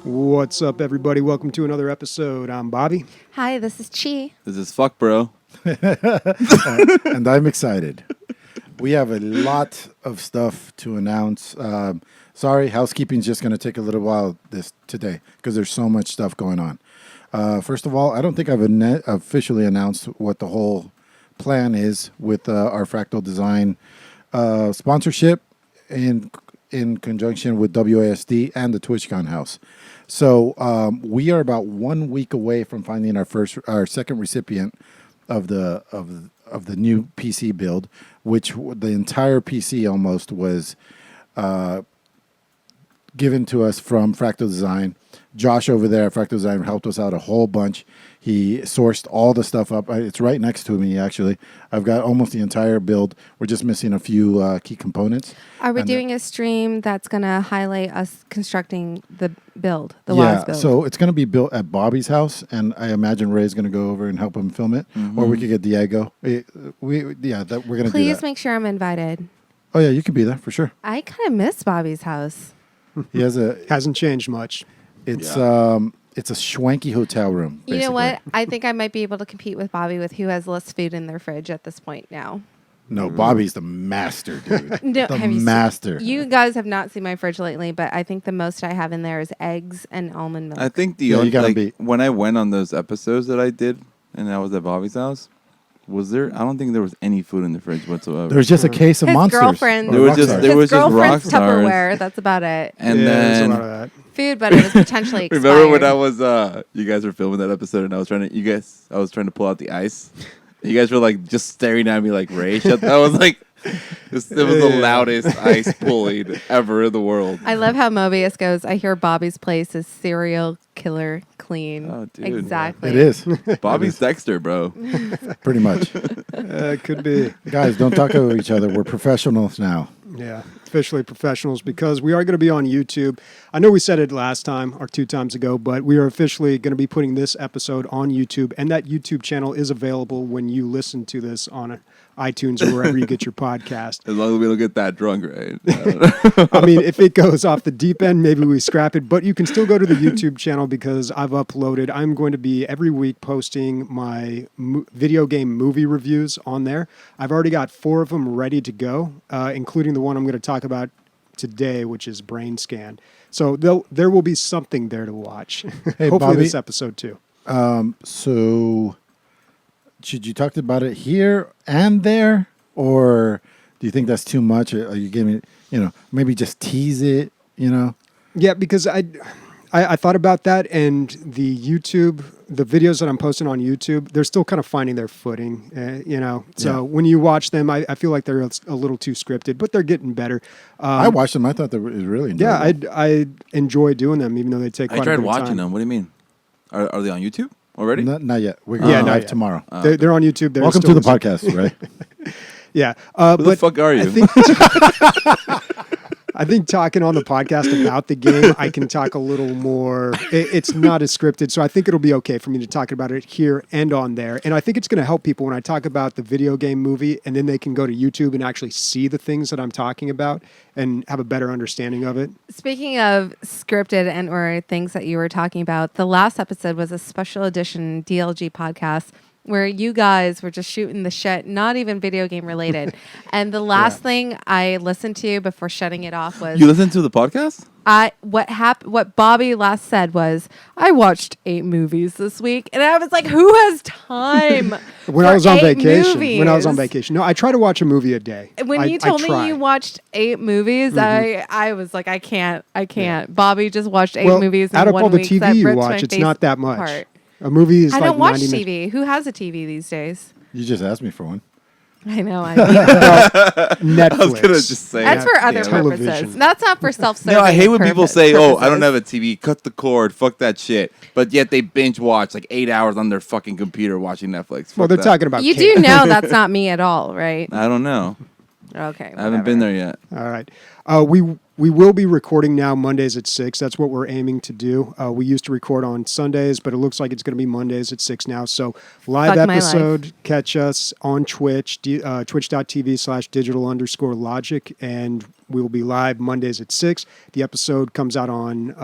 What's up, everybody? Welcome to another episode. I'm Bobby. Hi, this is Chi. This is fuck, bro. And I'm excited. We have a lot of stuff to announce. Sorry, housekeeping's just going to take a little while today because there's so much stuff going on. First of all, I don't think I've officially announced what the whole plan is with our Fractal Design sponsorship in conjunction with WASD and the TwitchCon house. So we are about 1 week away from finding our second recipient of the new PC build, which the entire PC almost was given to us from Fractal Design. Josh over there at Fractal Design helped us out a whole bunch. He sourced all the stuff up. It's right next to me, actually. I've got almost the entire build. We're just missing a few key components. Are we doing a stream that's going to highlight us constructing the build, the WAS build? So it's going to be built at Bobby's house, and I imagine Ray's going to go over and help him film it, or we could get Diego. We're going to do that. Please make sure I'm invited. Oh, yeah, you can be there for sure. I kind of miss Bobby's house. He has Hasn't changed much. It's a schwanky hotel room. You know what? I think I might be able to compete with Bobby with who has less food in their fridge at this point now. No, Bobby's the master, dude. No, the master. You guys have not seen my fridge lately, but I think the most I have in there is eggs and almond milk. I think when I went on those episodes that I did, and I was at Bobby's house, I don't think there was any food in the fridge whatsoever. There was just a case of his Monsters. Girlfriend, there was just girlfriend's Rockstars. Tupperware. That's about it. And then Food, but it was potentially expired. Remember when I was you guys were filming that episode, and I was trying to pull out the ice. You guys were like just staring at me like, Ray, shut. I was like, it was the loudest ice pulling ever in the world. I love how Mobius goes, I hear Bobby's place is serial killer clean. Oh, dude. Exactly. It is. Bobby's Dexter, bro. Pretty much. Could be. Guys, don't talk over each other. We're professionals now. Yeah, officially professionals, because we are going to be on YouTube. I know we said it last time or 2 times ago, but we are officially going to be putting this episode on YouTube, and that YouTube channel is available when you listen to this on iTunes or wherever you get your podcast. As long as we don't get that drunk, right? I mean, if it goes off the deep end, maybe we scrap it, but you can still go to the YouTube channel because I've uploaded. I'm going to be every week posting my video game movie reviews on there. I've already got 4 of them ready to go, including the one I'm going to talk about today, which is Brainscan. So there will be something there to watch. Hey, hopefully Bobby, this episode too. So should you talk about it here and there, or do you think that's too much? Or are you giving it, maybe just tease it, Yeah, because I thought about that, and the videos that I'm posting on YouTube, they're still kind of finding their footing, So when you watch them, I feel like they're a little too scripted, but they're getting better. I watched them. I thought they were really enjoyable. Yeah, I enjoy doing them, even though they take quite a bit of time. I tried watching them. What do you mean? Are they on YouTube already? Not yet. We're going live tomorrow. They're on YouTube. Welcome to the podcast, right? Yeah. Who the fuck are you? I think talking on the podcast about the game, I can talk a little more. It's not as scripted, so I think it'll be okay for me to talk about it here and on there. And I think it's going to help people when I talk about the video game movie, and then they can go to YouTube and actually see the things that I'm talking about and have a better understanding of it. Speaking of scripted and or things that you were talking about, the last episode was a special edition DLG podcast where you guys were just shooting the shit, not even video game related. And the last thing I listened to before shutting it off was... You listened to the podcast? What Bobby last said was, I watched 8 movies this week. And I was like, who has time When I was on vacation. movies? When I was on vacation. No, I try to watch a movie a day. When you told me you watched 8 movies, I was like, I can't. Yeah. Bobby just watched 8 movies in 1 week. Add up all the TV you watch, it's not that much. Part. A movie is I like don't watch 90 TV. minutes. Who has a TV these days? You just asked me for one. I know. Netflix. I was going to just say That's for other Television. purposes. That's not for self-serving. No, I hate when people say, "Oh, I don't purposes. have a TV. Cut the cord. Fuck that shit." But yet they binge watch like 8 hours on their fucking computer watching Netflix. Well, Fuck they're that. talking about You cable. do know that's not me at all, right? I don't know. Okay. I haven't been there yet. All right. We will be recording now Mondays at 6. That's what we're aiming to do. We used to record on Sundays, but it looks like it's going to be Mondays at 6 now. So live Fuck my episode, catch us on Twitch, twitch.tv/digital_logic, and we will be live Mondays at 6. The episode comes out on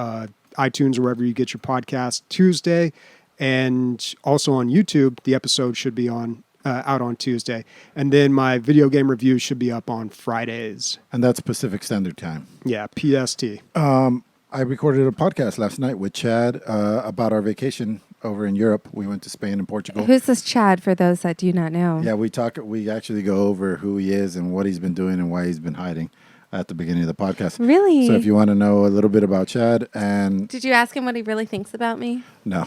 iTunes or wherever you get your podcast Tuesday. And also on YouTube, the episode should be out on Tuesday. And then my video game review should be up on Fridays. And that's Pacific Standard Time. Yeah, PST. I recorded a podcast last night with Chad about our vacation over in Europe. We went to Spain and Portugal. Who's this Chad, for those that do not know? Yeah, we actually go over who he is and what he's been doing and why he's been hiding at the beginning of the podcast. Really? So if you want to know a little bit about Chad and... Did you ask him what he really thinks about me? No.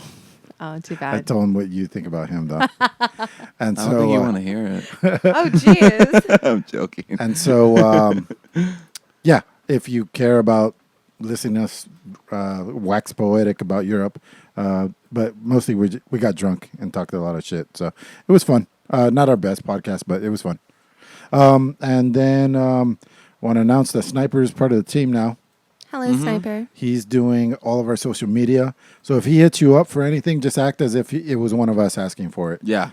Oh, too I bad. told him what you think about him, though. And I so don't think you want to hear it. Oh, jeez. I'm joking. And so, yeah, if you care about listening to us wax poetic about Europe, but mostly we got drunk and talked a lot of shit. So it was fun. Not our best podcast, but it was fun. And then want to announce that Sniper is part of the team now. Hello, Sniper. He's doing all of our social media. So if he hits you up for anything, just act as if it was one of us asking for it. Yeah.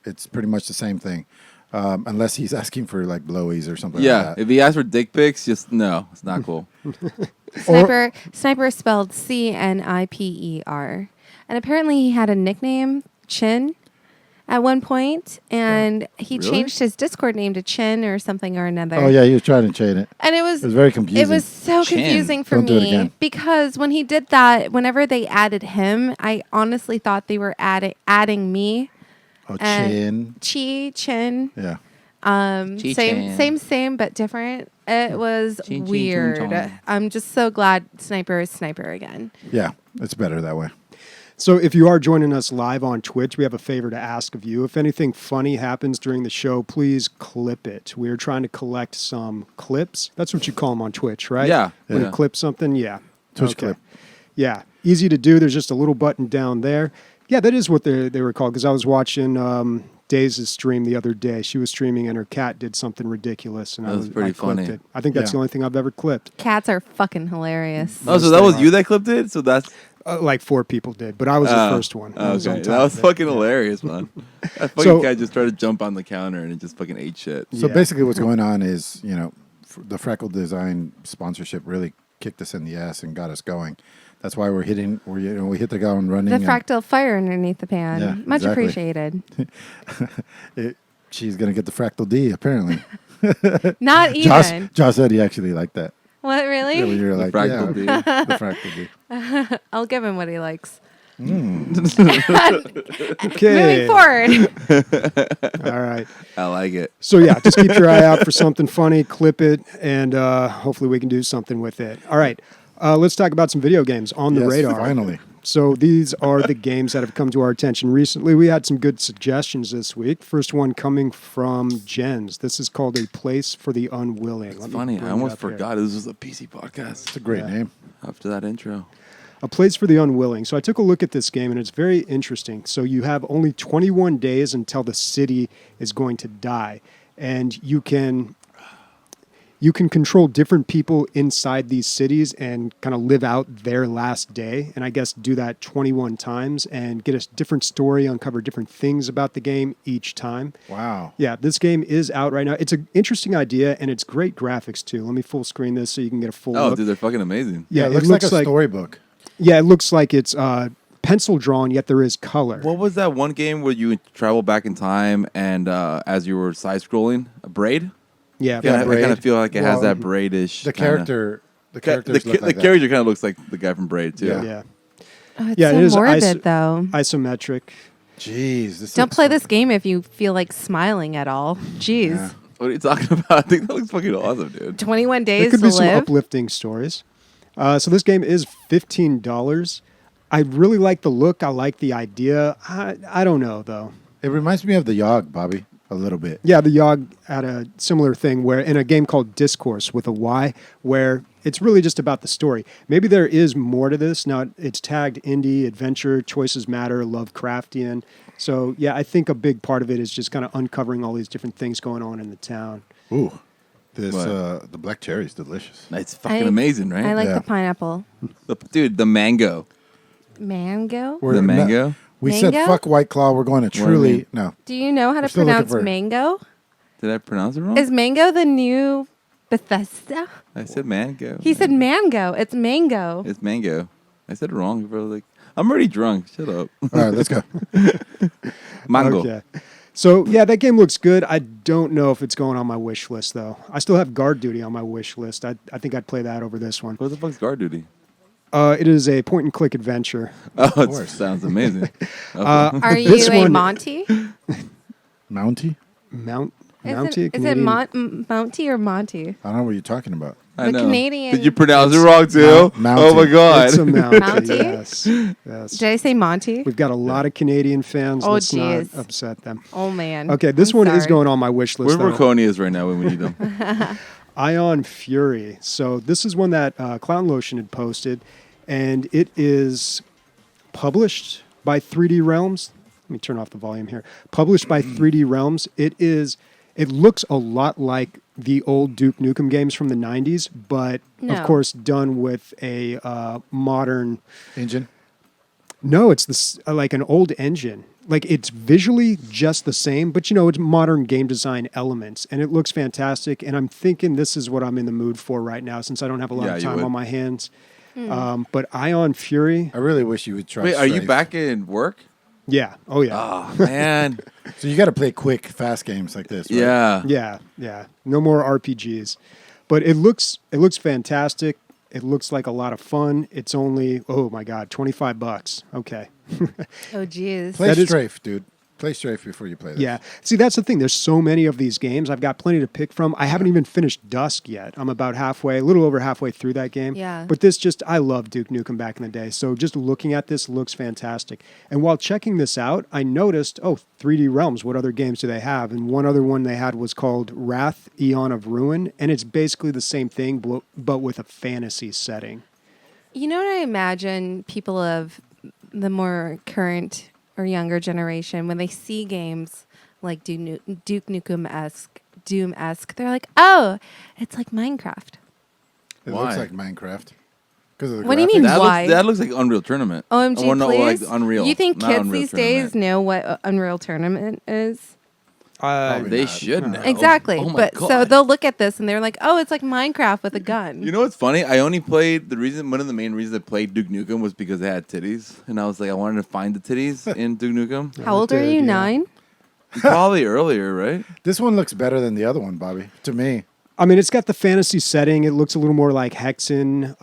It's pretty much the same thing. Unless he's asking for like blowies or something Yeah. like that. If he asks for dick pics, just no. It's not cool. Sniper is spelled CNIPER. And apparently he had a nickname, Chin, at one point, and he Really? changed his Discord name to Chin or something or another. Oh, yeah, he was trying to chain it. And it was very confusing. It was so Chin. confusing for Don't do it me again. because when he did that, whenever they added him, I honestly thought they were adding me. Oh, And chin. Chin. Yeah. Chi-chan. Same, but different. It was Chin, chin, chun, weird. chun. I'm just so glad Sniper is Sniper again. Yeah, it's better that way. So if you are joining us live on Twitch, we have a favor to ask of you. If anything funny happens during the show, please clip it. We're trying to collect some clips. That's what you call them on Twitch, right? Yeah. When Yeah. you clip something, yeah. Twitch clip. Yeah. Easy to do. There's just a little button down there. Yeah, that is what they were called, because I was watching Daze's stream the other day. She was streaming and her cat did something ridiculous. And That was I pretty clipped funny. it. I think that's Yeah. the only thing I've ever clipped. Cats are fucking hilarious. Oh, so that was you that clipped it? So that's... Like 4 people did, but I was the first one. I was on Okay, top that was of it. fucking hilarious, man. That fucking So- guy just tried to jump on the counter and it just fucking ate shit. So Yeah. basically what's going on is, the Freckle Design sponsorship really kicked us in the ass and got us going. That's why we hit the ground running. The and fractal fire underneath the pan. Yeah, Much exactly. appreciated. she's going to get the Fractal D, apparently. Not Josh, even. Josh said he actually liked that. What, Yeah, really? you're The like, Fractal D. the Fractal D. I'll give him what he likes. Okay. Moving forward. All right. I like it. So yeah, just keep your eye out for something funny, clip it, and hopefully we can do something with it. All right, let's talk about some video games on the Yes, radar. finally. So these are the games that have come to our attention recently. We had some good suggestions this week. First one coming from Jens. This is called A Place for the Unwilling. It's Let me funny. bring I it almost up here. forgot this was a PC podcast It's a great name. after that intro. A Place for the Unwilling. So I took a look at this game, and it's very interesting. So you have only 21 days until the city is going to die, and you can control different people inside these cities and kind of live out their last day, and I guess do that 21 times and get a different story, uncover different things about the game each time. Wow. Yeah, this game is out right now. It's an interesting idea, and it's great graphics, too. Let me full screen this so you can get a full Oh, look. dude, they're fucking amazing. Yeah, it looks like a storybook. Yeah, it looks like it's pencil drawn, yet there is color. What was that one game where you travel back in time and as you were side scrolling, a braid? Yeah, I Braid. kind of feel like it has Well, that braidish. The kinda- character, the characters the look like that. character kind of looks like the guy from Braid too. Yeah. Yeah. Oh, it's Yeah, so it is morbid, though. Isometric. Jeez. This Don't looks play so- this game if you feel like smiling at all. Jeez. Yeah. What are you talking about? I think that looks fucking awesome, dude. 21 There days could to be some live. uplifting stories. So this game is $15. I really like the look. I like the idea. I don't know, though. It reminds me of the Yogg, Bobby, a little bit. Yeah, the Yogg had a similar thing where in a game called Discourse with a Y, where it's really just about the story. Maybe there is more to this. Now, it's tagged indie, adventure, choices matter, Lovecraftian. So, yeah, I think a big part of it is just kind of uncovering all these different things going on in the town. Ooh. This What? the black cherry is delicious. It's fucking amazing, right? I like Yeah. the pineapple. Dude, the mango. Mango? The mango? We said Mango? fuck White Claw. We're going to do you truly mean? no. Do you know how to still looking pronounce for- mango? Did I pronounce it wrong? Is mango the new Bethesda? I said mango. He said mango. It's mango. It's mango. I said it wrong, bro. Like, I'm already drunk. Shut up. All right, let's go. Mango. Okay. So, yeah, that game looks good. I don't know if it's going on my wish list, though. I still have Guard Duty on my wish list. I think I'd play that over this one. What the fuck's guard duty? It is a point-and-click adventure. Oh, it sounds amazing. Are you This a one- Monty? Mountie? Mountie? Is it Canadian? Mounty or Monty? I don't know what you're talking about. I The know. Canadian- Did you pronounce it wrong too? Mountie. Oh my god. It's a Mountie, Mountie? yes. Did I say Monty? We've got a lot of Canadian fans. Oh, Let's not jeez. upset them. Oh man. Okay, this I'm one is sorry. going on my wish list, Where though. Marconi is right now when we need them. Ion Fury. So this is one that Clown Lotion had posted, and it is published by 3D Realms. Let me turn off the volume here. Published by 3D Realms. It looks a lot like the old Duke Nukem games from the 90s, but No. of course done with a modern. Engine? No, it's this like an old engine. Like it's visually just the same, but it's modern game design elements, and it looks fantastic. And I'm thinking this is what I'm in the mood for right now, since I don't have a lot Yeah, of you time would. on my hands. Hmm. But Ion Fury, I really wish you would try Wait, are you Strife. back in work? yeah, oh yeah, Oh man. So you got to play quick, fast games like this, right? Yeah. yeah. No more RPGs, but it looks fantastic. It looks like a lot of fun. It's only $25. Okay. Oh jeez. Play That is- Strafe, dude. Play Strafe before you play this. Yeah. See, that's the thing. There's so many of these games. I've got plenty to pick from. I haven't even finished Dusk yet. I'm about a little over halfway through that game. Yeah. But I love Duke Nukem back in the day. So just looking at this looks fantastic. And while checking this out, I noticed, 3D Realms, what other games do they have? And one other one they had was called Wrath, Aeon of Ruin. And it's basically the same thing, but with a fantasy setting. You know what I imagine people of the more current or younger generation, when they see games like Duke Nukem-esque, Doom-esque, they're like, oh, it's like Minecraft. It Why? looks like Minecraft. Because of the What do you mean? graphics. Why? That looks like Unreal Tournament. OMG, I wanna know, please. like Unreal. You think not kids Unreal these Tournament. days know what Unreal Tournament is? Probably They not. should know. Exactly. Oh my But so God. they'll look at this and they're like, oh, it's like Minecraft with a gun. You know what's funny? I only played one of the main reasons I played Duke Nukem was because it had titties, and I was like, I wanted to find the titties in Duke Nukem. How old are you? Yeah. 9? Probably earlier, right? This one looks better than the other one, Bobby, to me. I mean, it's got the fantasy setting. It looks a little more like Hexen,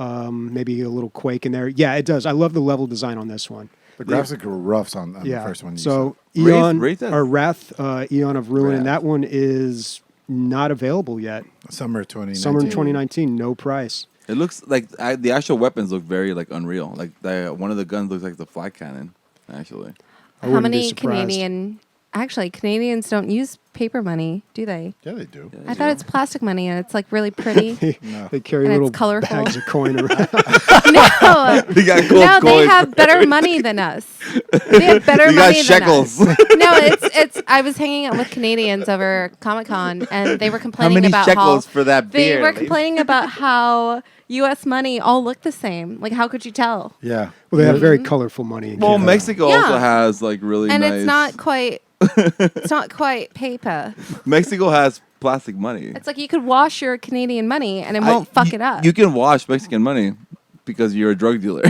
maybe a little Quake in there. Yeah, it does. I love the level design on this one. The graphics were rough on the first one. you So Wraith- Eon Wraith has- or Wrath, Eon of Ruin, Wrath. and that one is not available yet. said. Summer 2019. Summer 2019, no price. It looks like the actual weapons look very like Unreal. Like one of the guns looks like the flag cannon. Actually, I How wouldn't be many surprised. Actually, Canadians don't use paper money, do they? Yeah, they do. Yeah. I thought it's plastic money and it's like really pretty. No. They carry And it's little colorful. bags of coin around. No, they got gold no, they coins. have better money than us. They have better You got money than us. shekels. No, it's. I was hanging out with Canadians over Comic-Con, and they were How complaining many about shekels how for that they beer? were lady? complaining about how U.S. money all look the same. Like, how could you tell? Yeah. Well, they have very colorful money. in Well, Canada. Mexico Yeah. also has like really And nice. it's not quite. It's not quite paper. Mexico has plastic money. It's like you could wash your Canadian money and it I- won't fuck you- it up. You can wash Mexican money because you're a drug dealer.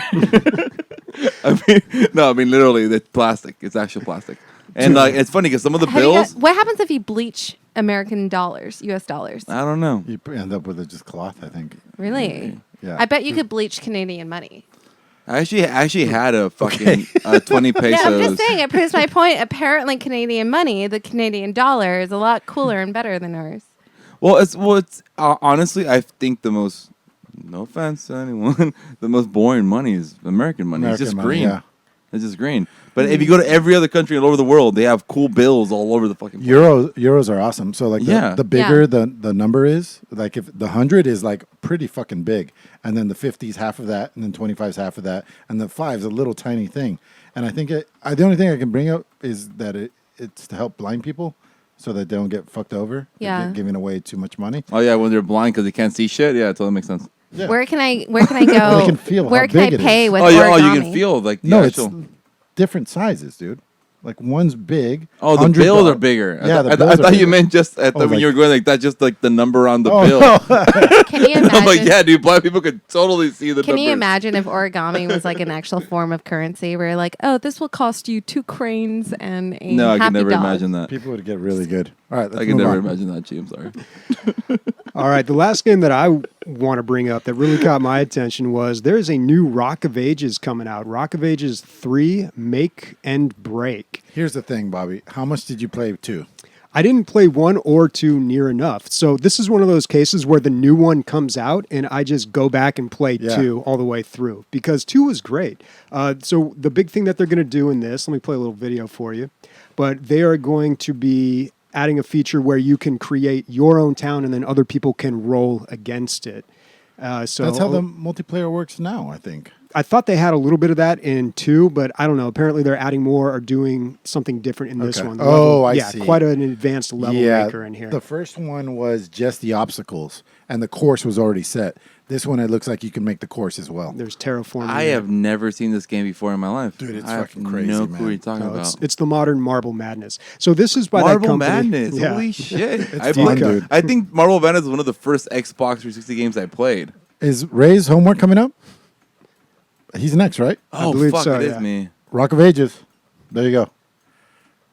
I mean literally, it's plastic. It's actual plastic. And like, it's funny because some of the Have you bills. got- what happens if you bleach American dollars, U.S. dollars? I don't know. You end up with just cloth, I think. Really? Yeah. I bet you could bleach Canadian money. I actually had a fucking 20 pesos. Yeah, I'm just saying. It proves my point. Apparently, Canadian money, the Canadian dollar, is a lot cooler and better than ours. Well, it's honestly, I think the most. No offense to anyone, the most boring money is American money. It's American just money, green. yeah. It's just green. But if you go to every other country all over the world, they have cool bills all over the fucking. Euros are awesome. So like Yeah. the bigger Yeah. the number is, like if the 100 is like pretty fucking big, and then the 50 is half of that, and then 25 is half of that, and the 5 is a little tiny thing. And I think the only thing I can bring up is that it's to help blind people so that they don't get fucked over. Yeah. Giving away too much money. Oh yeah, when they're blind because they can't see shit. Yeah, it totally makes sense. Yeah. Where can I go? They can feel where how can I big it pay is. with Oh, origami? you can feel like the No, actual. it's different sizes, dude. Like one's big. Oh, the bills are bigger. Yeah, I thought you meant just when you were going like that, just like the number on the bill. No. Can you imagine? I'm like, yeah, dude, blind people could totally see the Can numbers. you imagine if origami was like an actual form of currency where you're like, oh, this will cost you 2 cranes and a No, I happy can never dog. imagine that. People would get really good. All right, let's I can move never on. imagine that, G. I'm sorry. All right, the last game that I want to bring up that really caught my attention was there's a new Rock of Ages coming out. Rock of Ages 3 Make and Break. Here's the thing, Bobby. How much did you play 2? I didn't play 1 or 2 near enough. So this is one of those cases where the new one comes out and I just go back and play 2 all the way through because 2 was great. So the big thing that they're going to do in this, let me play a little video for you, but they are going to be adding a feature where you can create your own town and then other people can roll against it. So That's how the multiplayer works now, I think. I thought they had a little bit of that in 2, but I don't know. Apparently, they're adding more or doing something different in this Okay. one. The Oh, level, I yeah, see. quite an advanced level maker in here. The first one was just the obstacles, and the course was already set. This one, it looks like you can make the course as well. There's terraforming. I have never seen this game before in my life. Dude, it's I have fucking crazy, no man. clue what you're talking No, about. it's the modern Marble Madness. So this is by that Marble company. Madness. Yeah. Holy shit. It's fun, dude. I think Marble Madness is one of the first Xbox 360 games I played. Is Ray's homework coming up? He's next, right? Oh, believe fuck, so, it is yeah. me. Rock of Ages. There you go.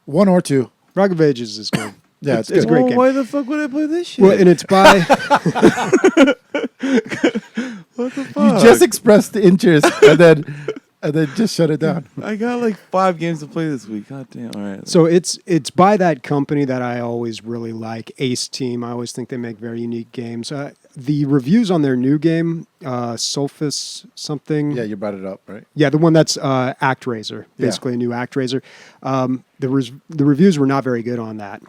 1 or 2. Rock of Ages is good. Yeah, it's it's a great game. Why the fuck would I play this shit? Well, and it's by What the You fuck? just expressed the interest and then just shut it down. I got like 5 games to play this week. God damn. All right. so it's by that company that I always really like, Ace Team. I always think they make very unique games. The reviews on their new game, Sophists something. Yeah, you brought it up, right? Yeah, the one that's ActRaiser, Yeah. basically a new ActRaiser. The reviews were not very good on that,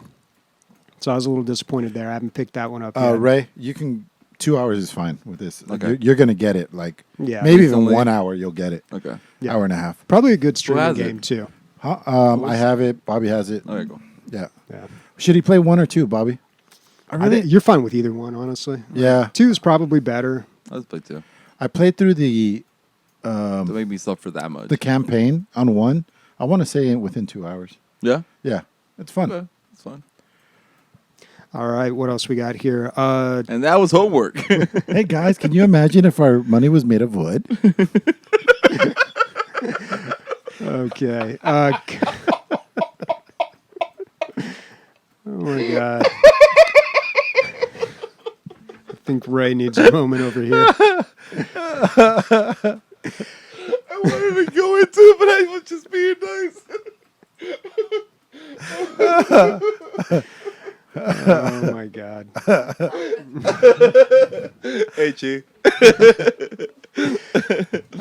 so I was a little disappointed there. I haven't picked that one up yet. Ray, you can 2 hours is fine with this. Like, Okay. you're gonna get it. Like Yeah. maybe even Recently. 1 hour, you'll get it. Okay. Yeah. Hour and a half. Probably a good streaming has it? game too. Huh? I have it. Bobby has it. There you go. Yeah. Yeah, Should he play 1 or 2, Bobby? you're fine with either one, honestly. Yeah. 2 is probably better. Let's play 2. I played through the Don't make me suffer that much. campaign on 1. I want to say within 2 hours. Yeah? Yeah, it's fun. Okay. It's fun. All right, what else we got here? And that was homework. Hey guys, can you imagine if our money was made of wood? Okay. Oh my god. I think Ray needs a moment over here. I wanted to go into it, but I was just being nice. Oh my god. Hey, Chi.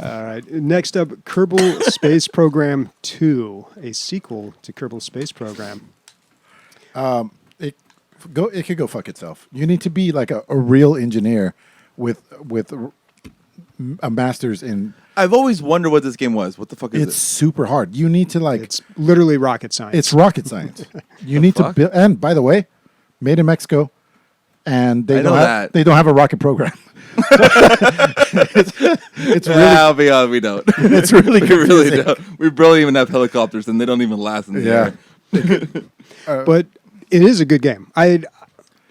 All right. Next up, Kerbal Space Program 2, a sequel to Kerbal Space Program. It could go fuck itself. You need to be like a real engineer with a master's in. I've always wondered what this game was. What the fuck is It's super hard. You need to like. It's literally rocket science. It's rocket science. You need to fuck? build. And by the way, made in Mexico, and I know that. they don't have a rocket program. it's really I'll be honest, we don't. it's really We really confusing. don't. We barely even have helicopters, and they don't even last in the air. But it is a good game. I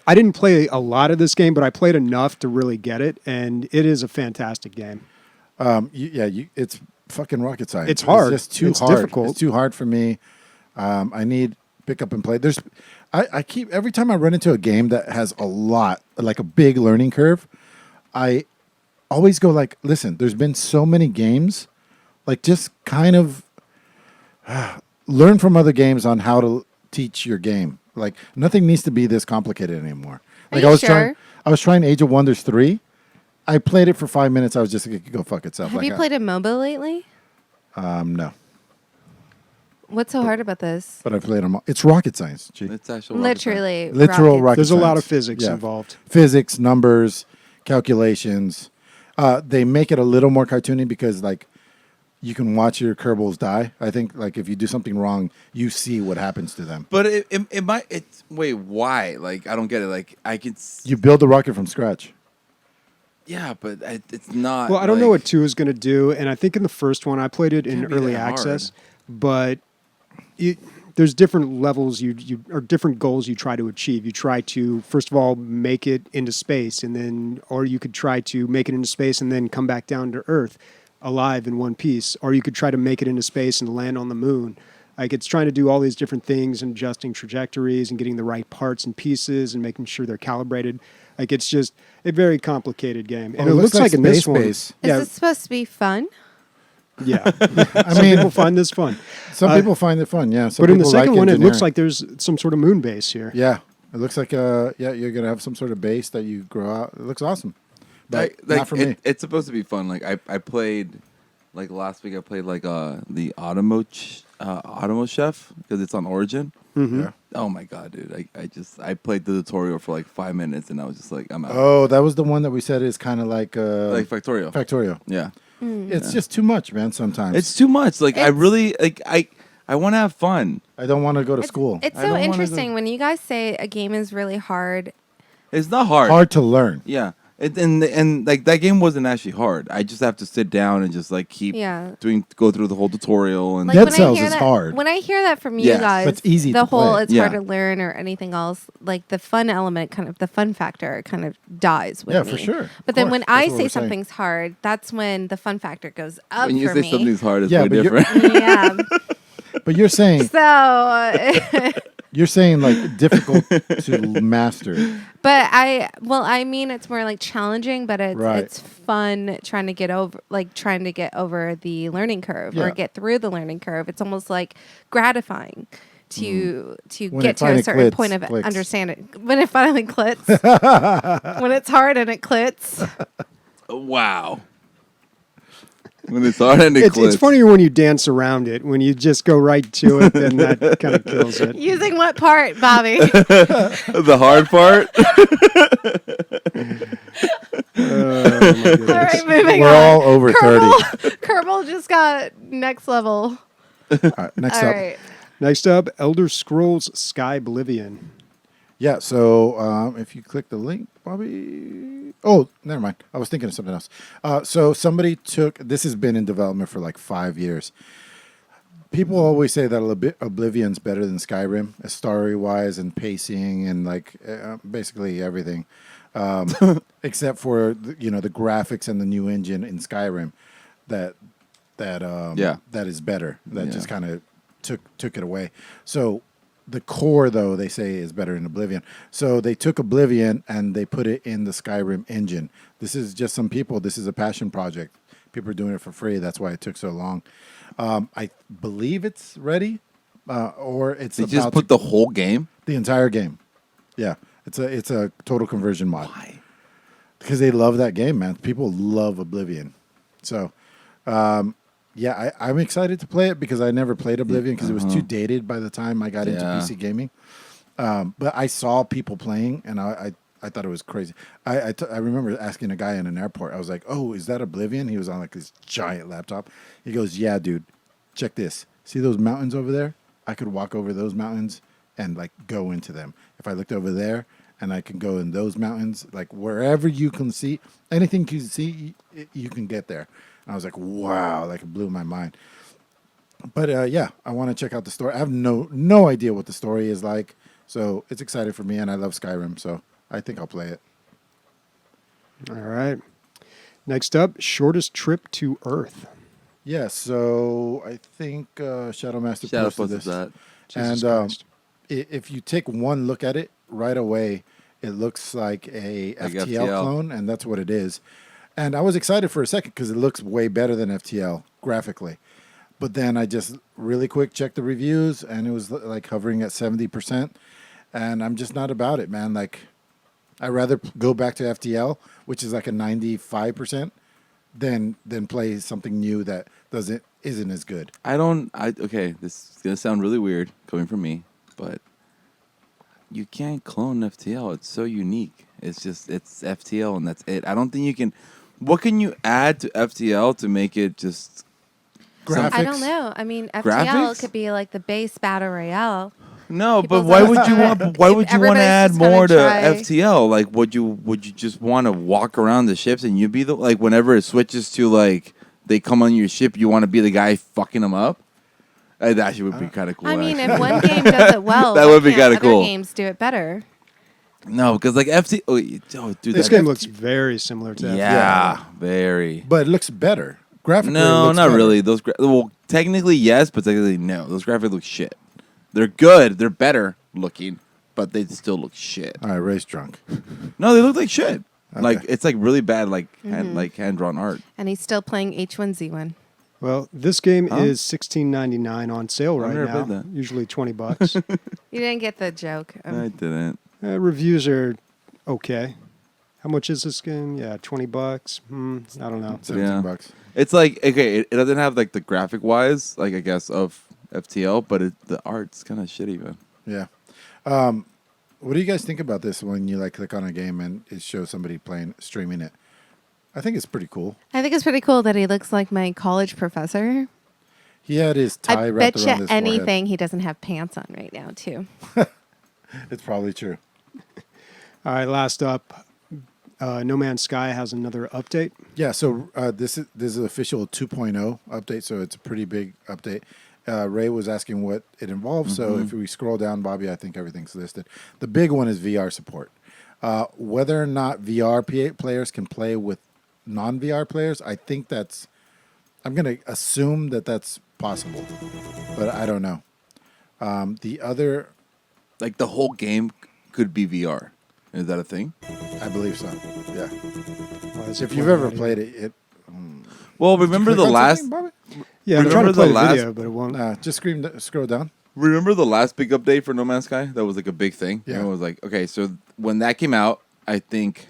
didn't play a lot of this game, but I played enough to really get it, and it is a fantastic game. It's fucking rocket science. It's hard. It's just too It's hard. difficult. It's too hard for me. I need pick up and play. I keep every time I run into a game that has a lot, like a big learning curve, I always go like, listen, there's been so many games, like just kind of learn from other games on how to teach your game. Like nothing needs to be this complicated anymore. Are Like you sure? I was trying Age of Wonders 3. I played it for 5 minutes. I was just like, it could go fuck itself. Have Like, you played a MOBA lately? No. What's so hard about this? But I played them all. It's rocket science. Gee. It's actual Literally. Literal rockets. rocket There's a lot of science. physics Yeah. involved. Physics, numbers, calculations. They make it a little more cartoony because like you can watch your Kerbals die. I think like if you do something wrong, you see what happens to them. But it might. It's wait. Why? Like I don't get it. Like I could. You build the rocket from scratch. Yeah, but it's not. Well, I don't know like- what 2 is going to do, and I think in the first one, I played it in Can't be early that hard. access, but there's different levels you or different goals you try to achieve. You try to first of all make it into space, and then, or you could try to make it into space and then come back down to Earth alive in one piece, or you could try to make it into space and land on the moon. Like, it's trying to do all these different things and adjusting trajectories and getting the right parts and pieces and making sure they're calibrated. Like, it's just a very complicated game, and Well, it looks like in this space one, base. Is this supposed to be fun? yeah. I Some mean, people find this fun. some people find it fun. Yeah. Some But in the people second like one, it looks engineering. like there's some sort of moon base here. Yeah, it looks like you're gonna have some sort of base that you grow out. It looks awesome, but not for me. It's supposed to be fun. Like I played, like last week I played like the Automo Chef because it's on Origin. Mm-hmm. Yeah. Oh my god, dude! I played the tutorial for like 5 minutes and I was just like, I'm out. Oh, that was the one that we said is kind of like Like Factorio. Factorio. Yeah, It's just too much, man. Sometimes it's too much. Like I It's- really like I want to have fun. I don't want to go to school. It's I so don't wanna interesting when you guys say a game is really hard. It's not hard. Hard to learn. Yeah. And like that game wasn't actually hard. I just have to sit down and just like keep Yeah. go through the whole tutorial and Like Dead when I Cells hear is that, hard. When I hear that from you Yes, guys, but it's easy the to whole play. it's Yeah. hard to learn or anything else, like the fun element, kind of the fun factor, kind of dies with Yeah, me. for sure. But Of then course. when That's I what say we're saying. something's hard, that's when the fun factor goes up when you for say me. something's hard, it's Yeah, way but you're- different. Yeah. But you're saying So, you're saying like difficult to master. but I mean, it's more like challenging, but Right. it's fun trying to get over the learning curve Yeah. or get through the learning curve. It's almost like gratifying to When get it to a finally certain point of clicks. understanding. When it finally clicks, when it's hard and it clicks. Wow. When it's hard and it It's clips. funnier when you dance around it. When you just go right to it, then that kind of kills it. Using what part, Bobby? The hard part. All right, moving We're on. all over 30. Kerbal just got next level. All right, next All up. right. Next up, Elderscrolls Sky Bolivian. Yeah, so if you click the link, Bobby. Oh, never mind. I was thinking of something else. So somebody took. This has been in development for like 5 years. People always say that Oblivion's better than Skyrim, story-wise and pacing and like basically everything, except for the graphics and the new engine in Skyrim that is better. That just kind of took it away. So. The core, though, they say is better in Oblivion. So they took Oblivion and they put it in the Skyrim engine. This is just some people. This is a passion project. People are doing it for free. That's why it took so long. I believe it's ready, or it's They about just put the whole game. the entire game. Yeah, it's a total conversion mod. Why? Because they love that game, man. People love Oblivion. So, yeah, I'm excited to play it because I never played Oblivion because it was too dated by the time I got into Yeah. PC gaming. But I saw people playing, and I thought it was crazy. I remember asking a guy in an airport. I was like, "Oh, is that Oblivion?" He was on like this giant laptop. He goes, "Yeah, dude. Check this. See those mountains over there? I could walk over those mountains and like go into them. If I looked over there." And I can go in those mountains, like wherever you can see, anything you can see, you can get there. And I was like, wow, like it blew my mind. But yeah, I want to check out the story. I have no idea what the story is like. So it's exciting for me, and I love Skyrim, so I think I'll play it. All right. Next up, shortest trip to Earth. Yeah, so I think Shadowmaster Shadow posted posted this. that. Jesus And Christ. if you take one look at it right away, it looks like a Like FTL FTL. clone, and that's what it is. And I was excited for a second because it looks way better than FTL graphically. But then I just really quick checked the reviews, and it was like hovering at 70%. And I'm just not about it, man. Like, I'd rather go back to FTL, which is like a 95%, than play something new that isn't as good. Okay, this is gonna sound really weird coming from me, but you can't clone FTL. It's so unique. It's FTL and that's it. I don't think you can. What can you add to FTL to make it just Graphics. I don't know. I mean, FTL Graphics? could be like the base battle royale. No, People's but why like, would you want? Why if would you want to everybody's add just gonna more to try- FTL? Like, would you just want to walk around the ships and you be the whenever it switches to like they come on your ship, you want to be the guy fucking them up? It actually would be kind of cool. I mean, actually. if one game does it well, That why would be can't kinda cool. Other games do it better. No, because like dude, This that game FT looks very similar to yeah, very. But it looks better. Graphically, it No, looks not better. really. Well, technically yes, but technically no. Those graphics look shit. They're good. They're better looking, but they still look shit. All right, Ray's drunk. No, they look like shit. Okay. Like it's like really bad, like hand drawn art. And he's still playing H1Z1. Well, this game Huh? is $16.99 on sale right never now. played that. Usually $20. You didn't get the joke. I didn't. Reviews are okay. How much is this game? Yeah, $20. I don't know. $17. It's like okay, it doesn't have like the graphic wise, like I guess of FTL, but the art's kind of shitty, man. Yeah. What do you guys think about this when you like click on a game and it shows somebody streaming it? I think it's pretty cool. I think it's pretty cool that he looks like my college professor. He had his tie I wrapped bet around you his anything he doesn't have pants on right now, too. forehead. It's probably true. All right, last up, No Man's Sky has another update. Yeah, so this is an official 2.0 update, so it's a pretty big update. Ray was asking what it involves, so if we scroll down, Bobby, I think everything's listed. The big one is VR support. Whether or not VR players can play with non-VR players, I think I'm going to assume that that's possible, but I don't know. The other, Like the whole game could be VR. Is that a thing? I believe so, yeah. Why is it If you've playing ever audio? played it, Well, remember click the on last. something, Bobby? Yeah, I'm trying to Remember play the the last- video, but it won't. Just scroll down. Remember the last big update for No Man's Sky? That was like a big thing. Yeah. Everyone was like, okay, so when that came out, I think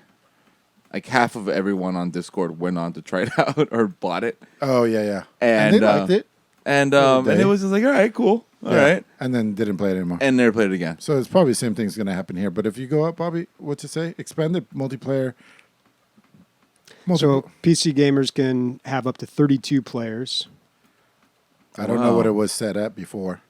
like half of everyone on Discord went on to try it out or bought it. Oh, yeah. And, they liked it. And Other and day. it was just like, all right, cool. All Yeah. right. And then didn't play it anymore. And never played it again. So it's probably the same thing's going to happen here. But if you go up, Bobby, what's it say? Expanded multiplayer. So PC gamers can have up to 32 players. I don't know what Wow. it was set at before.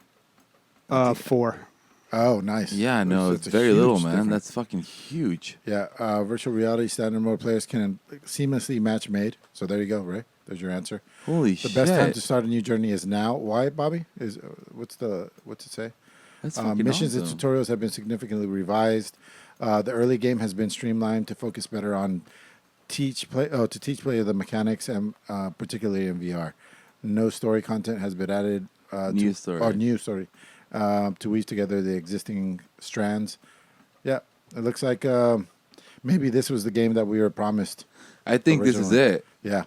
4. Oh, nice. Yeah, no, That's it's a very huge little, man. difference. That's fucking huge. Yeah, virtual reality standard mode players can seamlessly match made. So there you go, Ray. There's your answer. Holy The shit. best time to start a new journey is now. Why, Bobby? Is what's it say? That's fucking Missions awesome. and tutorials have been significantly revised. The early game has been streamlined to focus better on teach player the mechanics and particularly in VR. No story content has been added. New story to weave together the existing strands. Yeah, it looks like maybe this was the game that we were promised. I think this is originally. it. Yeah,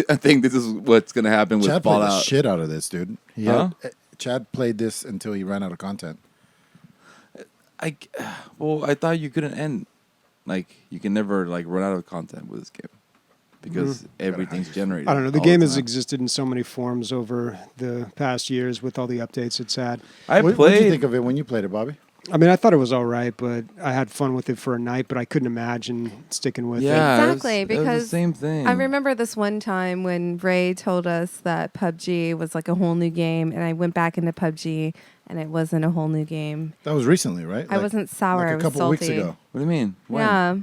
I think this is what's gonna happen with Chad played the Fallout. shit out of this, dude. Huh? Chad played this until he ran out of content. I thought you couldn't end. Like you can never like run out of content with this game because everything's generated. I don't know. The all game has time. existed in so many forms over the past years with all the updates it's had. I What did you played. think of it when you played it, Bobby? I mean, I thought it was all right, but I had fun with it for a night, but I couldn't imagine sticking with it. Yeah, Exactly, it was the because same thing. I remember this one time when Ray told us that PUBG was like a whole new game, and I went back into PUBG, and it wasn't a whole new game. That was recently, right? I wasn't sour. I Like a was couple salty. weeks ago. What do you mean? When? Yeah.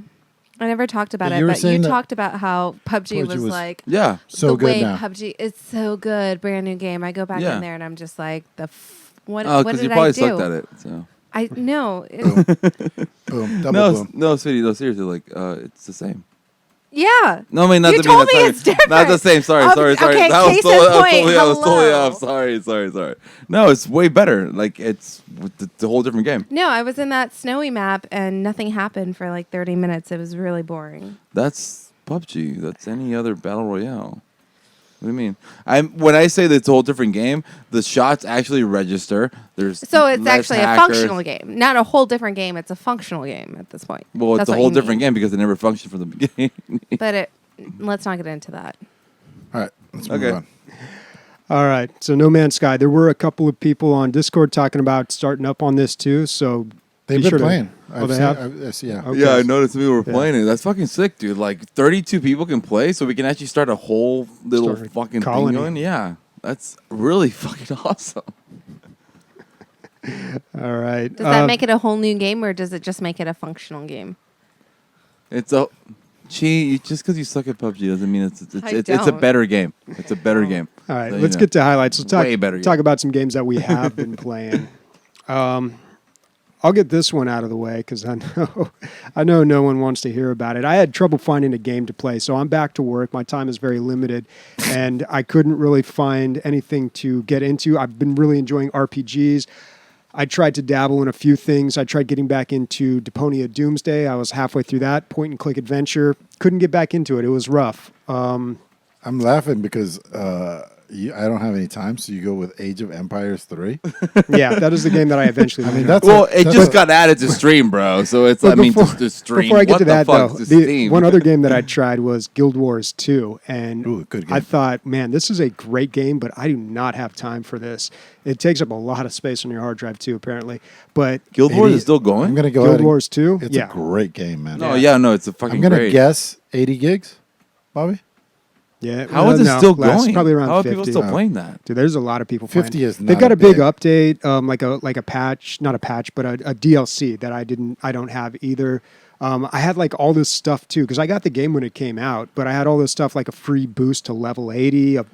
I never talked about But it, you were but you saying that talked about how PUBG was like Yeah. So the good way now. PUBG is so good, brand new game. I go back Yeah. in there and I'm just like what Oh, what because you did probably I do? sucked at it. So. I no, Boom, double No, boom. no, sweetie, no, seriously, like, it's the same. yeah. No, I mean, not You to mean told me that's it's not, not the different. same. Sorry. Okay, That was case totally, in point. I was totally Hello. off. Sorry. No, it's way better. Like, it's a whole different game. No, I was in that snowy map and nothing happened for like 30 minutes. It was really boring. That's PUBG. That's any other battle royale. What do you mean? When I say that it's a whole different game, the shots actually register. There's So it's less actually a hackers. functional game, not a whole different game. It's a functional game at this point. Well, it's That's a what whole you different mean. game because it never functioned from the beginning. But let's not get into that. All right, let's move Okay. on. All right. So No Man's Sky. There were a couple of people on Discord talking about starting up on this too. So They've be been sure to- playing. Oh, they have? Yeah. Okay. Yeah, I noticed people were Yeah. playing it. That's fucking sick, dude. Like 32 people can play, so we can actually start a whole little Start a fucking colony. thing going. Yeah, that's really fucking awesome. All right. Does that make it a whole new game or does it just make it a functional game? It's a Just because you suck at PUBG doesn't mean it's a don't. better game. It's a better game. All right, So, let's get to highlights. Let's Way better talk game. about some games that we have been playing. I'll get this one out of the way because I know no one wants to hear about it. I had trouble finding a game to play, so I'm back to work. My time is very limited, and I couldn't really find anything to get into. I've been really enjoying RPGs. I tried to dabble in a few things. I tried getting back into Deponia Doomsday. I was halfway through that point-and-click adventure. Couldn't get back into it. It was rough. I'm laughing because I don't have any time, so you go with Age of Empires 3. Yeah, that is the game that I eventually. I mean, landed that's It just got added to stream, bro. So it's But just to stream. Before I get What to the that, fuck? though, Just Steam. one other game that I tried was Guild Wars 2, and Ooh, good game. I thought, man, this is a great game, but I do not have time for this. It takes up a lot of space on your hard drive too, apparently. But Guild Wars is still going. I'm going to go Guild ahead. Wars 2, It's yeah, a great game, man. No, no, it's a fucking. I'm going to great. guess 80 gigs, Bobby. yeah. How is it still going? Probably around How are 50. people still playing that? Dude, there's a lot of people. 50 playing. is They've not got a a big big- update, like a patch, not a patch, but a DLC that I don't have either. I had like all this stuff too because I got the game when it came out, but I had all this stuff like a free boost to level 80, a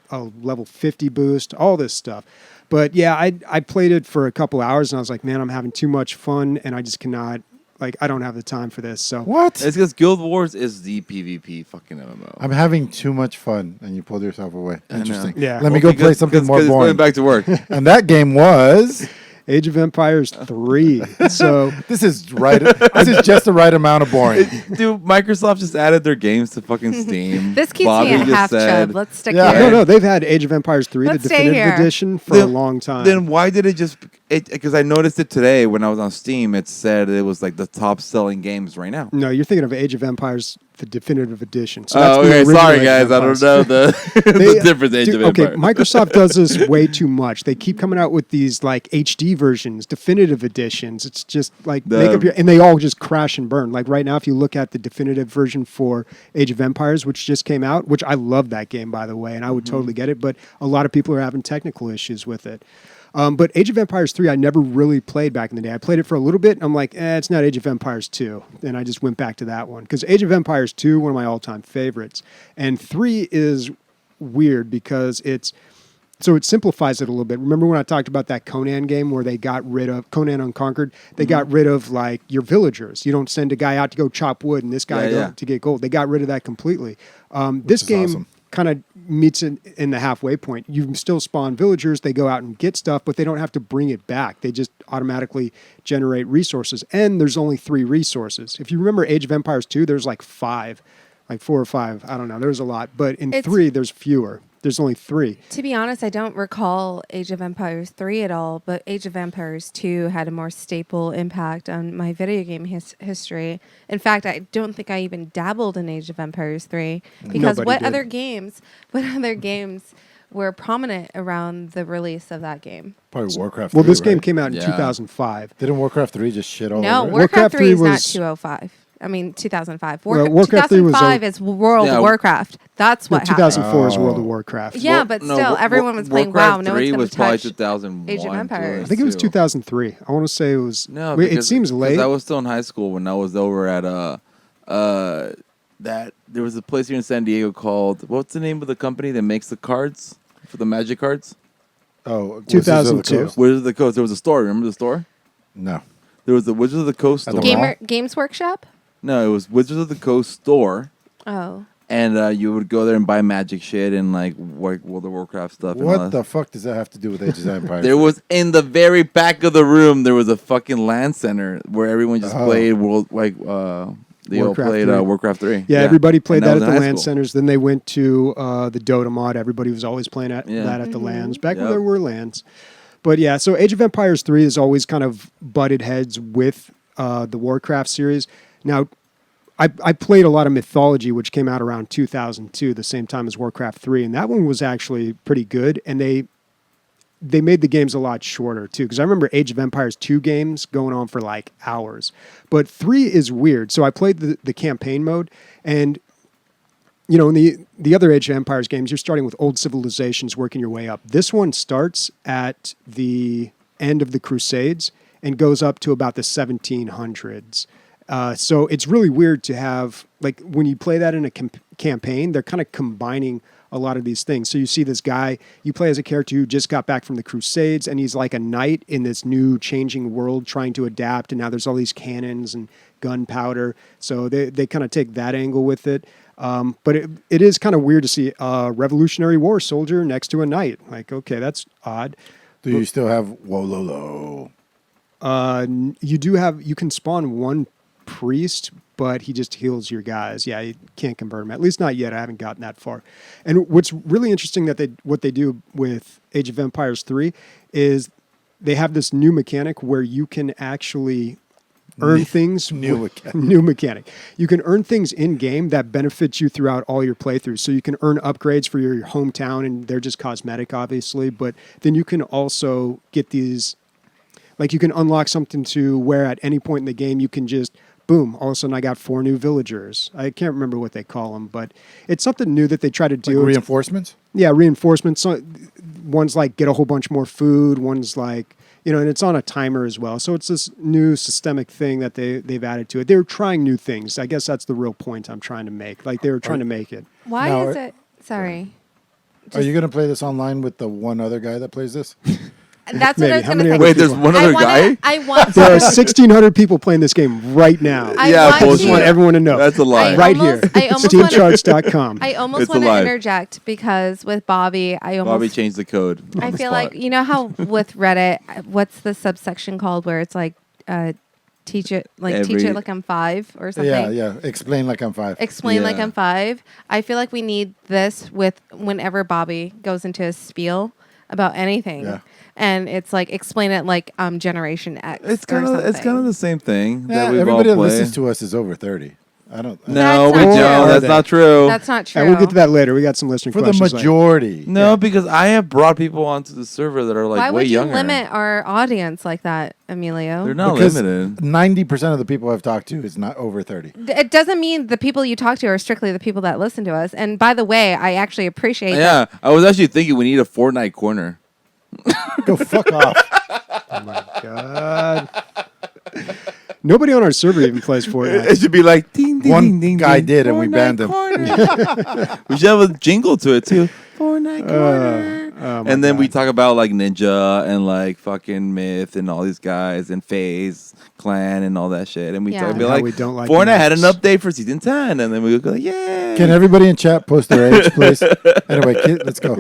level 50 boost, all this stuff. But yeah, I played it for a couple hours and I was like, man, I'm having too much fun and I just cannot. Like, I don't have the time for this. So What? It's because Guild Wars is the PvP fucking MMO. I'm having too much fun, and you pulled yourself away. I know. Interesting. Yeah. Let me go play something more Because boring. going back to work. And that game was. Age of Empires 3. So This is right. This is just the right amount of boring. Dude, Microsoft just added their games to fucking Steam. This keeps Bobby me at just half said- chub. Let's stick Yeah. here. no, they've had Age of Empires 3, Let's the stay definitive here. edition, for a long time. Then why did it just? Because I noticed it today when I was on Steam. It said it was like the top selling games right now. No, you're thinking of Age of Empires, the definitive edition. So Oh, the okay. original Sorry, Age guys. of I don't Empires. know the, the difference. Age of Okay, Empires. Microsoft does this way too much. They keep coming out with these like HD versions, definitive editions. It's just like make up your, and they all just crash and burn. Like right now, if you look at the definitive version for Age of Empires, which just came out, which I love that game by the way, and I would totally get it, but a lot of people are having technical issues with it. But Age of Empires 3, I never really played back in the day. I played it for a little bit, and I'm like, it's not Age of Empires 2. And I just went back to that one. Because Age of Empires 2, one of my all-time favorites. And 3 is weird because it simplifies it a little bit. Remember when I talked about that Conan game where they got rid of, Conan Unconquered? They got rid of, like, your villagers. You don't send a guy out to go chop wood and this guy to get gold. They got rid of that completely. This is game... awesome. kind of meets in the halfway point. You still spawn villagers, they go out and get stuff, but they don't have to bring it back. They just automatically generate resources. And there's only 3 resources. If you remember Age of Empires 2, there's like 5, like 4 or 5. I don't know. There's a lot. But in 3, there's fewer. There's only 3. To be honest, I don't recall Age of Empires 3 at all, but Age of Empires 2 had a more staple impact on my video game history. In fact, I don't think I even dabbled in Age of Empires 3 because Nobody what did. other games were prominent around the release of that game? Probably Warcraft. Well, 3, this game right? came out in Yeah. 2005. Didn't Warcraft 3 just shit all No, over it? Warcraft 3 is not was- 205. I mean, 2005. Well, Warcraft 3 was 2005 is World Yeah. of Warcraft. That's No, what happened. 2004 is Oh. World of Warcraft. Yeah, but still, everyone was playing Warcraft WoW. No one's 3 going was to probably touch 2001. Age of Empires. I think it was 2. 2003. I want to say it was... No, wait, it because- seems late. because I was still in high school when I was over at that there was a place here in San Diego called, what's the name of the company that makes the cards for the Magic cards? Oh, 2002. Wizards of the Coast? Wizards of the Coast. There was a store. Remember the store? No. There was the Wizards of the Coast At the store. mall? Games Workshop? No, it was Wizards of the Coast store, Oh. and you would go there and buy Magic shit and like World of Warcraft stuff. and all What that. the fuck does that have to do with Age of Empires? There was in the very back of the room. There was a fucking LAN center where everyone just Oh. played they all Warcraft played 3. Warcraft 3. Yeah, everybody played And that was at in the high LAN school. centers. Then they went to the Dota mod. Everybody was always playing that at the LANs back when Yep. there were LANs. But yeah, so Age of Empires 3 has always kind of butted heads with the Warcraft series. Now, I played a lot of Mythology, which came out around 2002, the same time as Warcraft 3, and that one was actually pretty good. And they made the games a lot shorter too, because I remember Age of Empires 2 games going on for like hours. But 3 is weird. So I played the campaign mode, and you know, in the other Age of Empires games, you're starting with old civilizations, working your way up. This one starts at the end of the Crusades and goes up to about the 1700s. So it's really weird to have, like, when you play that in a campaign, they're kind of combining a lot of these things. So you see this guy, you play as a character who just got back from the Crusades, and he's like a knight in this new changing world trying to adapt, and now there's all these cannons and gunpowder. So they kind of take that angle with it. But it is kind of weird to see a Revolutionary War soldier next to a knight. Like, okay, that's odd. Do you still have Wololo? You can spawn one priest, but he just heals your guys. Yeah, you can't convert him. At least not yet. I haven't gotten that far. And what's really interesting what they do with Age of Empires 3 is they have this new mechanic where you can actually earn things. New mechanic. You can earn things in game that benefit you throughout all your playthroughs. So you can earn upgrades for your hometown, and they're just cosmetic, obviously. But then you can also get these, like, you can unlock something to where at any point in the game you can just, boom, all of a sudden I got 4 new villagers. I can't remember what they call them, but it's something new that they try to do. Like reinforcements? Yeah, reinforcements. So, one's like get a whole bunch more food. One's like, and it's on a timer as well. So it's this new systemic thing that they've added to it. They're trying new things. I guess that's the real point I'm trying to make. Like, they were trying to make it. Why is it? Sorry. Are you going to play this online with the one other guy that plays this? That's what I was going to say. Wait, there's one other guy? I want There are 1,600 people playing this game right now. I just want everyone to know. That's a lie. Right here. SteamCharts.com. I almost want to interject because with Bobby, Bobby changed the code. I feel like, you know how with Reddit, what's the subsection called where it's like teach it like I'm 5 or something? Yeah. Explain like I'm 5. Explain like I'm 5. I feel like we need this with whenever Bobby goes into a spiel about anything. Yeah. And it's like, explain it like Generation X. It's kind of the same thing. Yeah, that we've everybody all that played. listens to us is over 30. I don't. No, That's we not don't. true. That's not true. That's not true. And we'll get to that later. We got some listener For the questions. majority. No, because I have brought people onto the server that are like Why way would you younger. limit our audience like that, Emilio? They're not Because limited. 90% of the people I've talked to is not over 30. It doesn't mean the people you talk to are strictly the people that listen to us. And by the way, I actually appreciate that. Yeah, I was actually thinking we need a Fortnite corner. Go fuck off. Oh my God. Nobody on our server even plays Fortnite. It should be like ding, ding, One ding, ding, guy ding. did, and we Fortnite banned him. corner. We should have a jingle to it too. Fortnite corner. And then we talk about like Ninja and like fucking Myth and all these guys and FaZe Clan and all that shit. And we Yeah. talk And about how like, we don't like Fortnite had an maps. update for season 10, and then we go like, yeah. Can everybody in chat post their age, please? Anyway, let's go.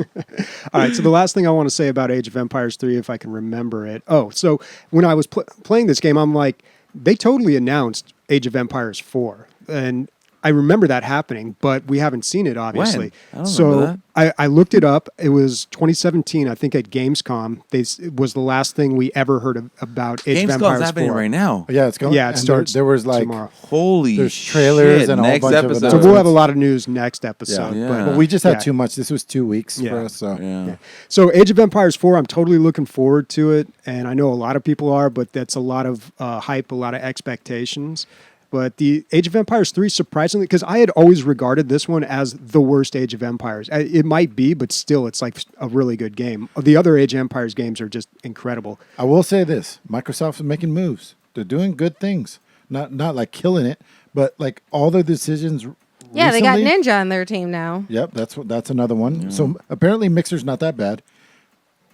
All right, so the last thing I want to say about Age of Empires 3, if I can remember it. Oh, so when I was playing this game, I'm like, they totally announced Age of Empires 4. And I remember that happening, but we haven't seen it, obviously. When? I don't remember I looked it up. It was 2017, I think, at Gamescom. It was the last thing we ever heard about Age of Empires 4. Gamescom's happening right now. Yeah, it's going. Yeah, it and starts There was like tomorrow. Holy There's trailers shit. and a whole Next bunch of episode. So announcements. we'll have a lot of news next episode. Yeah. But But we just had Yeah. too much. This was 2 weeks Yeah. for us. So Yeah. So Age of Empires 4, I'm totally looking forward to it, and I know a lot of people are, but that's a lot of hype, a lot of expectations. But the Age of Empires 3, surprisingly, because I had always regarded this one as the worst Age of Empires. It might be, but still, it's like a really good game. The other Age of Empires games are just incredible. I will say this: Microsoft is making moves. They're doing good things. Not like killing it, but like all their decisions. Yeah, they got recently- Ninja on their team now. Yep, that's another one. So apparently, Mixer's not that bad,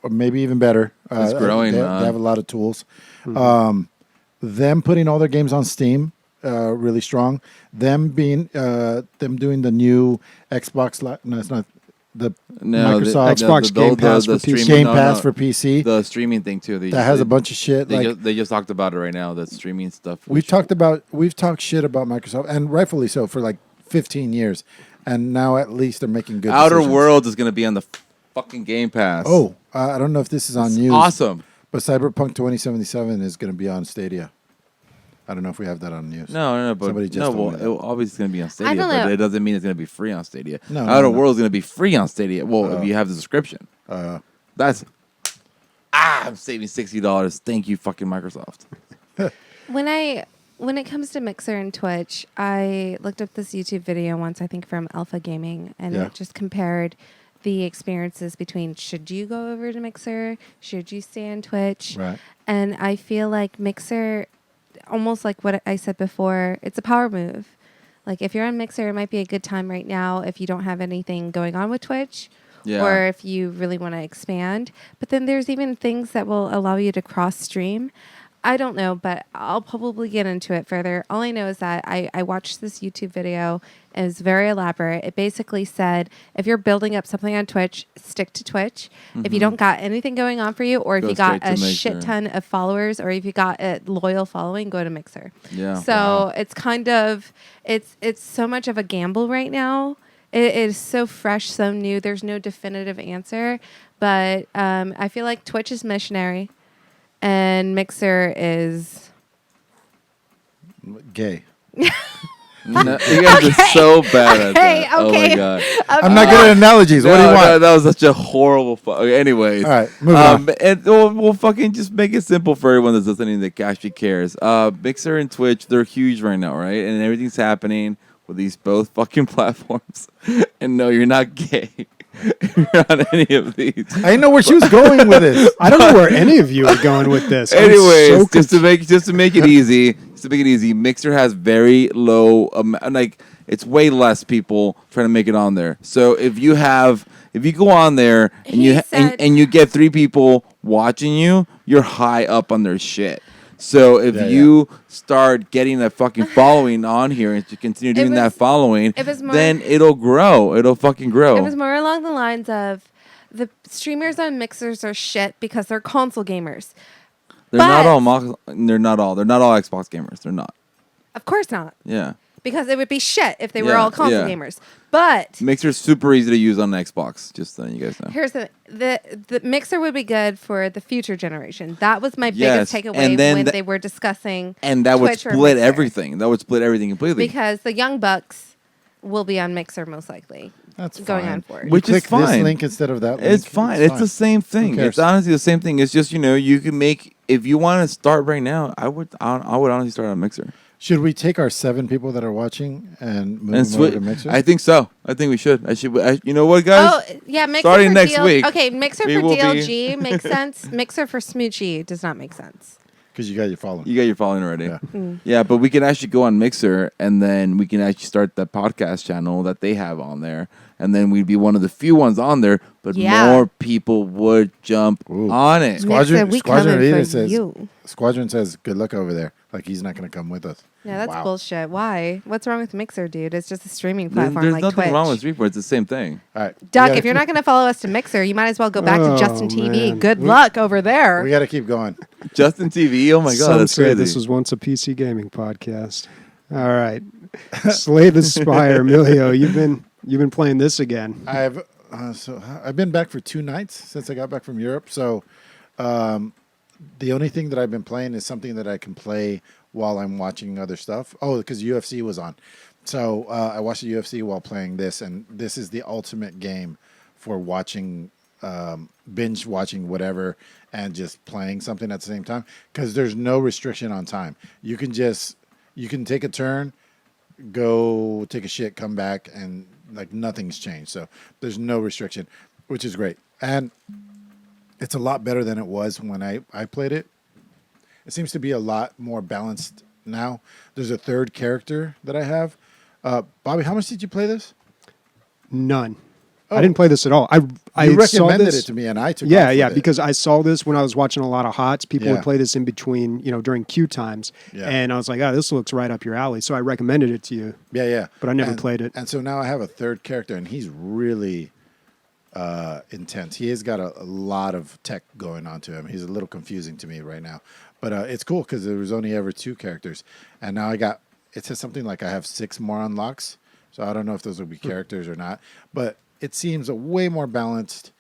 or maybe even better. It's growing, They man. have a lot of tools. Them putting all their games on Steam, really strong. Them doing the new Xbox. No, it's not the Microsoft Xbox Game Pass for PC. Game Pass for PC. The streaming thing too. That has a bunch of shit. They just talked about it right now. That streaming stuff. We've talked shit about Microsoft, and rightfully so, for like 15 years, and now at least they're making good Outer decisions. Worlds is going to be on the fucking Game Pass. Oh, I don't know if this is on news. Awesome. But Cyberpunk 2077 is going to be on Stadia. I don't know if we have that on news. No, but Somebody just no, told well, me that. it obviously going to be on Stadia, don't but know. it doesn't mean it's going to be free on Stadia. No, Outer no. Worlds is going to be free on Stadia. Well, if you have the subscription, that's I'm saving $60. Thank you, fucking Microsoft. When it comes to Mixer and Twitch, I looked up this YouTube video once, I think from Alpha Gaming, and Yeah. it just compared the experiences between should you go over to Mixer, should you stay on Twitch, Right. and I feel like Mixer almost like what I said before. It's a power move. Like if you're on Mixer, it might be a good time right now if you don't have anything going on with Twitch. Yeah. Or if you really want to expand. But then there's even things that will allow you to cross stream. I don't know, but I'll probably get into it further. All I know is that I watched this YouTube video. It was very elaborate. It basically said, if you're building up something on Twitch, stick to Twitch. If you don't got anything going on for you, or if Go you got straight a to shit Mixer. ton of followers, or if you got a loyal following, go to Mixer. Yeah. So it's kind of, it's so much of a gamble right now. It is so fresh, so new. There's no definitive answer. But I feel like Twitch is missionary. And Mixer is Gay. No, you guys are so bad at Okay, that. Oh my okay. god. I'm not good at analogies. What do you No, want? that was such a horrible. Anyways. All right, moving on. And we'll fucking just make it simple for everyone that's listening that actually cares. Mixer and Twitch, they're huge right now, right? And everything's happening with these both fucking platforms. And no, you're not gay. You're on any of these. I didn't know where she was going with this. I don't know where any of you are going with this. I'm Anyways, so just to make it easy, Mixer has very low, like it's way less people trying to make it on there. So if you go on there and and you get 3 people watching you, you're high up on their shit. So if you start getting a fucking following on here and to continue doing that following, then it'll grow. It'll fucking grow. It was more along the lines of the streamers on Mixers are shit because they're console gamers. They're not all Xbox gamers. They're not. Of course not. Yeah. Because it would be shit if they were all console yeah. gamers. But Mixer's super easy to use on Xbox, just so you guys know. here's the Mixer would be good for the future generation. That was my Yes, biggest takeaway and then when they were discussing And that would Twitch or split Mixer. everything. That would split everything completely. Because the young bucks will be on Mixer most likely. That's going fine. on for it. Which You is click this fine. link instead of that link. It's fine. It's the same thing. cares? It's honestly the same thing. It's just, you can make, if you want to start right now, I would honestly start on Mixer. Should we take our 7 people that are watching and move And them over to Mixer? I think so. I think we should. You know what, guys? Oh, yeah, Mixer Starting for next week, Okay, Mixer we for will be- DLG makes sense. Mixer for Smoochie does not make sense. Because you got your following. You got your following already. Yeah. Yeah, but we can actually go on Mixer, and then we can actually start the podcast channel that they have on there, and then we'd be one of the few ones on there, but Yeah. more people would jump on it. Mixer, we Squadron coming Leader for says, you. Squadron says, good luck over there. Like he's not going to come with us. Yeah, that's Wow. bullshit. Why? What's wrong with Mixer, dude? It's just a streaming platform There's like nothing Twitch. wrong with Streetport. It's the same thing. All right. Duck, if you're not going to follow us to Mixer, you might as well go back to Oh, Justin TV. man. Good luck over there. We got to keep going. Justin TV. Oh my god, Some that's say crazy. this was once a PC gaming podcast. All right, Slay the Spire, Emilio. You've been playing this again. I've been back for 2 nights since I got back from Europe. So the only thing that I've been playing is something that I can play while I'm watching other stuff. Oh, because UFC was on. So I watched the UFC while playing this, and this is the ultimate game for watching, binge watching whatever, and just playing something at the same time. Because there's no restriction on time. You can take a turn, go take a shit, come back, and like nothing's changed. So there's no restriction, which is great. And it's a lot better than it was when I played it. It seems to be a lot more balanced now. There's a 3rd character that I have. Bobby, how much did you play this? None. Oh. I didn't play this at all. I You saw recommended this, it to me, and I took Yeah, off with yeah, it. because I saw this when I was watching a lot of HOTS. People Yeah. would play this in between, during queue times. Yeah. And I was like, oh, this looks right up your alley. So I recommended it to you. Yeah. But I never played it. And so now I have a 3rd character, and he's really intense. He has got a lot of tech going on to him. He's a little confusing to me right now. But it's cool because there was only ever 2 characters. And now it says something like I have 6 more unlocks. So I don't know if those will be characters or not. But it seems a way more balanced.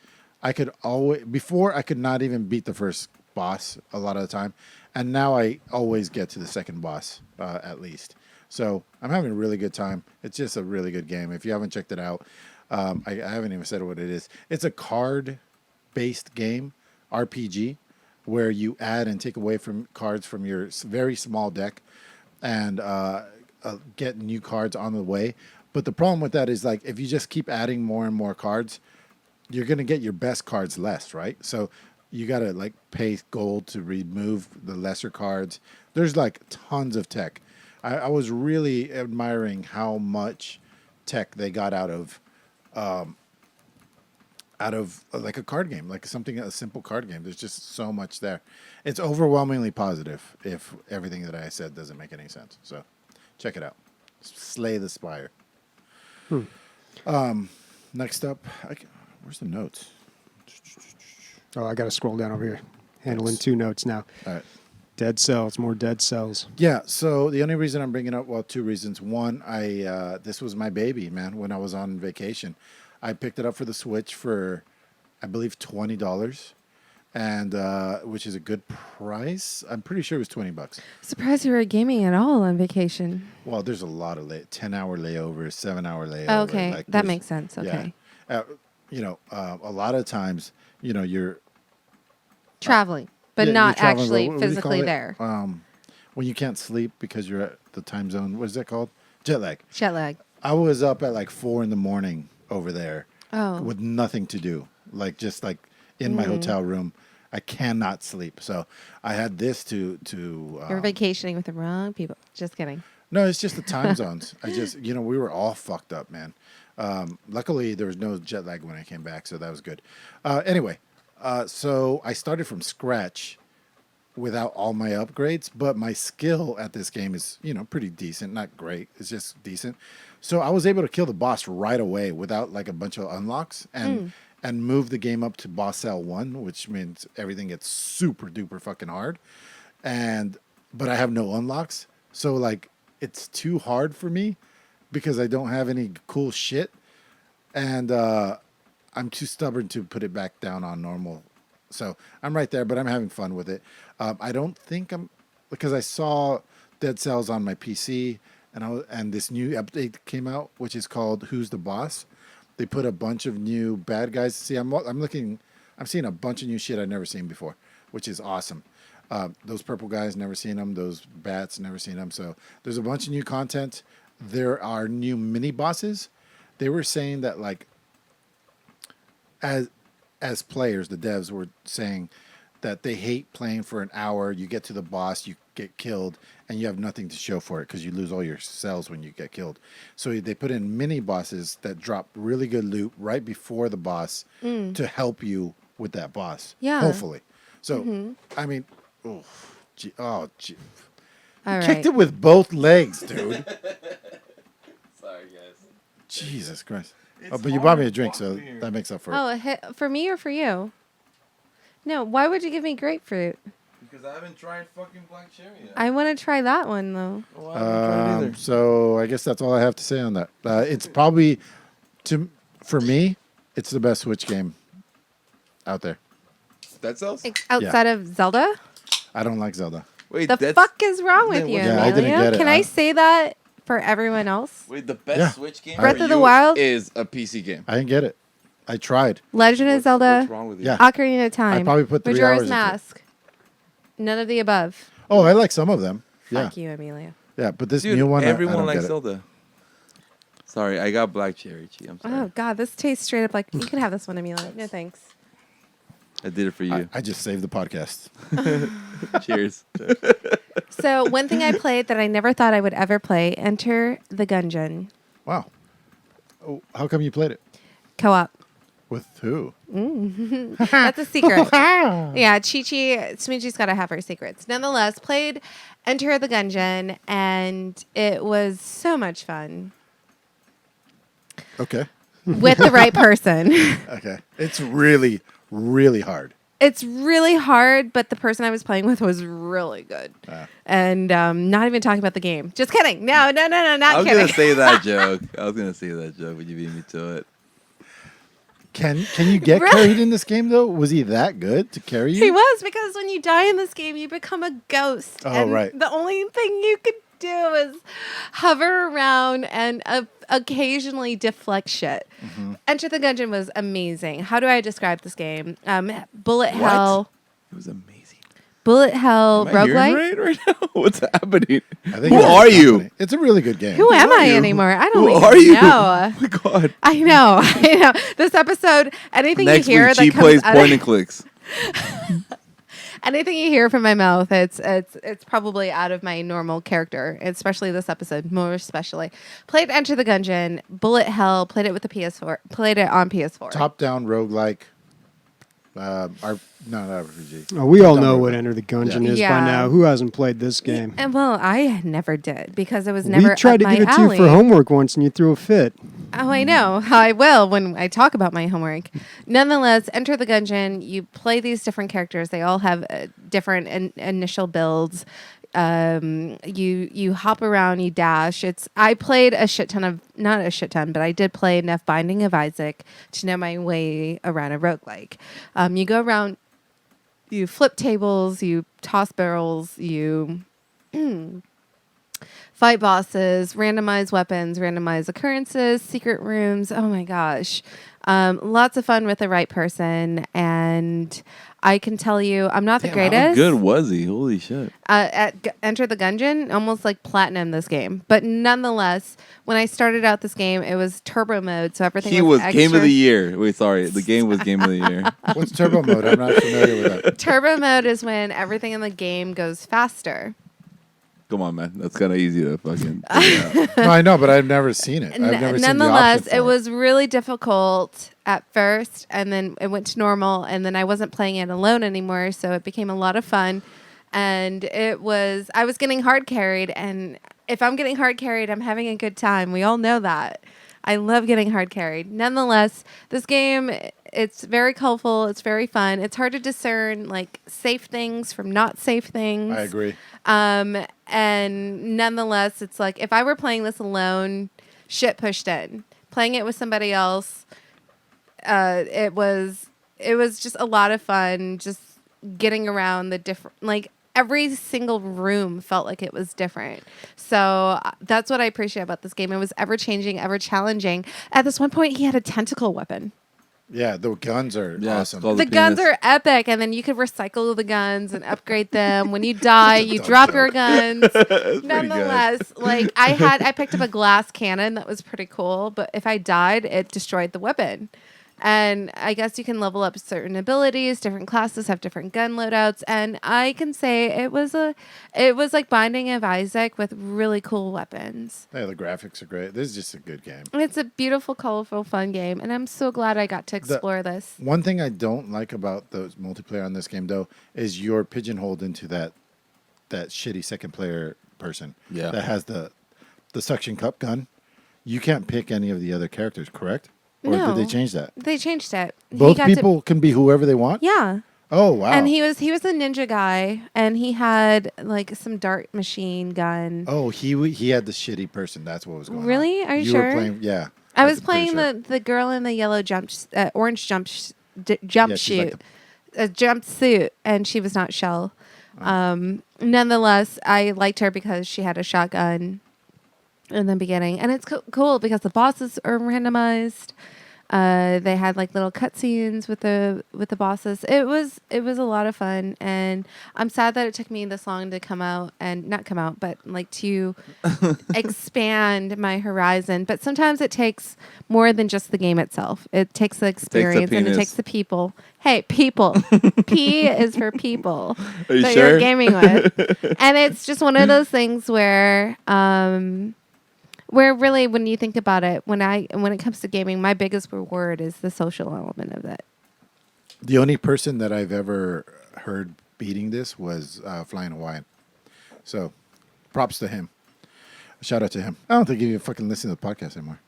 Before I could not even beat the first boss a lot of the time. And now I always get to the second boss, at least. So I'm having a really good time. It's just a really good game. If you haven't checked it out, I haven't even said what it is. It's a card-based game, RPG, where you add and take away from cards from your very small deck and get new cards on the way. But the problem with that is, like, if you just keep adding more and more cards, you're going to get your best cards less, right? So you gotta like pay gold to remove the lesser cards. There's like tons of tech. I was really admiring how much tech they got out of like a card game, like a simple card game. There's just so much there. It's overwhelmingly positive if everything that I said doesn't make any sense. So check it out. Slay the Spire. Next up, where's the notes? Oh, I got to scroll down over here. Handling 2 notes now. All right. Dead cells, more dead cells. Yeah, so the only reason I'm bringing up, 2 reasons. One, this was my baby, man, when I was on vacation. I picked it up for the Switch for, I believe, $20, and which is a good price. I'm pretty sure it was $20. Surprised you were gaming at all on vacation. Well, there's a lot of 10-hour layovers, 7-hour layovers. Oh, okay, that makes sense. Okay, yeah. A lot of times, you're traveling, but you're not traveling, actually what do you physically call it? there. When you can't sleep because you're at the time zone. What is that called? Jet lag. Jet lag. I was up at like 4 a.m. over there with nothing to do, just in my hotel room. I cannot sleep, so I had this to. You're vacationing with the wrong people. Just kidding. No, it's just the time zones. I just, we were all fucked up, man. Luckily, there was no jet lag when I came back, so that was good. Anyway, so I started from scratch without all my upgrades, but my skill at this game is, pretty decent. Not great. It's just decent. So I was able to kill the boss right away without like a bunch of unlocks and move the game up to boss L1, which means everything gets super duper fucking hard. But I have no unlocks. So like it's too hard for me because I don't have any cool shit. And I'm too stubborn to put it back down on normal. So I'm right there, but I'm having fun with it. I don't think because I saw Dead Cells on my PC, and this new update came out, which is called Who's the Boss? They put a bunch of new bad guys. See, I'm seeing a bunch of new shit I've never seen before, which is awesome. Those purple guys, never seen them. Those bats, never seen them. So there's a bunch of new content. There are new mini bosses. They were saying that like, as players, the devs were saying that they hate playing for an hour. You get to the boss, you get killed, and you have nothing to show for it because you lose all your cells when you get killed. So they put in mini bosses that drop really good loot right before the boss to help you with that boss. Yeah. Hopefully. So, I mean, All kicked right. it with both legs, dude. Sorry, guys. Jesus Christ. But you bought me a drink, so that makes up for it. Oh, for me or for you? No, why would you give me grapefruit? Because I haven't tried fucking black cherry yet. I want to try that one, though. Well, I haven't tried it either. So I guess that's all I have to say on that. It's probably, for me, it's the best Switch game out there. Dead Cells? Outside of Zelda? I don't like Zelda. Wait, The fuck is wrong with you, Yeah, I Emilio? didn't get it. Can I say that for everyone else? Wait, the best Yeah. Switch game Breath for of the you Wild? is a PC game. I didn't get it. I tried. Legend of Zelda, What's wrong with you? Yeah. Ocarina of Time, probably put 3 Majora's hours into it. Mask. None of the above. Oh, I like some of them. Yeah. Fuck you, Emilio. Yeah, but this Dude, new one, I everyone don't likes get it. Zelda. Sorry, I got black cherry. I'm sorry. Oh, God, this tastes straight up like... You can have this one, Emilio. No, thanks. I did it for you. I just saved the podcast. Cheers. So, one thing I played that I never thought I would ever play, Enter the Gungeon. Wow. Oh, how come you played it? Co-op. With who? That's a secret. Yeah, Smoochie's got to have her secrets. Nonetheless, played Enter the Gungeon, and it was so much fun Okay. with the right person. Okay. It's really, really hard. It's really hard, but the person I was playing with was really good. And not even talking about the game. Just kidding. No, not I was kidding. going to say that joke. But you beat me to it. Can you get Right. carried in this game, though? Was he that good to carry you? He was, because when you die in this game, you become a ghost. Oh, and right. The only thing you could do is hover around and occasionally deflect shit. Enter the Gungeon was amazing. How do I describe this game? Bullet hell. It was amazing. Bullet hell Am I hearing roguelike. right now? What's happening? I think Who it's are you? happening. It's a really good game. Who am are I you? anymore? I don't Who even are you? know. Oh my god. I know. This episode, anything Next you hear week, that she comes plays out point of, and clicks. Anything you hear from my mouth, it's probably out of my normal character, especially this episode, more especially. Played Enter the Gungeon, Bullet Hell, played it with the PS4, played it on PS4. Top-down roguelike. Not RPG. Oh, we all Top-down know roguelike. what Enter the Gungeon is Yeah. by now. Who hasn't played this game? And well, I never did because it was never We tried to up my give it to alley. you for homework once, and you threw a fit. Oh, I know. I will when I talk about my homework. Nonetheless, Enter the Gungeon. You play these different characters. They all have different initial builds. You hop around, you dash. I played a shit ton of, not a shit ton, but I did play enough Binding of Isaac to know my way around a roguelike. You go around, you flip tables, you toss barrels, you fight bosses, randomize weapons, randomize occurrences, secret rooms. Oh my gosh. Lots of fun with the right person. And I can tell you, I'm not the Damn, greatest. how good was he? Holy shit. Enter the Gungeon, almost like platinum this game. But nonetheless, when I started out this game, it was turbo mode. So everything He was was Game of extra. the Year. Wait, sorry. The game was Game of the Year. What's turbo mode? I'm not familiar with that. Turbo mode is when everything in the game goes faster. Come on, man. That's kind of easy to fucking figure out. No, I know, but I've never seen it. I've never seen the Nonetheless, option for it was really difficult at first, and then it went to normal, and then I wasn't playing it alone anymore, so it became a lot of fun. And I was getting hard carried, and if I'm getting hard carried, I'm having a good time. We all know that. I love getting hard carried. Nonetheless, this game, it's very colorful. It's very fun. It's hard to discern like safe things from not safe things. I agree. And nonetheless, it's like if I were playing this alone, shit pushed in. Playing it with somebody else, it was just a lot of fun. Just getting around the different, like every single room felt like it was different. So that's what I appreciate about this game. It was ever changing, ever challenging. At this one point, he had a tentacle weapon. Yeah, the guns are Yeah, it's awesome. called The guns penis. are epic, and then you could recycle the guns and upgrade them. When you die, you dumb drop joke. your guns. good. Nonetheless, like I picked up a glass cannon that was pretty cool, but if I died, it destroyed the weapon. And I guess you can level up certain abilities. Different classes have different gun loadouts, and I can say it was like Binding of Isaac with really cool weapons. Yeah, the graphics are great. This is just a good game. It's a beautiful, colorful, fun game, and I'm so glad I got to explore this. One thing I don't like about the multiplayer on this game, though, is you're pigeonholed into that shitty second player person that has the suction cup gun. You can't pick any of the other characters, correct? Or No. did they change that? They changed it. He Both got to- people can be whoever they want? yeah. Oh, wow. And he was a ninja guy, and he had like some dart machine gun. Oh, he had the shitty person. That's what was going on. Really? Are you You sure? were playing, yeah. I was I'm pretty playing sure. the girl in the yellow orange jumpsuit, Yeah, she's like a jumpsuit, and she was not Shell. Nonetheless, I liked her because she had a shotgun in the beginning, and it's cool because the bosses are randomized. They had like little cutscenes with the bosses. It was a lot of fun, and I'm sad that it took me this long to not come out, but like to expand my horizon. But sometimes it takes more than just the game itself. It takes the experience and it penis. takes the people. Hey, people. P is for people Are you that sure? you're gaming with, and it's just one of those things where really, when you think about it, when it comes to gaming, my biggest reward is the social element of it. The only person that I've ever heard beating this was Flying Hawaiian. So, props to him. Shout out to him. I don't think he even fucking listens to the podcast anymore.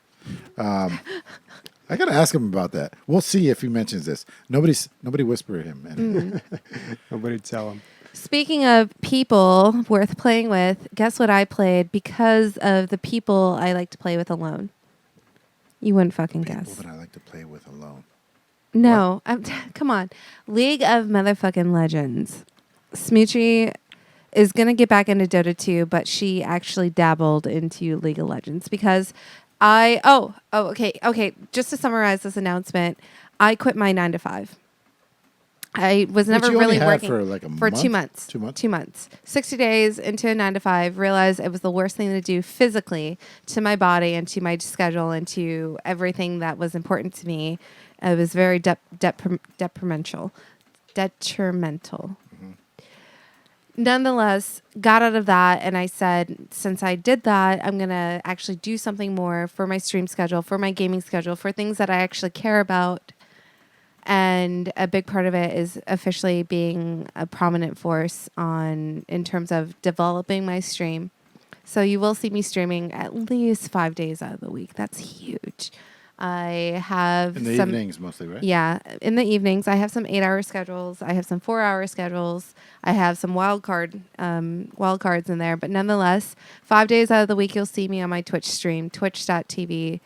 I gotta ask him about that. We'll see if he mentions this. Nobody whisper him. And Nobody tell him. Speaking of people worth playing with, guess what I played because of the people I like to play with alone? You wouldn't fucking people guess. that I like to play with alone. No, come on. League of motherfucking Legends. Smoochie is going to get back into Dota 2, but she actually dabbled into League of Legends because okay. Just to summarize this announcement, I quit my 9 to 5. I was never you really only had working for like a for month? 2 months. 2 months? 2 months. 60 days into a 9 to 5, realized it was the worst thing to do physically to my body and to my schedule and to everything that was important to me. It was very detrimental. detrimental. Nonetheless, got out of that, and I said, since I did that, I'm going to actually do something more for my stream schedule, for my gaming schedule, for things that I actually care about. And a big part of it is officially being a prominent force in terms of developing my stream. So you will see me streaming at least 5 days out of the week. That's huge. I have In the evenings mostly, right? Yeah, in the evenings. I have some 8-hour schedules. I have some 4-hour schedules. I have some wild cards in there. But nonetheless, 5 days out of the week, you'll see me on my Twitch stream, twitch.tv/Smoochie,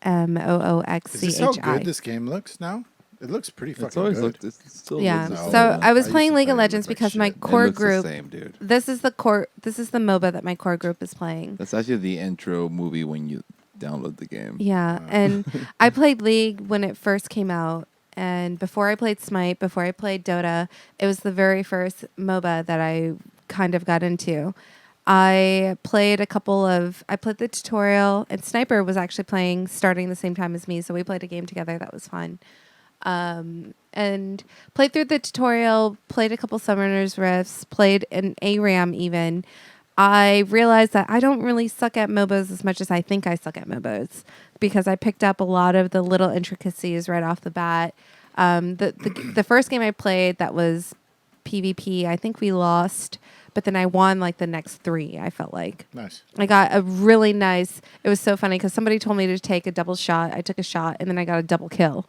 SMOOXCHI. Is this how good this game looks now? It looks pretty fucking It's always good. looked. It still Yeah. looks No. So I was I used playing to League of play it, Legends looked like because my shit. core it looks group. the same, dude. This is the MOBA that my core group is playing. That's actually the intro movie when you download the game. Yeah, and I played League when it first came out, and before I played Smite, before I played Dota, it was the very first MOBA that I kind of got into. I played the tutorial, and Sniper was actually starting the same time as me, so we played a game together. That was fun. And played through the tutorial, played a couple Summoner's Rifts, played an ARAM even. I realized that I don't really suck at MOBAs as much as I think I suck at MOBAs because I picked up a lot of the little intricacies right off the bat. The first game I played that was PvP, I think we lost, but then I won like the next 3, I felt like. Nice. I got a really nice, it was so funny because somebody told me to take a double shot. I took a shot and then I got a double kill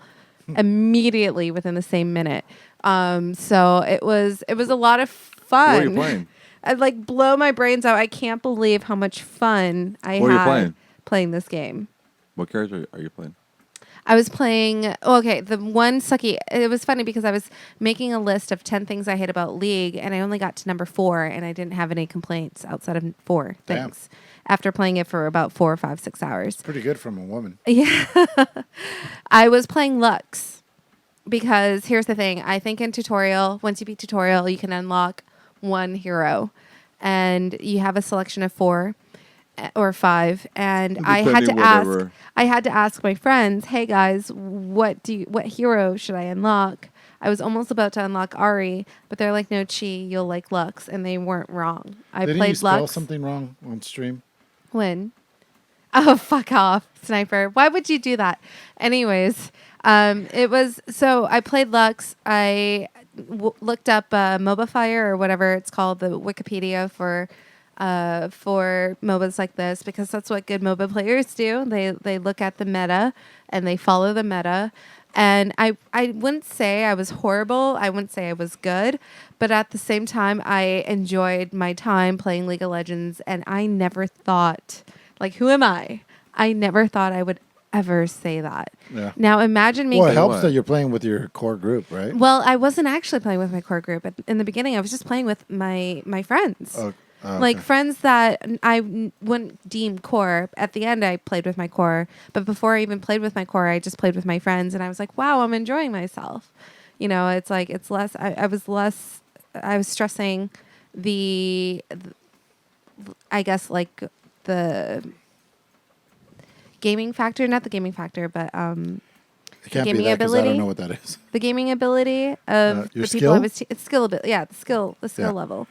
immediately within the same minute. So it was a lot of fun. What are you playing? I'd like blow my brains out. I can't believe how much fun I What are you had playing this game. What character are you playing? I was playing, the one sucky, it was funny because I was making a list of 10 things I hate about League, and I only got to number 4, and I didn't have any complaints outside of 4 things after playing it for about 4 or 5, 6 hours. Pretty good from a woman. Yeah. I was playing Lux because here's the thing. I think in tutorial, once you beat tutorial, you can unlock 1 hero, and you have a selection of 4 or 5, and I had to ask my friends, hey guys, what hero should I unlock? I was almost about to unlock Ari, but they're like, no, Chi, you'll like Lux, and they weren't wrong. Didn't played you spell Lux. something wrong on stream? When? Oh, fuck off, Sniper. Why would you do that? Anyways, I played Lux. I looked up MobaFire or whatever it's called, the Wikipedia for MOBAs like this, because that's what good MOBA players do. They look at the meta and they follow the meta. And I wouldn't say I was horrible. I wouldn't say I was good. But at the same time, I enjoyed my time playing League of Legends. And I never thought, like, who am I? I never thought I would ever say that. Yeah. Now imagine me. Well, it helps what? that you're playing with your core group, right? Well, I wasn't actually playing with my core group. In the beginning, I was just playing with my friends. Like friends that I wouldn't deem core. At the end, I played with my core. But before I even played with my core, I just played with my friends. And I was like, wow, I'm enjoying myself. You know, it's like, it's less, I was stressing I guess, like the gaming factor, not the gaming factor, but it can't gaming be that 'cause I ability? don't know what that is. the gaming ability of Your the skill? people I was it's skill ability. Yeah, the skill Yeah. level.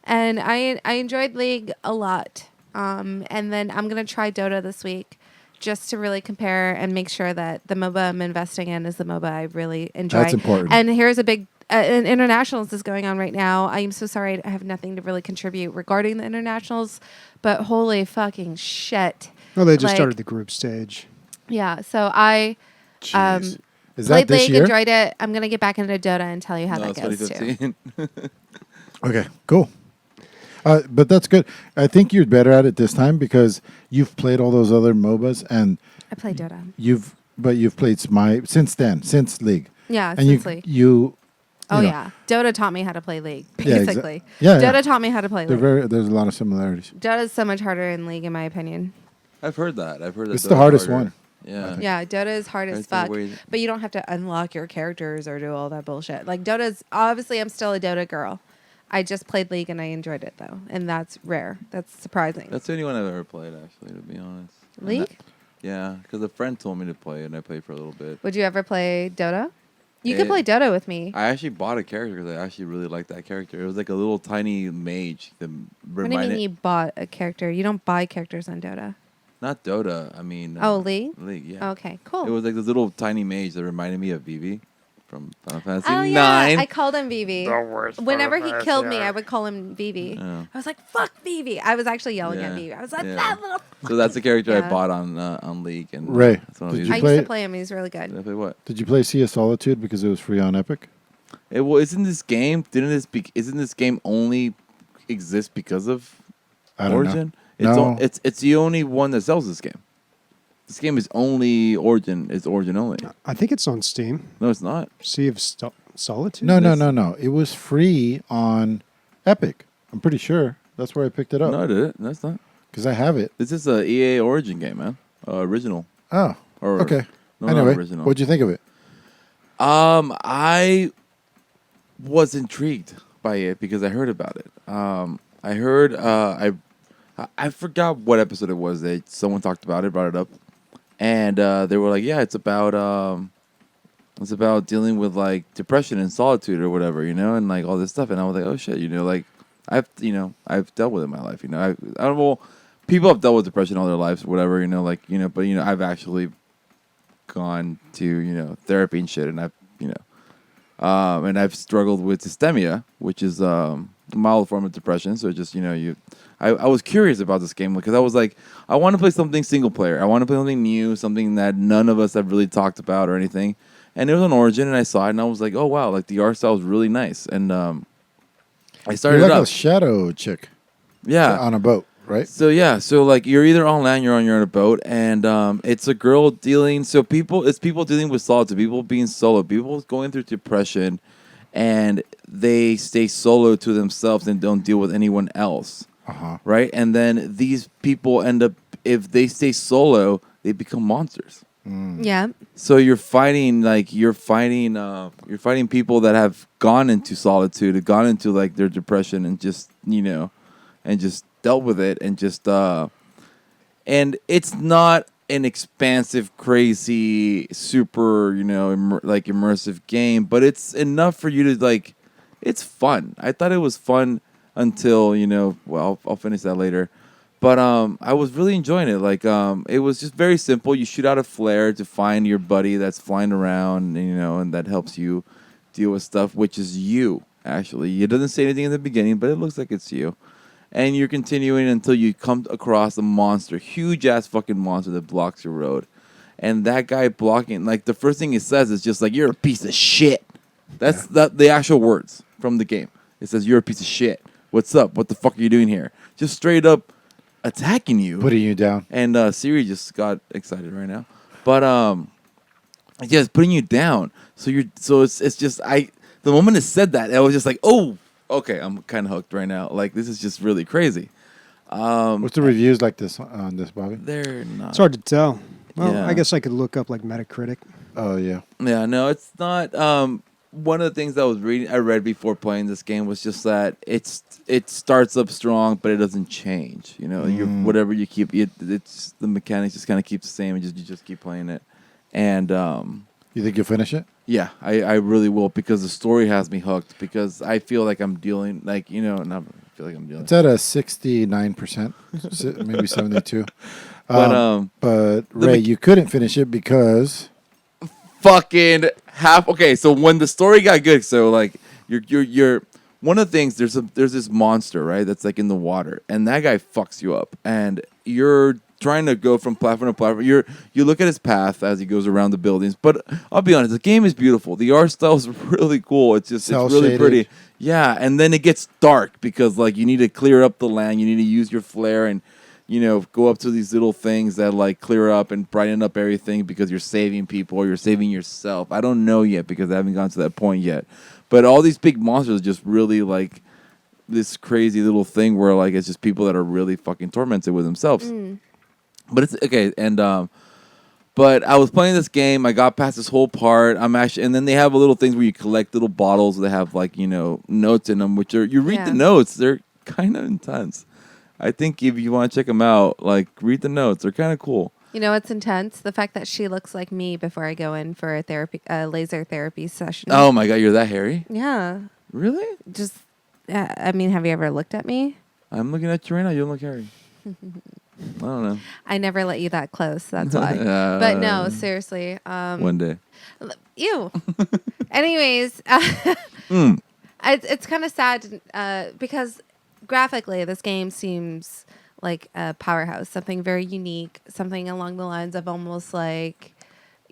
And I enjoyed League a lot. And then I'm going to try Dota this week just to really compare and make sure that the MOBA I'm investing in is the MOBA I really enjoy. That's important. And here's a big internationals is going on right now. I am so sorry I have nothing to really contribute regarding the internationals, but holy fucking shit. Well, they just Like, started the group stage. Yeah, so I Jeez. Is that played this League, year? enjoyed it. I'm going to get back into Dota and tell you how No, that it's goes too. 2015. Okay, cool. But that's good. I think you're better at it this time because you've played all those other MOBAs and I play Dota. you've played Smite since League. Yeah, And since League. you Oh know, yeah, Dota taught me how to play League. Yeah, Basically, yeah, Dota yeah. taught me how to play League. there's a lot of similarities. Dota is so much harder in League, in my opinion. I've heard that. It's the hardest one. Yeah. Yeah, Dota is hard as It's the fuck, way- but you don't have to unlock your characters or do all that bullshit. Like Dota's obviously, I'm still a Dota girl. I just played League and I enjoyed it though, and that's rare. That's surprising. That's the only one I've ever played, actually, to be honest. League? Yeah, because a friend told me to play, and I played for a little bit. Would you ever play Dota? You could play Dota with me. I actually bought a character because I actually really liked that character. It was like a little tiny mage that What do you mean you bought a character? You don't buy characters on Dota. Not Dota. I mean. League? League, yeah. Okay, cool. It was like this little tiny mage that reminded me of Vivi from Final Fantasy Oh, 9. yeah. I called him Vivi. The worst Whenever he Final killed me, Fantasy. I would call him Vivi. Yeah. I was like, fuck Vivi. I was actually yelling at Yeah. Vivi. I was like, Yeah. that little So that's the character Yeah. I bought on League. And Ray, that's one did of you I these. play used to it? play him. He's really Did I good. play what? Did you play Sea of Solitude because it was free on Epic? Isn't this game? Isn't this game only exist because of I don't Origin? know. No. It's the only one that sells this game. This game is only Origin. It's Origin only. I think it's on Steam. No, it's not. Sea of Solitude? No. It was free on Epic. I'm pretty sure. That's where I picked it up. No, I did it. That's not. Because I have it. This is a EA Origin game, man. Original. Oh, Or okay. No, not Anyway, original. what'd you think of it? I was intrigued by it because I heard about it. I heard I forgot what episode it was that someone talked about it, brought it up, and they were like, "Yeah, it's about dealing with like depression and solitude or whatever, and like all this stuff." And I was like, "Oh shit," like I've dealt with it in my life, I don't know. People have dealt with depression all their lives, whatever, but I've actually gone to therapy and shit, and I've struggled with dysthymia, which is a mild form of depression. So just I was curious about this game because I was like, I want to play something single player. I want to play something new, something that none of us have really talked about or anything. And it was on Origin, and I saw it, and I was like, oh wow, like the art style is really nice. And I started You're like up. a shadow chick Yeah. on a boat, right? So like you're either on land, you're on a boat, and it's a girl dealing. So it's people dealing with solitude, people being solo, people going through depression, and they stay solo to themselves and don't deal with anyone else, right? And then these people end up, if they stay solo, they become monsters. Yeah. So you're fighting people that have gone into solitude, have gone into like their depression, and just and just dealt with it, and just and it's not an expansive, crazy, super immersive game, but it's enough for you to like. It's fun. I thought it was fun until well, I'll finish that later. But I was really enjoying it. Like it was just very simple. You shoot out a flare to find your buddy that's flying around, and that helps you deal with stuff, which is you, actually. It doesn't say anything in the beginning, but it looks like it's you. And you're continuing until you come across a monster, huge-ass fucking monster that blocks your road. And that guy blocking, like, the first thing he says is just like, you're a piece of shit. That's the actual words from the game. It says, you're a piece of shit. What's up? What the fuck are you doing here? Just straight up attacking you. Putting you down. And Siri just got excited right now. But yeah, it's putting you down. So it's just the moment it said that, I was just like, oh, okay, I'm kind of hooked right now. Like this is just really crazy. What's the reviews like this on this, Bobby? They're not. It's hard to tell. Well, Yeah. I guess I could look up like Metacritic. Oh yeah. Yeah, no, it's not. One of the things I read before playing this game was just that it starts up strong, but it doesn't change. Whatever you keep, it's the mechanics just kind of keep the same, and you just keep playing it. And You think you'll finish it? yeah, I really will, because the story has me hooked. Because I feel like I'm dealing, not I feel like I'm dealing. It's at a 69%, maybe 72. But Ray, you couldn't finish it because fucking half. Okay, so when the story got good, so like you're one of the things, there's this monster, right, that's like in the water, and that guy fucks you up, and you're trying to go from platform to platform. You look at his path as he goes around the buildings, but I'll be honest, the game is beautiful. The art style is really cool. It's really shaded. pretty. Yeah, and then it gets dark because like you need to clear up the land. You need to use your flare and go up to these little things that like clear up and brighten up everything because you're saving people or you're saving yourself. I don't know yet because I haven't gotten to that point yet. But all these big monsters are just really like this crazy little thing where like it's just people that are really fucking tormented with themselves. But it's okay, and but I was playing this game. I got past this whole part. And then they have a little things where you collect little bottles that have like notes in them, which are you read the notes. They're kind of intense. I think if you want to check them out, like read the notes. They're kind of cool. You know what's intense? The fact that she looks like me before I go in for a laser therapy session. Oh my god, you're that hairy? Yeah. Really? Just, I mean, have you ever looked at me? I'm looking at you right now. You don't look hairy. I don't know. I never let you that close. That's why. But no, seriously. One day. Ew. Anyways, it's kind of sad because graphically, this game seems like a powerhouse, something very unique, something along the lines of almost like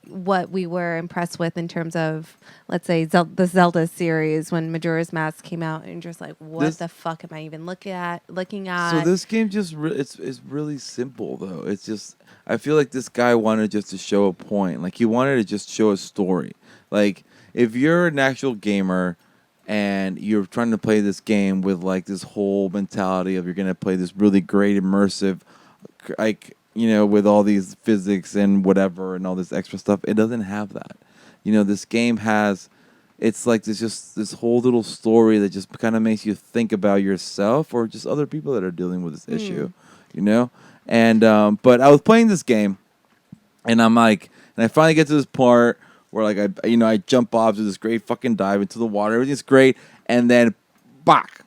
what we were impressed with in terms of, let's say, the Zelda series when Majora's Mask came out, and just like, what the fuck am I even looking at? So this game just it's really simple though. It's just I feel like this guy wanted just to show a point. Like he wanted to just show a story. Like if you're an actual gamer and you're trying to play this game with like this whole mentality of you're gonna play this really great immersive, like, you know, with all these physics and whatever and all this extra stuff, it doesn't have that. You know, this game has, it's like there's just this whole little story that just kind of makes you think about yourself or just other people that are dealing with this issue, you know? And, but I was playing this game and I'm like, and I finally get to this part where like I jump off to this great fucking dive into the water. Everything's great. And then, bach,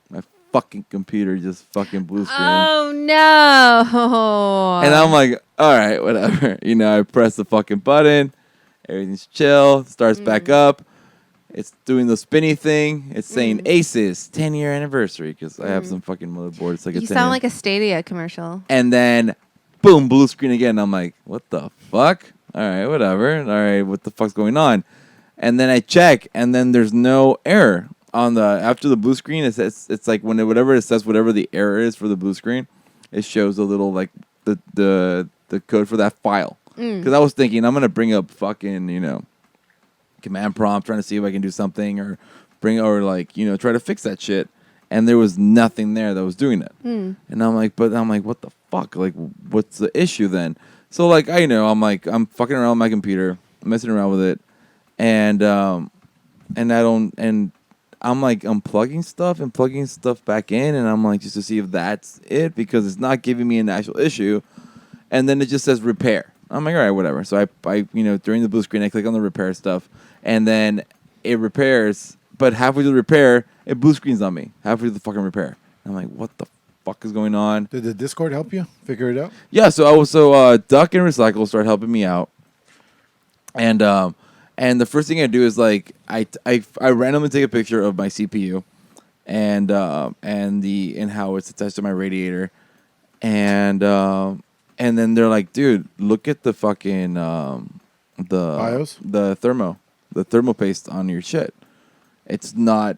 my fucking computer just fucking blue screen. Oh, no. And I'm like, all right, whatever. You know, I press the fucking button. Everything's chill. Starts back up. It's doing the spinny thing. It's saying Aces 10-year anniversary because I have some fucking motherboard. It's like you sound like a Stadia commercial. And then, boom, blue screen again. I'm like, what the fuck? All right, whatever. All right, what the fuck's going on? And then I check, and then there's no error on the after the blue screen. It's like whatever it says, whatever the error is for the blue screen, it shows a little like the code for that file. Because I was thinking I'm gonna bring up fucking command prompt, trying to see if I can do something or try to fix that shit. And there was nothing there that was doing it. And I'm like, what the fuck? Like, what's the issue then? So like I'm fucking around with my computer, messing around with it, and I'm like unplugging stuff and plugging stuff back in, and I'm like just to see if that's it because it's not giving me an actual issue, and then it just says repair. I'm like, all right, whatever. So I during the blue screen I click on the repair stuff, and then it repairs, but halfway through the repair it blue screens on me halfway through the fucking repair. I'm like, what the fuck is going on? Did the Discord help you figure it out? Yeah, so Duck and Recycle started helping me out, and the first thing I do is like I randomly take a picture of my CPU, and how it's attached to my radiator, and then they're like, dude, look at the fucking the BIOS? the thermo paste on your shit. It's not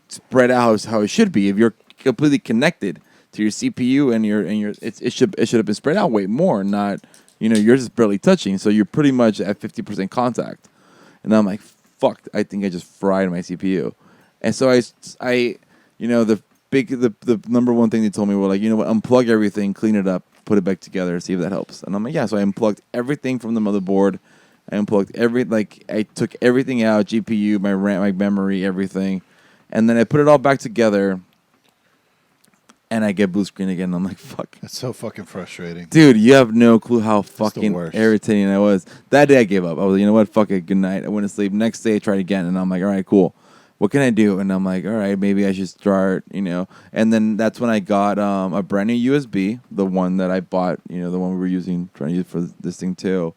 spread out how it should be. If you're completely connected to your CPU and it should have been spread out way more. Not, yours is barely touching, so you're pretty much at 50% contact. And I'm like, fuck, I think I just fried my CPU. And so the number one thing they told me were like, you know what, unplug everything, clean it up, put it back together, see if that helps. And I'm like, yeah. So I unplugged everything from the motherboard. I unplugged I took everything out, GPU, my RAM, my memory, everything. And then I put it all back together. And I get blue screen again. And I'm like, fuck. That's so fucking frustrating. Dude, you have no clue how fucking worst. irritating I was. That day I gave up. I was like, you know what? Fuck it. Good night. I went to sleep. Next day I tried again. And I'm like, all right, cool. What can I do? And I'm like, all right, maybe I should start, And then that's when I got a brand new USB, the one that I bought, the one we were trying to use for this thing too.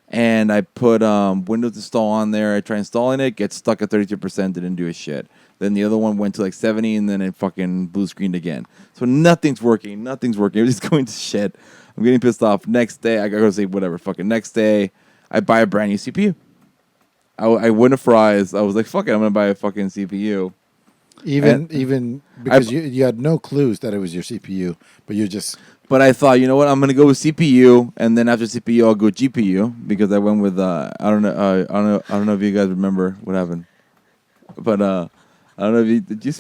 And I put Windows install on there. I tried installing it, get stuck at 32%, didn't do a shit. Then the other one went to like 70, and then it fucking blue screened again. So nothing's working. Everything's going to shit. I'm getting pissed off. Next day, I gotta say whatever. Fucking next day, I buy a brand new CPU. I win a prize. I was like, fuck it, I'm gonna buy a fucking CPU. Even because you had no clues that it was your CPU, but you just. But I thought, you know what, I'm gonna go with CPU, and then after CPU, I'll go GPU because I went with I don't know if you guys remember what happened, but I don't know if you did.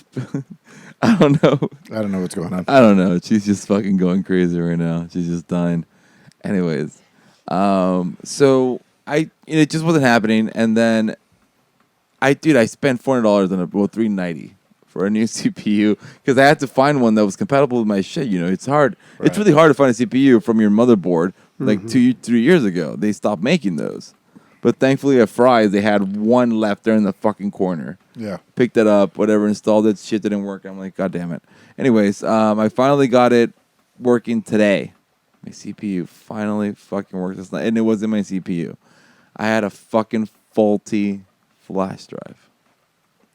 I don't know. I don't know what's going on. I don't know. She's just fucking going crazy right now. She's just dying. Anyways, so it just wasn't happening, and then I spent $400 on $390 for a new CPU because I had to find one that was compatible with my shit. It's hard. Right. It's really hard to find a CPU from your motherboard like 2-3 years ago. They stopped making those. But thankfully at Fry's, they had one left there in the fucking corner. Yeah. Picked it up, whatever, installed it. Shit didn't work. I'm like, God damn it. Anyways, I finally got it working today. My CPU finally fucking worked this night. And it wasn't my CPU. I had a fucking faulty flash drive.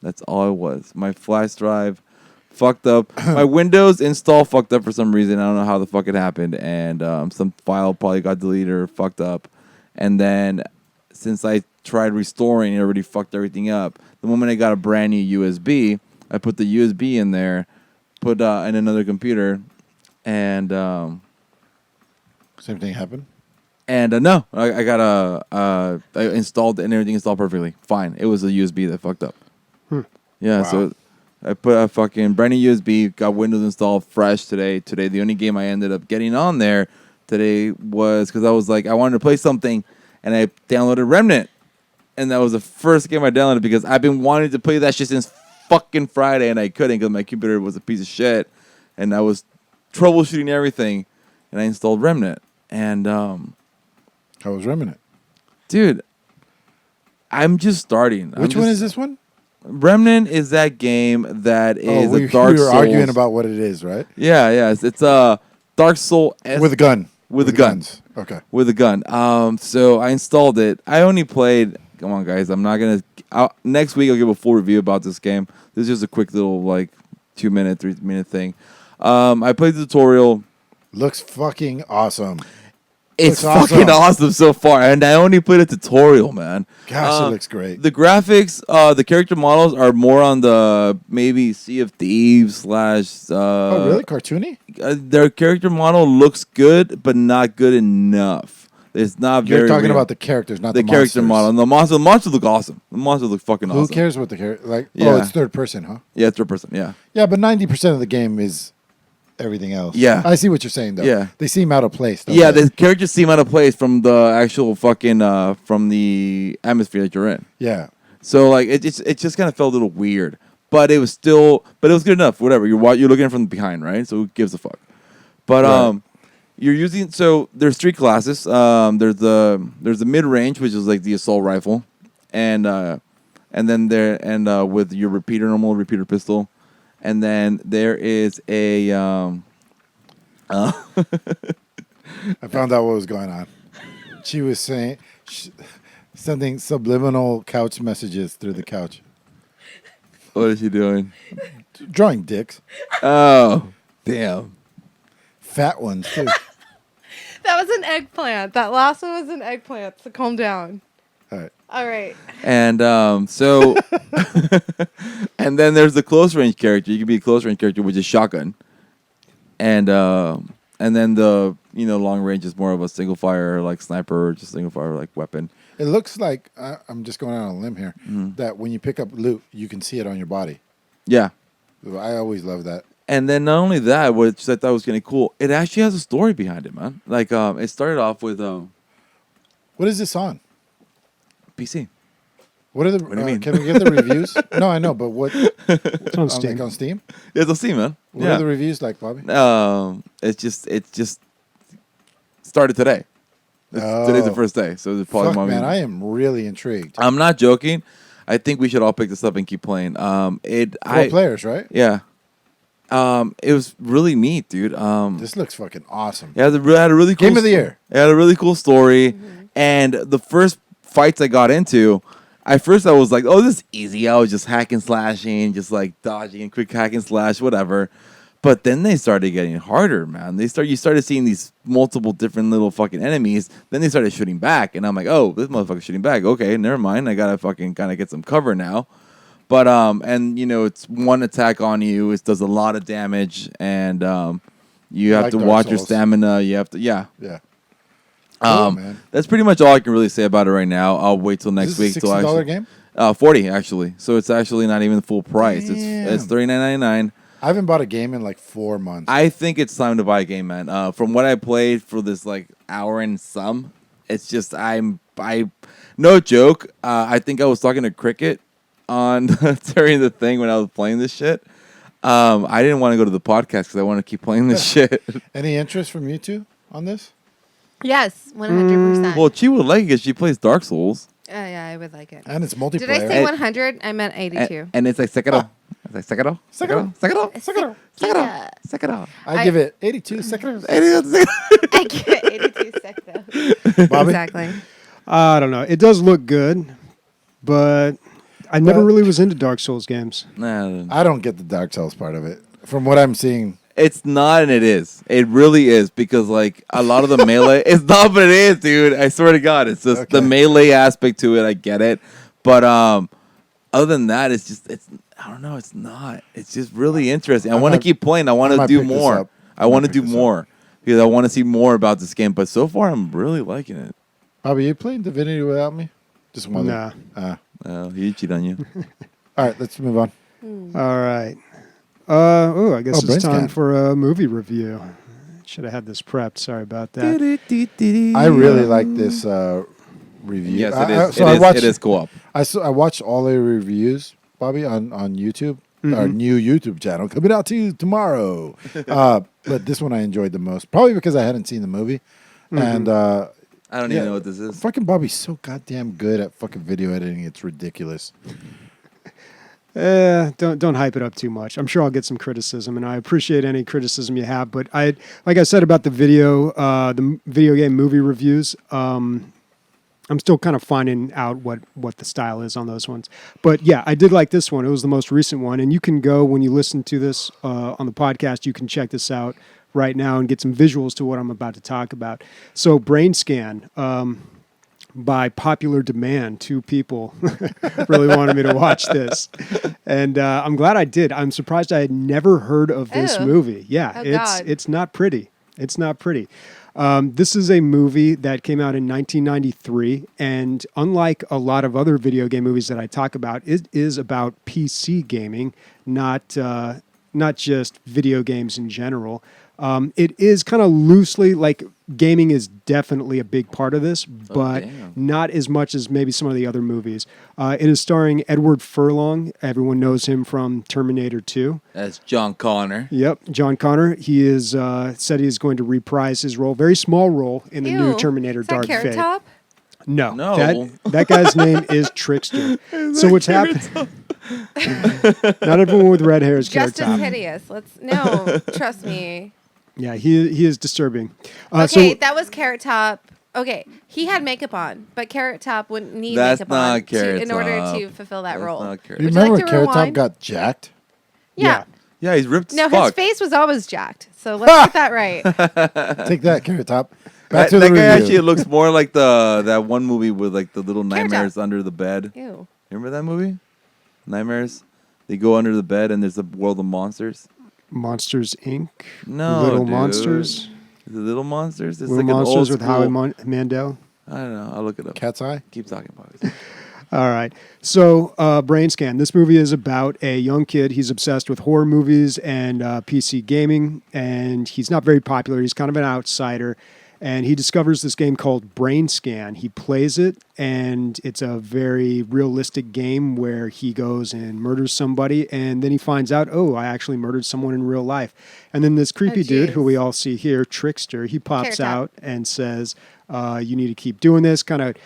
That's all it was. My flash drive fucked up. My Windows install fucked up for some reason. I don't know how the fuck it happened. And some file probably got deleted or fucked up. And then since I tried restoring, it already fucked everything up. The moment I got a brand new USB, I put the USB in there, put in another computer, and Same thing happened? and no, I got I installed and everything installed perfectly fine. It was a USB that fucked up. Yeah, Wow. so I put a fucking brand new USB, got Windows installed fresh today. Today, the only game I ended up getting on there today was because I was like, I wanted to play something, and I downloaded Remnant. And that was the first game I downloaded because I've been wanting to play that shit since fucking Friday, and I couldn't because my computer was a piece of shit. And I was troubleshooting everything, and I installed Remnant. And, How was Remnant? dude, I'm just starting. Which one is this one? Remnant is that game that is we a Dark were Souls. arguing about what it is, right? Yeah, yes. It's a Dark Soul With a gun. With a gun. Guns. Okay. With a gun. So I installed it. I only played. Come on, guys. I'm not gonna. Next week I'll give a full review about this game. This is just a quick little 2-minute, 3-minute thing. I played the tutorial. Looks fucking awesome. It's Looks fucking awesome. awesome so far, and I only played a tutorial, man. Gosh, it looks great. The graphics, the character models are more on the maybe Sea of Thieves / Oh, really? Cartoony? their character model looks good, but not good enough. It's not very. You're talking real. about the characters, not the the character monsters. model. The monsters look awesome. The monsters look fucking Who awesome. cares what the character? Oh, Yeah. it's third person, huh? Yeah, third person. Yeah. Yeah, but 90% of the game is everything else. Yeah. I see what you're saying, though. Yeah. They seem out of place. Don't Yeah, they? the characters seem out of place from the actual fucking from the atmosphere that you're in. Yeah. So it just kind of felt a little weird, but it was good enough. Whatever you're looking at it from behind, right? So who gives a fuck? But Right. you're using there's 3 classes. There's the mid range, which is like the assault rifle, and then with your normal repeater pistol, and then there is a I found out what was going on. She was saying, sending subliminal couch messages through the couch. what is she doing? Drawing dicks. Oh, damn. Fat ones, too. That was an eggplant. That last one was an eggplant. So calm down. All right. All right. And and then there's the close range character. You can be a close range character, which is shotgun. And then the long range is more of a single fire sniper, or just single fire weapon. It looks like, I'm just going out on a limb here, that when you pick up loot, you can see it on your body. Yeah. I always love that. And then not only that, which I thought was kind of cool, it actually has a story behind it, man. It started off with What is this on? PC. What are the? What do you mean? Can we get the reviews? No, I know, but what? It's on Steam. On Steam? Yeah, it's a C, man. What Yeah. are the reviews like, Bobby? It just started today. Today's the first day, so it's probably Fuck, more. man, I am really intrigued. I'm not joking. I think we should all pick this up and keep playing. 4 players, right? Yeah. It was really neat, dude. This looks fucking awesome. It had a really cool Game of the year. It had a really cool story, and the first fights I got into, at first I was like, "Oh, this is easy." I was just hacking, slashing, just dodging, quick hack and slash, whatever. But then they started getting harder, man. You started seeing these multiple different little fucking enemies. Then they started shooting back, and I'm like, "Oh, this motherfucker's shooting back." Okay, never mind. I gotta fucking kind of get some cover now. But it's one attack on you. It does a lot of damage, and you have Like to Dark watch your Souls. stamina. You have to, yeah. Yeah. Cool, man. That's pretty much all I can really say about it right now. I'll wait till next Is this week. a $60 game? 40 actually. So it's actually not even the full price. Damn. It's $39.99. I haven't bought a game in 4 months. I think it's time to buy a game, man. From what I played for this hour and some, it's just no joke. I think I was talking to Cricket on during the thing when I was playing this shit. I didn't want to go to the podcast because I want to keep playing this shit. Any interest from you two on this? Yes, 100%. Well, she would like it because she plays Dark Souls. Yeah, I would like it. And it's multiplayer. Did I say 100? I meant 82. And it's like Sekiro. It's like Sekiro. Sekiro. Sekiro. I give it 82 seconds. I give it 82 seconds. Bobby? Exactly. I don't know. It does look good, but I never really was into Dark Souls games. Nah, I don't get the Dark Souls part of it. From what I'm seeing, it's not, and it is. It really is because like a lot of the melee. It's not, but it is, dude. I swear to God, it's just the melee aspect to it. I get it, but other than that, it's I don't know. It's not. It's just really interesting. I want to keep playing. I want to do more. I want to do more because I want to see more about this game. But so far, I'm really liking it. Bobby, you playing Divinity without me? Just one. Nah. He cheated on you. All right, let's move on. All right. I guess it's time Brainscan. for a movie review. Should have had this prepped. Sorry about that. I really like this review. Yes, it is. It is co-op. I watched all the reviews, Bobby, on YouTube. Our new YouTube channel coming out to you tomorrow. But this one I enjoyed the most, probably because I hadn't seen the movie. And I don't even know what this is. fucking Bobby's so goddamn good at fucking video editing. It's ridiculous. Don't hype it up too much. I'm sure I'll get some criticism, and I appreciate any criticism you have. But like I said about the video game movie reviews, I'm still kind of finding out what the style is on those ones. But yeah, I did like this one. It was the most recent one, and you can go when you listen to this on the podcast. You can check this out right now and get some visuals to what I'm about to talk about. So Brainscan. By popular demand, 2 people really wanted me to watch this. And I'm glad I did. I'm surprised I had never heard of this movie. Yeah, it's not pretty. It's not pretty. This is a movie that came out in 1993. And unlike a lot of other video game movies that I talk about, it is about PC gaming, not just video games in general. It is kind of loosely like gaming is definitely a big part of this, but not as much as maybe some of the other movies. It is starring Edward Furlong. Everyone knows him from Terminator 2. That's John Connor. Yep, John Connor. He is said he is going to reprise his role, very small role in the new Terminator is that Dark Carrot Fate. Top? No. That guy's name is Trickster. So what's happened? Not everyone with red hair is Carrot Just as Top. hideous. Trust me. Yeah, he is disturbing. Okay, that was Carrot Top. Okay, he had makeup on, but Carrot Top wouldn't need makeup on in order to fulfill that role. You remember when Carrot Top got jacked? Yeah. Yeah, he's ripped as No, fuck. his face was always jacked. So let's get that right. Take that, Carrot Top. That Back to the guy review. actually looks more like that one movie with like the little Carrot nightmares Top. under the bed. Ew. Remember that movie? Nightmares? They go under the bed and there's a world of monsters. Monsters Inc. No, Little dude. Monsters. Is it Little Monsters? It's Little like Monsters an with old Howie school. Mandel. I don't know. I'll look it up. Cat's Eye? Keep talking about it. All right. So, Brainscan. This movie is about a young kid. He's obsessed with horror movies and PC gaming, and he's not very popular. He's kind of an outsider, and he discovers this game called Brainscan. He plays it, and it's a very realistic game where he goes and murders somebody, and then he finds out, oh, I actually murdered someone in real life. And then this creepy dude, who we all see here, Trickster, he pops out and says, you need to keep doing this, kind of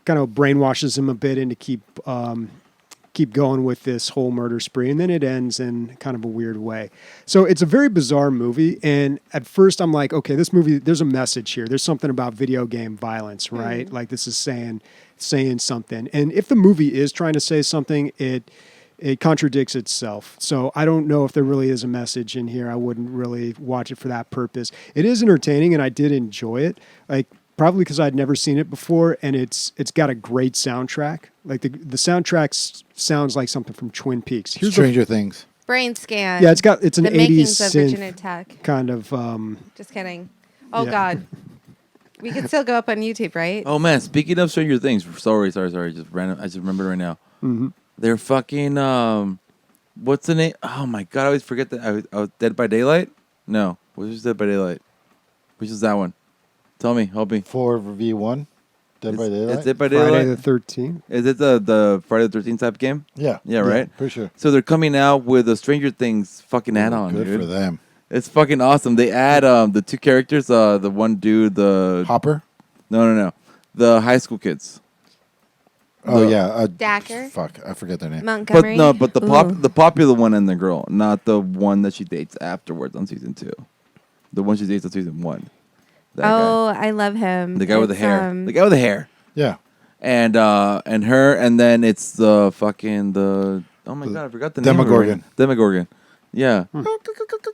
brainwashes him a bit into keep going with this whole murder spree, and then it ends in kind of a weird way. So it's a very bizarre movie, and at first I'm like, okay, this movie, there's a message here. There's something about video game violence, right? Like this is saying something. And if the movie is trying to say something, it contradicts itself. So I don't know if there really is a message in here. I wouldn't really watch it for that purpose. It is entertaining, and I did enjoy it. Like, probably because I'd never seen it before, and it's got a great soundtrack. Like the soundtrack sounds like something from Twin Peaks. Stranger Things. Brainscan. Yeah, it's an the 80s makings of synth Virginia Tech. kind of. Just kidding. Oh yeah. God. We can still go up on YouTube, right? Oh man, speaking of Stranger Things, sorry. Just random. I just remembered right now. Mm-hmm. They're fucking. What's the name? Oh my god, I always forget that. I was Dead by Daylight. No, what was Dead by Daylight? Which is that one? Tell me, help me. 4v1. Dead by Daylight. It's Dead by Friday Daylight. the 13th. Is it the Friday the 13th type game? Yeah. Yeah, right. For sure. So they're coming out with a Stranger Things fucking add-on, Good dude. for them. It's fucking awesome. They add the two characters, the one dude, the Hopper. no, the high school kids. Oh The- yeah. Dacker. Fuck, I forget their name. Montgomery. But the Ooh. popular one and the girl, not the one that she dates afterwards on season 2. The one she dates on season 1. That Oh, I love him. guy. The guy with the It's, hair. The guy with the hair. Yeah. And her, and then it's the fucking oh my god, I forgot the name. of her. Demogorgon. Demogorgon. Yeah.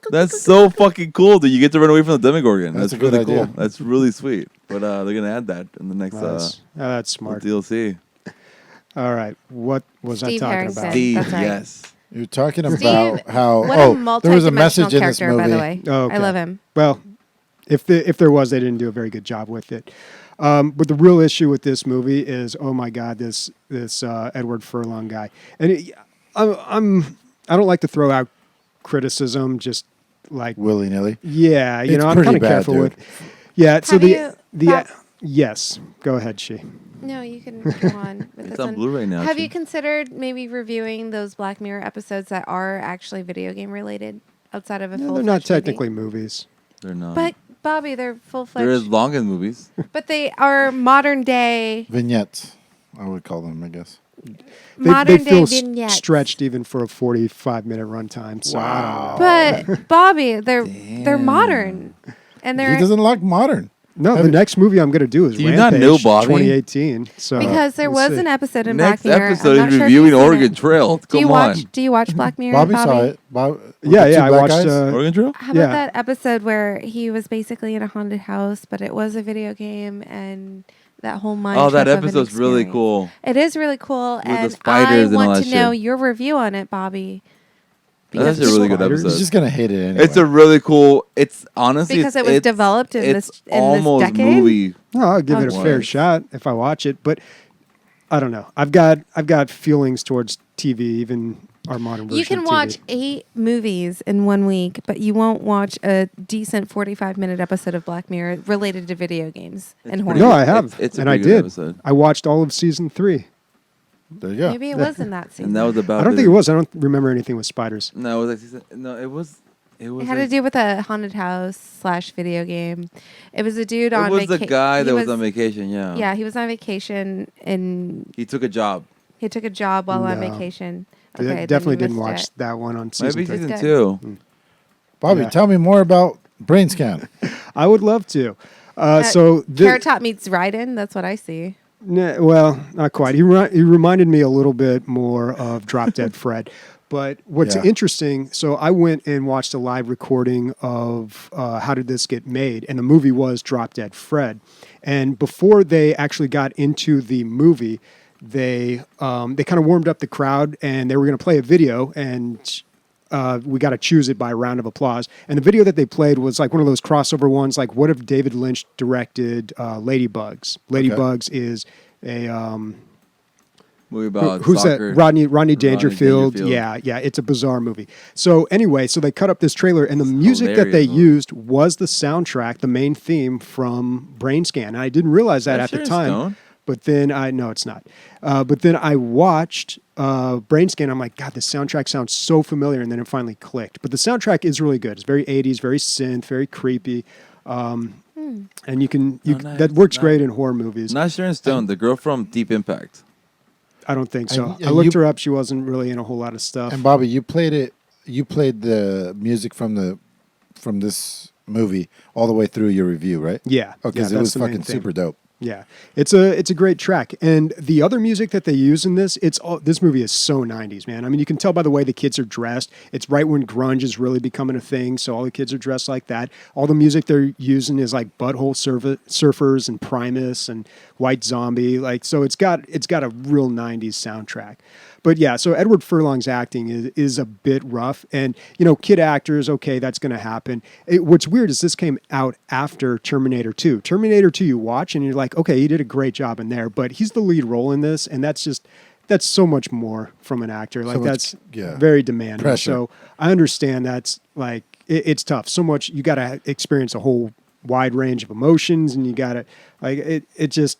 That's so fucking cool that you get to run away from the Demogorgon. That's That's a good really cool. idea. That's really sweet. But they're gonna add that in the next That's smart. DLC. All right. What was Steve I talking Harrison. about? Steve, That's right. yes. You're talking Steve, about how What a there was a multi-dimensional message in this character, movie. by the way. Oh, okay. I love him. Well, if there was, they didn't do a very good job with it. But the real issue with this movie is, oh my God, this Edward Furlong guy, and I don't like to throw out criticism just like Willy nilly. yeah, It's I'm pretty kind of bad, careful dude. with yeah. So Have you- the Bob- yes, go ahead, she. No, you can go on with It's this on one. Blu-ray now. Have too. you considered maybe reviewing those Black Mirror episodes that are actually video game related outside of a No, full? they're not technically movies. They're not. But Bobby, they're full they're as fledged. long as movies. But they are modern day. Vignettes, I would call them, I guess. Modern They feel day vignettes. stretched even for a 45-minute runtime. So I don't know. But Bobby, they're modern, and He they're doesn't like modern. No, the next movie I'm going to do is Do you not Rampage know, Bobby? 2018. So because there we'll was see. an episode in Next Black Mirror. I'm episode not is sure if reviewing you've seen Oregon it. Trail. Do you Come watch? on. Do you watch Black Mirror? Bobby saw it. Bob, with Yeah, the yeah, two I black watched. guys? Oregon Trail? How Yeah. about that episode where he was basically in a haunted house, but it was a video game and that whole mind. Oh, that trip of an episode's really experience. cool. It is really cool, With the and I spiders and all want that to know shit. your review on it, Bobby. That's actually a really good Spiders. episode. He's just gonna hate it anyway. It's a really cool. It's honestly Because it was it's- developed in it's this in almost this decade. movie. No, I'll give it a Oh. fair Was. shot if I watch it, but I don't know. I've got feelings towards TV, even our modern version. You can of watch TV. 8 movies in 1 week, but you won't watch a decent 45-minute episode of Black Mirror related to video games and horror. No, I have, It's a and I pretty good did. episode. I watched all of season 3. There you go. Maybe it was in that season. And that was about. I don't think it was. I don't remember anything with spiders. No, it was like season. No, it was. It was. It had to like- do with a haunted house / video game. It was a dude on It was the vacation. guy that was on vacation. Yeah. Yeah, he was on vacation and He took a job. he took a job while on No. vacation. I Okay, definitely then didn't you watch missed that one on season Maybe 3. season It's 2. Bobby, Yeah. tell me more about Brainscan. I would love to. it. So Carrot Top meets Raiden. That's what I see. well, not quite. He reminded me a little bit more of Drop Dead Fred. But what's Yeah. interesting, so I went and watched a live recording of How Did This Get Made? And the movie was Drop Dead Fred. And before they actually got into the movie, they kind of warmed up the crowd and they were going to play a video and we got to choose it by a round of applause. And the video that they played was like one of those crossover ones, like what if David Lynch directed Ladybugs? Ladybugs is a Movie about who's soccer. that? Rodney Dangerfield. Dangerfield. Yeah, it's a bizarre movie. So anyway, so they cut up this trailer, and the music that they hilarious movie. used was the soundtrack, the main theme from Brainscan. And I didn't realize that at the Sharon time. Stone? But then no, it's not. But then I watched Brainscan. I'm like, God, the soundtrack sounds so familiar, and then it finally clicked. But the soundtrack is really good. It's very 80s, very synth, very creepy. And you can nice. that works Nice. great in horror movies. Not Sharon Stone, the girl from Deep Impact. I don't think so. And I looked you- her up. She wasn't really in a whole lot of stuff. And Bobby, you played it. You played the music from this movie all the way through your review, right? Yeah. Oh, because yeah, it was that's the main fucking thing. super dope. Yeah, it's a great track, and the other music that they use in this, this movie is so 90s, man. I mean, you can tell by the way the kids are dressed. It's right when grunge is really becoming a thing, so all the kids are dressed like that. All the music they're using is like Butthole Surfers and Primus and White Zombie, like so. It's got a real 90s soundtrack. But yeah, so Edward Furlong's acting is a bit rough, and kid actors, okay, that's going to happen. What's weird is this came out after Terminator 2. Terminator 2, you watch and you're like, okay, he did a great job in there, but he's the lead role in this, and that's so much more from an actor. Like much- that's yeah. very demanding. Pressure. So I understand that's like it's tough. So much you got to experience a whole wide range of emotions, and you got to like it. It just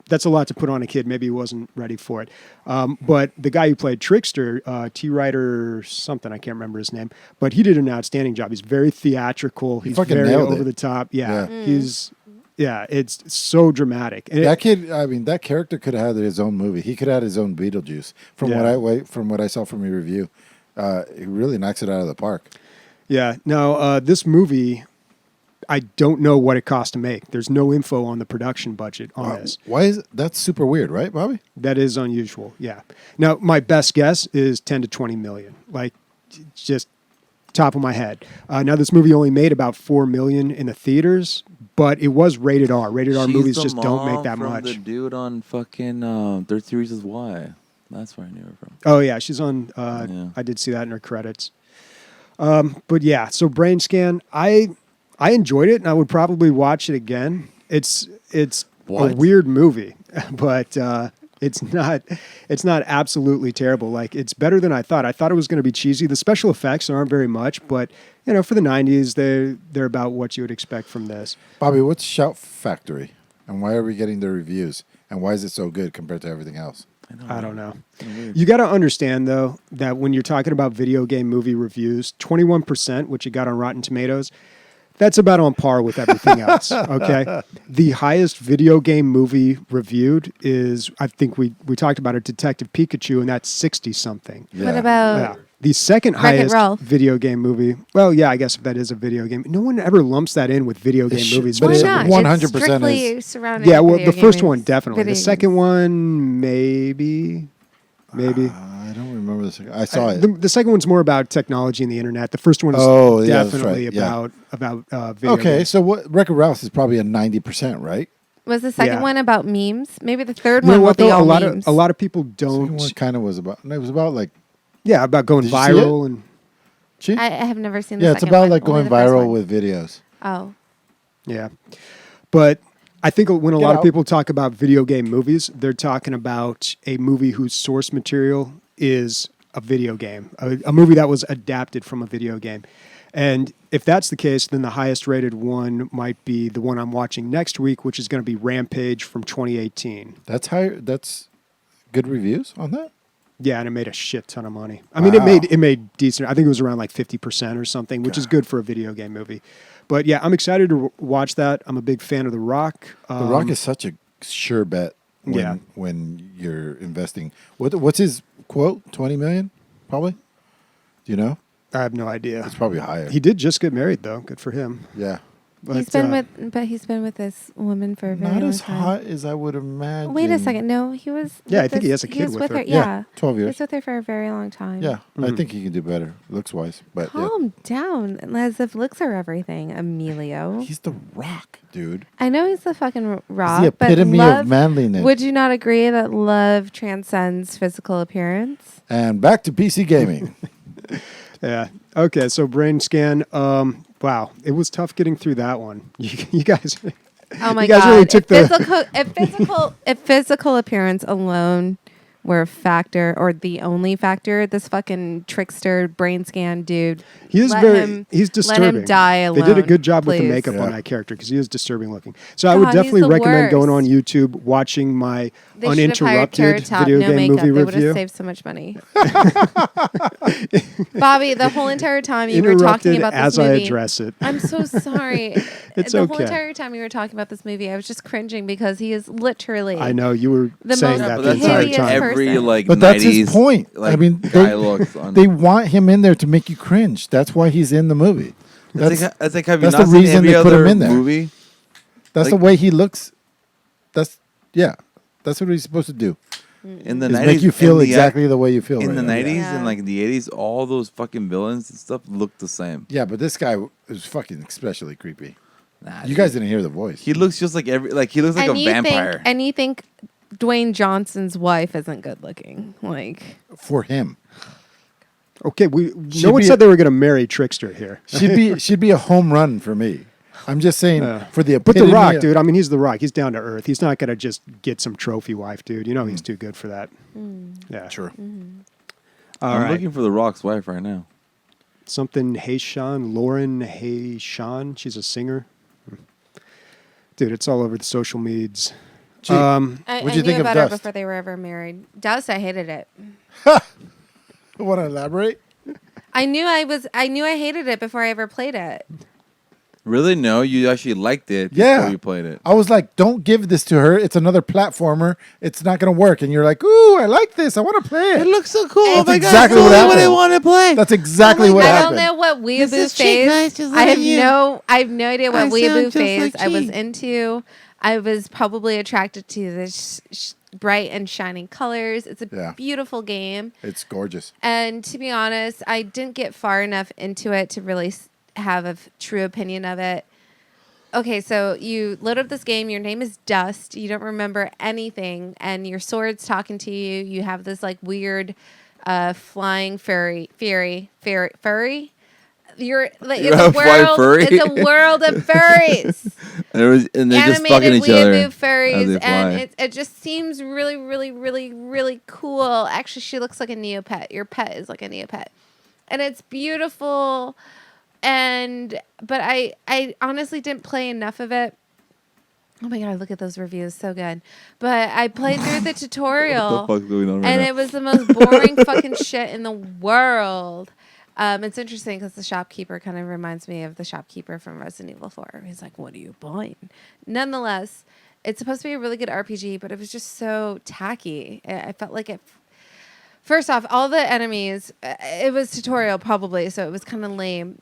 that's a lot to put on a kid. Maybe he wasn't ready for it. But the guy who played Trickster, T. Ryder something, I can't remember his name, but he did an outstanding job. He's very theatrical. He's fucking very nailed over it. the top. Yeah, Yeah. it's so dramatic. And That kid, I mean, that character could have had his own movie. He could have had his own Beetlejuice. From what I saw from your review, he really knocks it out of the park. Yeah. Now, this movie, I don't know what it cost to make. There's no info on the production budget on this. Why is that's super weird, right, Bobby? That is unusual. Yeah. Now, my best guess is 10 to 20 million. Like, just top of my head. Now, this movie only made about 4 million in the theaters, but it was rated R. Rated R She's movies the just don't make that mom much. from the dude on fucking 33 Reasons Why. That's where I knew her from. Oh yeah, she's on. I did see that in her credits. But yeah, so Brainscan, I enjoyed it, and I would probably watch it again. It's What? a weird movie, but it's not absolutely terrible. Like, it's better than I thought. I thought it was going to be cheesy. The special effects aren't very much, but for the 90s, they're about what you would expect from this. Bobby, what's Shout Factory, and why are we getting the reviews, and why is it so good compared to everything else? I don't know. You got to understand, though, that when you're talking about video game movie reviews, 21%, which you got on Rotten Tomatoes, that's about on par with everything else, okay? The highest video game movie reviewed is, I think we talked about it, Detective Pikachu, and that's 60-something. Yeah. What about Yeah. The second Wreck-It highest Ralph. video game movie, well, yeah, I guess if that is a video game. No one ever lumps that in with video game should, movies. but why it's not? 100% It's strictly is- surrounding Yeah, well, video the first game one, movies. definitely. Video The second games. one, maybe. I don't remember the second. I saw it. The second one's more about technology and the internet. The first one is Oh, yeah, that's definitely right. Yeah. about video Okay, games. so what? Wreck-It Ralph is probably a 90%, right? Was the second Yeah. one about memes? Maybe the third You know one will what, be though? all A memes. lot of people Second don't. one kind of was about. No, it was about like. Yeah, about going Did you see viral and I have never seen the Yeah, it's second about one, like only going the first viral one. with videos. Oh. yeah. But I think when a Get lot out. of people talk about video game movies, they're talking about a movie whose source material is a video game, a movie that was adapted from a video game. And if that's the case, then the highest rated one might be the one I'm watching next week, which is going to be Rampage from 2018. That's higher. That's good reviews on that. Yeah, and it made a shit ton of money. I mean, Wow. it made decent. I think it was around like 50% or something, which is good for a video game movie. But yeah, I'm excited to watch that. I'm a big fan of The Rock. The Rock is such a sure bet when, Yeah. when you're investing. What's his quote? 20 million, probably. Do you know? I have no idea. It's probably higher. He did just get married, though. Good for him. Yeah, But, he's been with this woman for a very not long as time. hot as I would imagine. Wait a second. No, he was. Yeah, with I think he this- has a kid with her. Yeah, 12 He years. was with her for a very long time. Yeah, I Mhm. think he can do better looks wise. But yeah. Calm down, as if looks are everything, Emilio. He's the Rock, dude. I know he's the fucking rock, He's the but epitome love. of manliness. Would you not agree that love transcends physical appearance? And back to PC gaming. Yeah. Okay, so Brainscan. Wow, it was tough getting through that one. You guys. Oh my You guys god! really took if physical appearance alone were a factor or the only factor, this fucking trickster brain scan dude. He is he's disturbing. Let him die alone. They did a good job with the please. makeup on Yeah. that character because he is disturbing looking. So I would God, definitely he's the recommend going on worst. YouTube, watching my They should have hired Carrot uninterrupted Top, video no game makeup. movie They would have review. saved so much money. Bobby, the whole entire time you were talking Interrupted about this as movie. I address it. I'm so sorry. It's the whole okay. entire time you were talking about this movie, I was just cringing because he is literally. I know you were The saying most that But the that's entire hideous time. person. every like But 90s, that's his point. Like, I mean, guy looks on. They want him in there to make you cringe. That's why he's in the movie. That's like have you that's not the seen reason every they put other him in there. movie? That's like- the way he looks. That's That's what he's supposed to do. In the Is 90s, make you feel in the- exactly the way you feel. in right the now. 90s Yeah. and like the 80s, all those fucking villains and stuff looked the same. Yeah, but this guy was fucking especially creepy. Nah, You guys didn't hear the voice. He looks just like he looks like a vampire. And you think Dwayne Johnson's wife isn't good looking? Like, For him, Okay, Should no one be said they were going to marry Trickster here. she'd be a home run for me. I'm just saying for the But The epitome Rock, of- dude, I mean, he's The Rock. He's down to earth. He's not going to just get some trophy wife, dude. You know he's too good for that. Yeah. Sure. All I'm right. looking for the Rock's wife right now. Something Hayshawn, Lauren Hayshawn. She's a singer. Dude, it's all over the social medias. Gee, I what'd you knew think of about her Dust? before they were ever married. Dust, I hated it. Want to elaborate? I knew I hated it before I ever played it. Really? No, you actually liked it Yeah. before you played it. I was like, don't give this to her. It's another platformer. It's not going to work. And you're like, ooh, I like this. I want to play it. looks so cool. That's exactly what happened. I want to play. That's exactly what I happened. don't know what This weeaboo is chick, guys, phase. just I have letting you- I have no idea what I weeaboo sound just phase like I was Chi. into. I was probably attracted to the bright and shining colors. It's a Yeah. beautiful game. It's gorgeous. And to be honest, I didn't get far enough into it to really have a true opinion of it. Okay, so you load up this game. Your name is Dust. You don't remember anything, and your sword's talking to you. You have this like weird flying furry. You're like You it's a have flying world. furry? It's a world of furries. And they're just fucking Animated each other. weeaboo as furries, they and fly. it just seems really, really, really, really cool. Actually, she looks like a Neopet. Your pet is like a Neopet, and it's beautiful. But I honestly didn't play enough of it. Oh my god, look at those reviews, so good. But I played through the tutorial. What the fuck's going on right And now? it was the most boring fucking shit in the world. It's interesting because the shopkeeper kind of reminds me of the shopkeeper from Resident Evil 4. He's like, "What are you buying?" Nonetheless, it's supposed to be a really good RPG, but it was just so tacky. I felt like it. First off, all the enemies, it was tutorial probably, so it was kind of lame.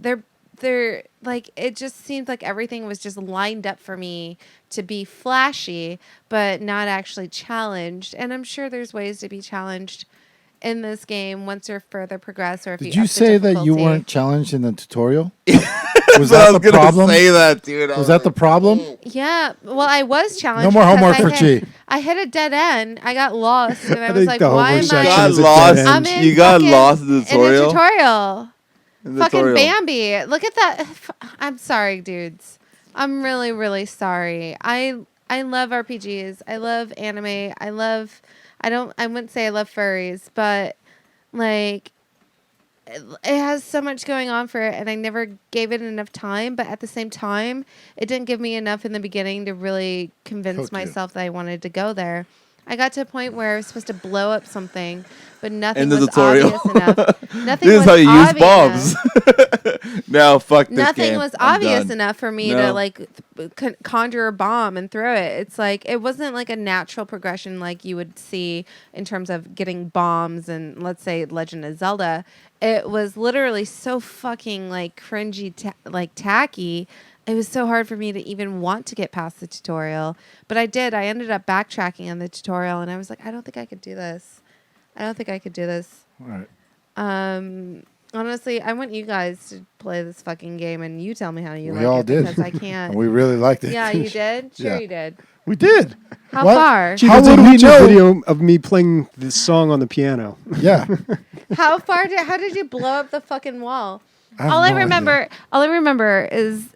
They're like, it just seemed like everything was just lined up for me to be flashy, but not actually challenged. And I'm sure there's ways to be challenged in this game once you're further progressed, or if Did you you up the say that you difficulty. weren't challenged in the tutorial? Was But I that was the gonna problem? say that, dude. I Was that the problem? Yeah, well, I was challenged. No more because homework for hit- Chi. I hit a dead end. I got lost, and I I was think like, the "Why homework am You section got is a lost. dead I'm end. in You got fucking- lost in the in a tutorial. tutorial. In the Fucking tutorial. Bambi. Look at that. I'm sorry, dudes. I'm really, really sorry. I love RPGs. I love anime. I wouldn't say I love furries, but like it has so much going on for it, and I never gave it enough time. But at the same time, it didn't give me enough in the beginning to really convince Hook you. myself that I wanted to go there. I got to a point where I was supposed to blow up something, but nothing In the was tutorial. obvious enough. Nothing This was is how you use obvious bombs. No, fuck this Nothing game. was I'm obvious done. enough for me No. to like conjure a bomb and throw it. It's like it wasn't like a natural progression like you would see in terms of getting bombs and let's say Legend of Zelda. It was literally so fucking like cringy, like tacky. It was so hard for me to even want to get past the tutorial, but I did. I ended up backtracking on the tutorial, and I was like, I don't think I could do this. All right. Honestly, I want you guys to play this fucking game, and you tell me how you We like all it did. because I can't. And we really liked it. Yeah, you did. Sure, Yeah. you did. We did. How What? far? Gee, How there's a would we YouTube know? video of me playing this song on the piano. Yeah. How far? How did you blow up the fucking wall? have All I no remember. All I remember is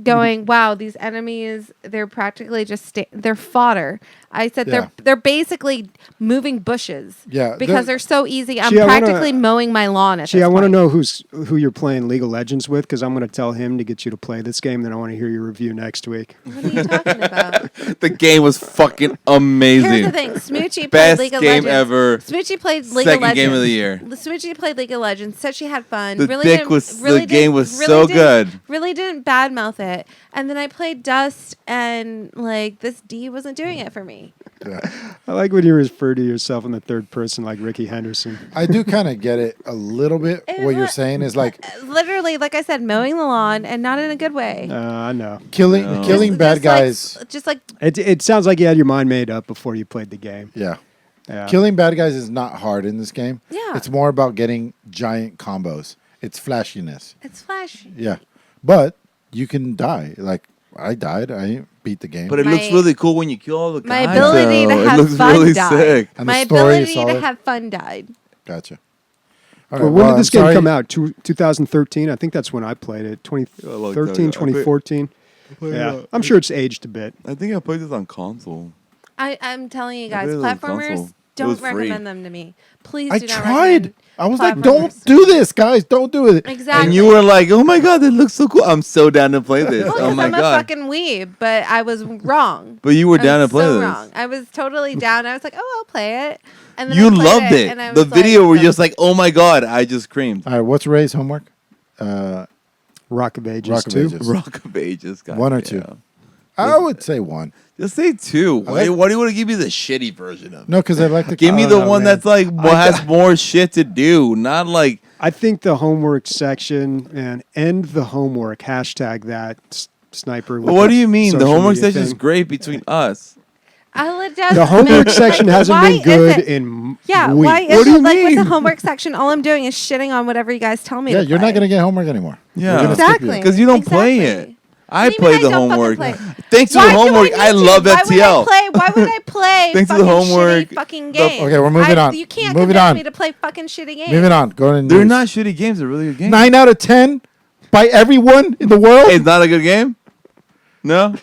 going, "Wow, these enemies! They're practically just they're fodder." I said Yeah. they're basically moving bushes. Yeah, because they're- they're so easy. I'm Gee, I wanna- practically mowing my lawn at Gee, this I want to point. know who you're playing League of Legends with because I'm going to tell him to get you to play this game. Then I want to hear your review next week. What are you talking about? The game was fucking amazing. Here's the thing: Smoochie played Best League of game Legends. ever. Smoochie played League Second of Legends. game of the year. Smoochie played League of Legends. Said she had fun. The really dick didn't- was- really the game didn't- was really so didn't- good. Really didn't badmouth it. And then I played Dust, and like this D wasn't doing it for me. Yeah. I like when you refer to yourself in the third person like Ricky Henderson. I do kind of get it a little bit. It What you're was- saying is like Literally, like I said, mowing the lawn, and not in a good way. I know. killing No. killing bad guys. Just like It sounds like you had your mind made up before you played the game. Yeah. Yeah. Killing bad guys is not hard in this game. Yeah. It's more about getting giant combos. It's flashiness. it's flashy. Yeah. But you can die. Like I died. I beat the game. But it My- looks really cool when you kill all the My guys. ability to though. have It looks fun really died. sick. And the My story is ability solid. to have fun died. Gotcha. All Well, right, when well, did this I'm game sorry. come out? 2013? I think that's when I played it. A long time 2013, ago. 2014. Yeah. I'm sure it's aged a bit. I think I played this on console. I'm telling you I guys, played it on platformers console. don't free. recommend them to me. Please I do not tried. recommend I was like, platformers. don't do this, guys. Don't do it. Exactly. And you were like, "Oh my god, that looks so cool! I'm so down to play this. Well, oh 'cause my I'm a god!" fucking weeb, but I was wrong. But you were I down to was play so this. wrong. I was totally down. I was like, oh, I'll play it. And then You I played loved it. and I The was video like, were no. just like, "Oh my god!" I just screamed. All right, what's Ray's homework? Rock of Ages Rock of 2. Ages. Rock of Ages. God One or damn. two? I would say one. Just say two. Why like- do you want to give me the shitty version of it? No, because I like the. Give me I the don't know, one man. that's like has more shit to do, not like I think the homework section and end the homework hashtag that sniper. with what the do you mean? The social homework media section is thing. great between us. I'll adjust. The homework Like, section hasn't why been is good it- in Yeah, weeks. why What is do you it like with the mean? homework section? All I'm doing is shitting on whatever you guys tell me. Yeah, to you're play. not gonna get homework anymore. Yeah. We're gonna skip Exactly. you. Because you don't play Exactly. it. I What do you play mean the I don't fucking homework. play? Thanks to Why the do homework, need I to? love Why FTL. Why would I play Thanks to the fucking homework, shitty fucking the- games? Okay, we're moving on. You can't Moving convince on. me to play fucking shitty games. Moving on. Going. They're not shitty games. They're really good games. 9 out of 10 by everyone in the world. It's not a good game. No.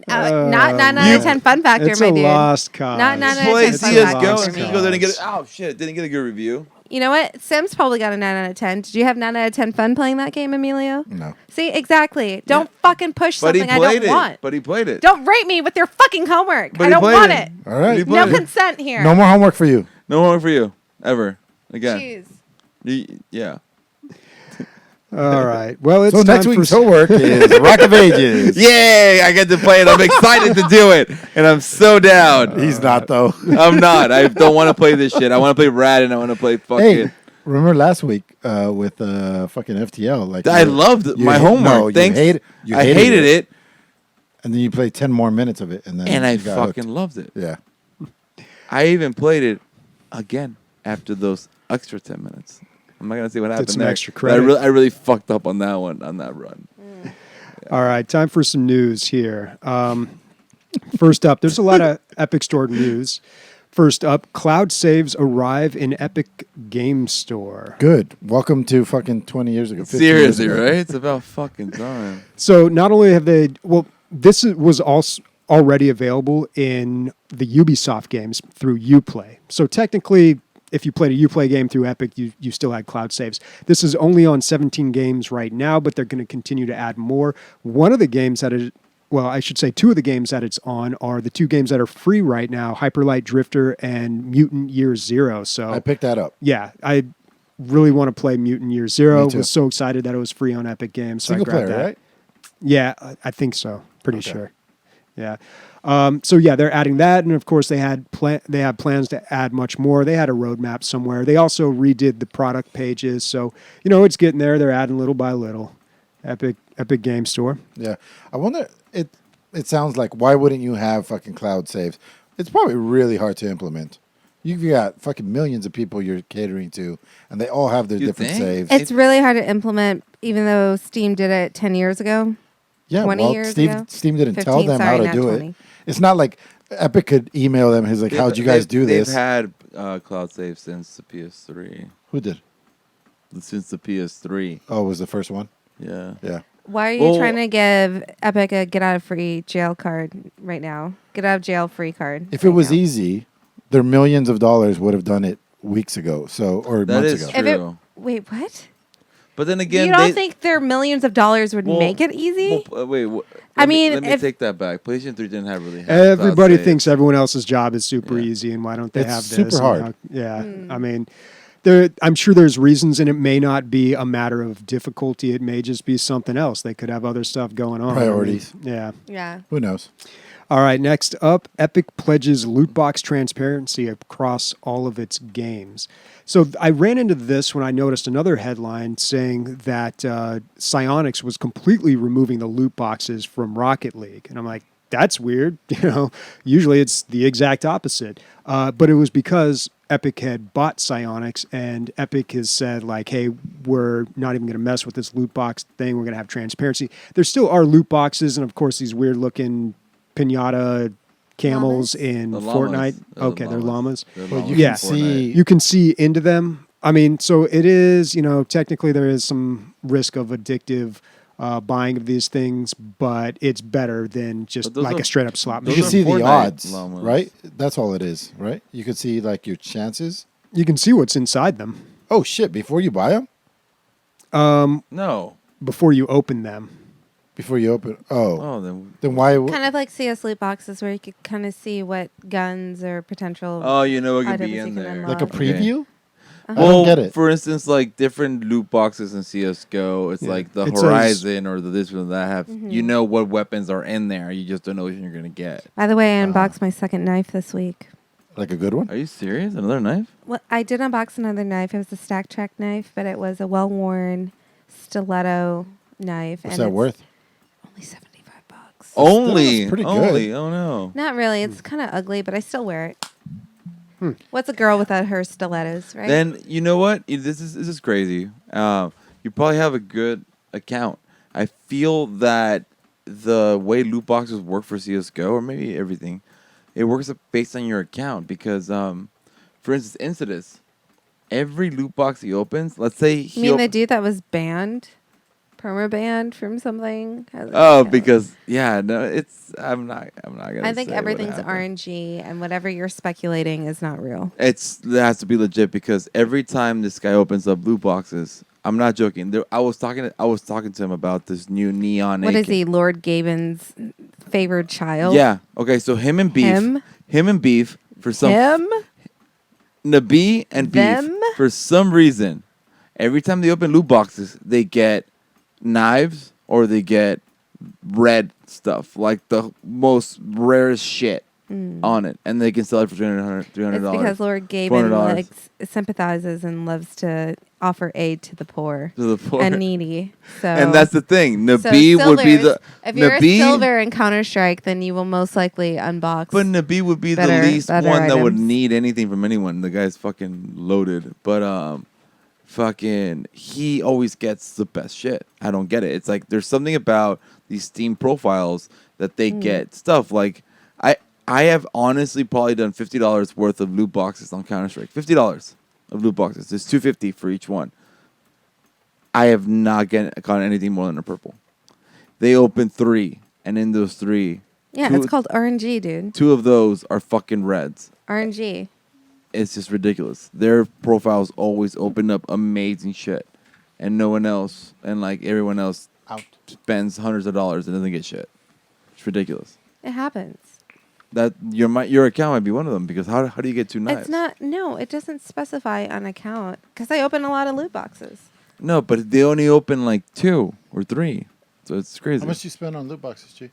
Not 9 out of 10 fun factor, It's my a dude. lost cause. Not 9 out of Play 10 fun CS:GO. factor And for me. CS:GO didn't get. Oh shit! Didn't get a good review. You know what? Sims probably got a 9 out of 10. Did you have 9 out of 10 fun playing that game, Emilio? No. See, exactly. Don't fucking push But he something I played don't it. want. But he played it. Don't rate me with your fucking homework. But I he don't played want it. it. All right. He No played it. consent here. No more homework for you. No homework for you ever again. Jeez. Yeah. All right. Well, it's So time next for week's homework is Rock of Ages. Yay! I get to play it. I'm excited to do it, and I'm so down. He's not though. I'm not. I don't want to play this shit. I want to play Rad, and I want to play fucking. Hey, remember last week with fucking FTL? Like I loved my homework. No, Thanks. you I hated it, and then you played 10 more minutes of it, and then and I you got fucking hooked. loved it. Yeah. I even played it again after those extra 10 minutes. I'm not gonna say what happened some there. extra but I credit. really fucked up on that one, on that run. All right, time for some news here. First up, there's a lot of Epic Store news. First up, cloud saves arrive in Epic Game Store. Good. Welcome to fucking 20 years ago. 15 Seriously, years ago. right? It's about fucking time. So not only have they, well, was also already available in the Ubisoft games through Uplay. So technically, if you played a Uplay game through Epic, you still had cloud saves. This is only on 17 games right now, but they're going to continue to add more. One of the games that it, well, I should say two of the games that it's on are the two games that are free right now, Hyperlight Drifter and Mutant Year Zero. So I picked that up. yeah, I really want to play Mutant Year Zero. Me too. Was so excited that it was free on Epic Games. So Single I grabbed player, that. right? Yeah, I think so. Pretty Okay. sure. Yeah. So yeah, they're adding that, and of course they have plans to add much more. They had a roadmap somewhere. They also redid the product pages, so it's getting there. They're adding little by little. Epic Game Store. Yeah. I wonder, it sounds like, why wouldn't you have fucking cloud saves? It's probably really hard to implement. You've got fucking millions of people you're catering to, and they all have their You different think? saves. It's really hard to implement, even though Steam did it 10 years ago. Yeah, 20 well, years Steve, ago? Steam didn't 15, tell them sorry, how to not do 20. it. It's not like Epic could email them. He's like, how'd you guys do this? They've had cloud save since the PS3. Who did? Since the PS3. Oh, it was the first one? Yeah. Yeah. Why are you Well- trying to give Epic a get out of free jail card right now? Get out of jail free card. If it right was now. easy, their millions of dollars would have done it weeks ago, or That months is ago. true. If it- Wait, what? But then again, You don't they, think their millions of dollars would Well- make it easy? Well, wait. I mean, let me if- take that back. PlayStation 3 didn't have really. Have Everybody cloud saves. thinks everyone else's job is super Yeah. easy, and why don't they It's have this? super And hard. yeah, I mean, I'm sure there's reasons, and it may not be a matter of difficulty. It may just be something else. They could have other stuff going on. Priorities. Yeah. Yeah. Who knows? All right, next up, Epic pledges loot box transparency across all of its games. So I ran into this when I noticed another headline saying that Psyonix was completely removing the loot boxes from Rocket League. And I'm like, that's weird. Usually it's the exact opposite. But it was because Epic had bought Psyonix, and Epic has said, like, hey, we're not even going to mess with this loot box thing. We're going to have transparency. There still are loot boxes, and of course, these weird-looking pinata camels Llamas? in The llamas. Fortnite. They're Okay, they're llamas. They're Well, llamas you in Yeah. can see. You can see into them. I mean, so it is, technically there is some risk of addictive buying of these things, but it's better than just But those like are- a straight up slot You Those can machine. see the Fortnite odds, llamas. right? That's all it is, right? You can see like your chances. You can see what's inside them Oh shit! Before you buy them, No. before you open them. before you open. Oh, Oh, then. then why? Kind of like CS loot boxes where you could kind of see what guns or potential. Oh, you know what could items be you in can there. unlock. Like a Okay. preview? I Well, don't get it. for instance, like different loot boxes in CS:GO, it's Yeah. like the It says- Horizon or the this or that have. Mm-hmm. You know what weapons are in there. You just don't know what you're gonna get. By the way, I unboxed my second knife this week. Like a good one? Are you serious? Another knife? Well, I did unbox another knife. It was a stack track knife, but it was a well-worn stiletto knife. What's and that it's worth? Only $75. Only. that's pretty only. good. Oh no. Not really. It's kind of ugly, but I still wear it. What's a girl without her stilettos, right? Then you know what? This is crazy. You probably have a good account. I feel that the way loot boxes work for CS:GO, or maybe everything, it works based on your account. Because, for instance, Insidious, every loot box he opens, let's say you he mean the dude that was banned, perma-banned from something? oh, because no, it's I'm not gonna. I think say what everything's happened. RNG, and whatever you're speculating is not real. It has to be legit because every time this guy opens up loot boxes, I'm not joking. I was talking to him about this new neon. What AK. is he, Lord Gaben's favored child? Yeah. Okay. So him and Beef. Him? and Beef for some. Him? Nabi and Them? Beef for some reason, every time they open loot boxes, they get knives or they get red stuff, like the most rarest shit on it, and they can sell it for $300. It's because Lord Gaben $400. sympathizes and loves to offer aid to the poor To the poor. and needy. So, And that's the thing. so Nabi would be the silvers, if you're Nabi, a silver in Counter Strike, then you will most likely unbox. but Nabi would be better- the least better one that would items. need anything from anyone. The guy's fucking loaded, but fucking he always gets the best shit. I don't get it. It's like there's something about these Steam profiles that they get stuff like I have honestly probably done $50 worth of loot boxes on Counter Strike. $50 of loot boxes. There's $250 for each one. I have not gotten anything more than a purple. They open 3, and in those 3, yeah, two- it's called RNG, dude. 2 of those are fucking reds. RNG. It's just ridiculous. Their profiles always open up amazing shit, and no one else, and like everyone else, spends hundreds of dollars and doesn't get shit. It's ridiculous. It happens. That your account might be one of them because how do you get 2 knives? It's not. No, it doesn't specify on account because I open a lot of loot boxes. No, but they only open like 2 or 3, so it's crazy. How much do you spend on loot boxes, G?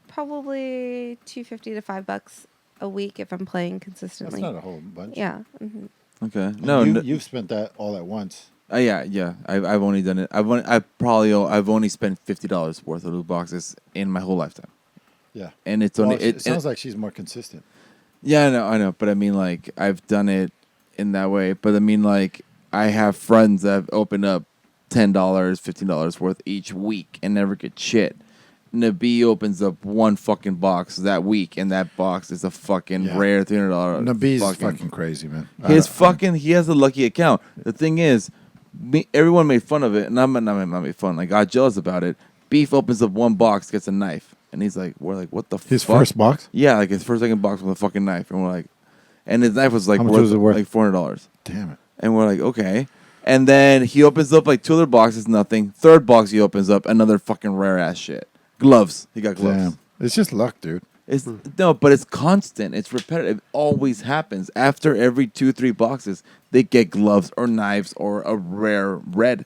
Probably $250 to $5 a week if I'm playing That's consistently. not a whole bunch. Yeah. hmm Okay, no, You've spent that all at once. yeah. I've only done it. I've only spent $50 worth of loot boxes in my whole lifetime, Yeah. and it's Well, only it sounds like she's more consistent. Yeah, I know, but I mean, like, I've done it in that way. But I mean, like, I have friends that have opened up $10, $15 worth each week and never get shit. Nabi opens up 1 fucking box that week, and that box is a fucking Yeah. rare $300. Nabee's fucking crazy, man. He has a lucky account. The thing is, everyone made fun of it, and I'm not made fun. I got jealous about it. Beef opens up 1 box, gets a knife, and he's like, "We're like, what the His fuck?" first box? Yeah, like his first second box with a fucking knife, and we're like, and his knife was like How much was it worth? like $400, Damn it. and we're like, okay. And then he opens up like 2 other boxes, nothing. Third box he opens up another fucking rare ass shit. Gloves. He got gloves. Damn. It's just luck, dude. It's no, but it's constant. It's repetitive. It always happens. After every 2-3 boxes, they get gloves or knives or a rare red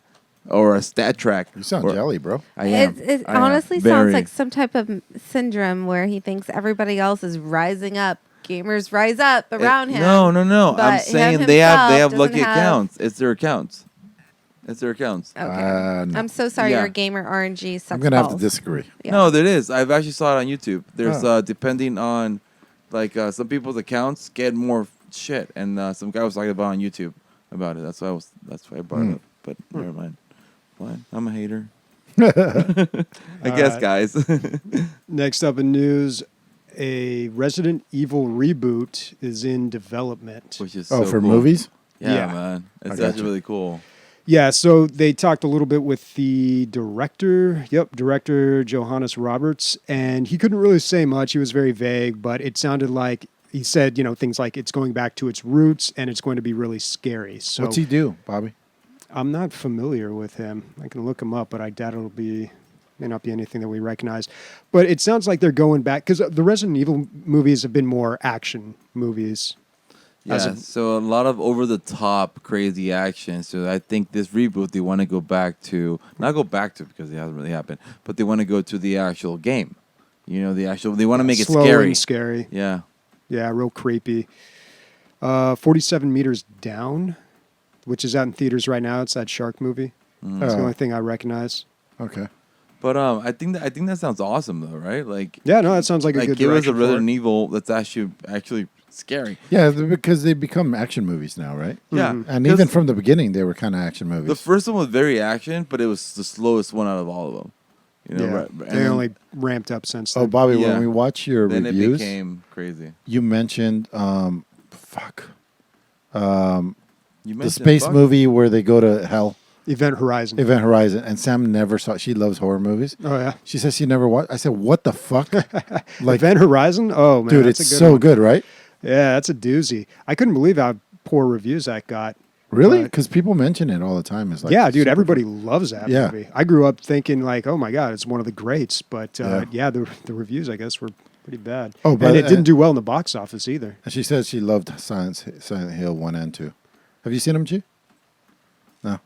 or a stat track. You sound or- jelly, bro. I am. It I am. honestly Very. sounds like some type of syndrome where he thinks everybody else is rising up. Gamers rise up around him. No. I'm but saying him they have himself lucky doesn't have- accounts. It's their accounts. Okay. No. I'm so sorry. Yeah. Your gamer RNG sucks I'm going to have to balls. disagree. Yeah. No, there is. I've actually saw it on YouTube. There's Oh. depending on, like some people's accounts get more shit, and some guy was talking about on YouTube about it. That's why I brought it up. But never mind. What? I'm a hater. I guess, right. guys. Next up in news, a Resident Evil reboot is in development. Which is Oh, so for cool. movies? Yeah, Yeah. man. It's I gotcha. actually really cool. Yeah, so they talked a little bit with the director Johannes Roberts, and he couldn't really say much. He was very vague, but it sounded like he said, things like it's going back to its roots and it's going to be really scary. So What's he do, Bobby? I'm not familiar with him. I can look him up, but I doubt may not be anything that we recognize. But it sounds like they're going back because the Resident Evil movies have been more action movies. Yeah, so a lot of over-the-top crazy action. So I think this reboot, they want to go back to, not go back to because it hasn't really happened, but they want to go to the actual game. They want to make it Slow scary. and scary. Yeah. Yeah, real creepy. 47 Meters Down, which is out in theaters right now. It's that shark movie. That's the only thing I recognize. Okay. But I think that sounds awesome though, right? Like Yeah, no, that sounds like a good give us direction a for it. Resident Evil that's actually scary. Yeah, because they become action movies now, right? Yeah, And even from the beginning, they were kind of action movies. the first one was very action, but it was the slowest one out of all of them. They only ramped up since then. Oh, Bobby, Yeah. when we watch your then reviews, it became crazy. you mentioned, You the mentioned space Buck. movie where they go to hell, Event Horizon. Event Horizon, and Sam never saw. She loves horror movies. Oh, yeah. She says she never watched. I said, "What the fuck?" Like, Event Horizon? Oh, man. dude, that's it's a good so one. good, right? Yeah, that's a doozy. I couldn't believe how poor reviews that got. Really? But- Because people mention it all the time. It's like, yeah, dude, super everybody loves that Yeah. movie. I grew up thinking like, oh my God, it's one of the greats. But Yeah. the reviews, I guess, were pretty bad. Oh, and but- it didn't do well in the box office either. And she said she loved Silent Hill 1 and 2. Have you seen them, G? No.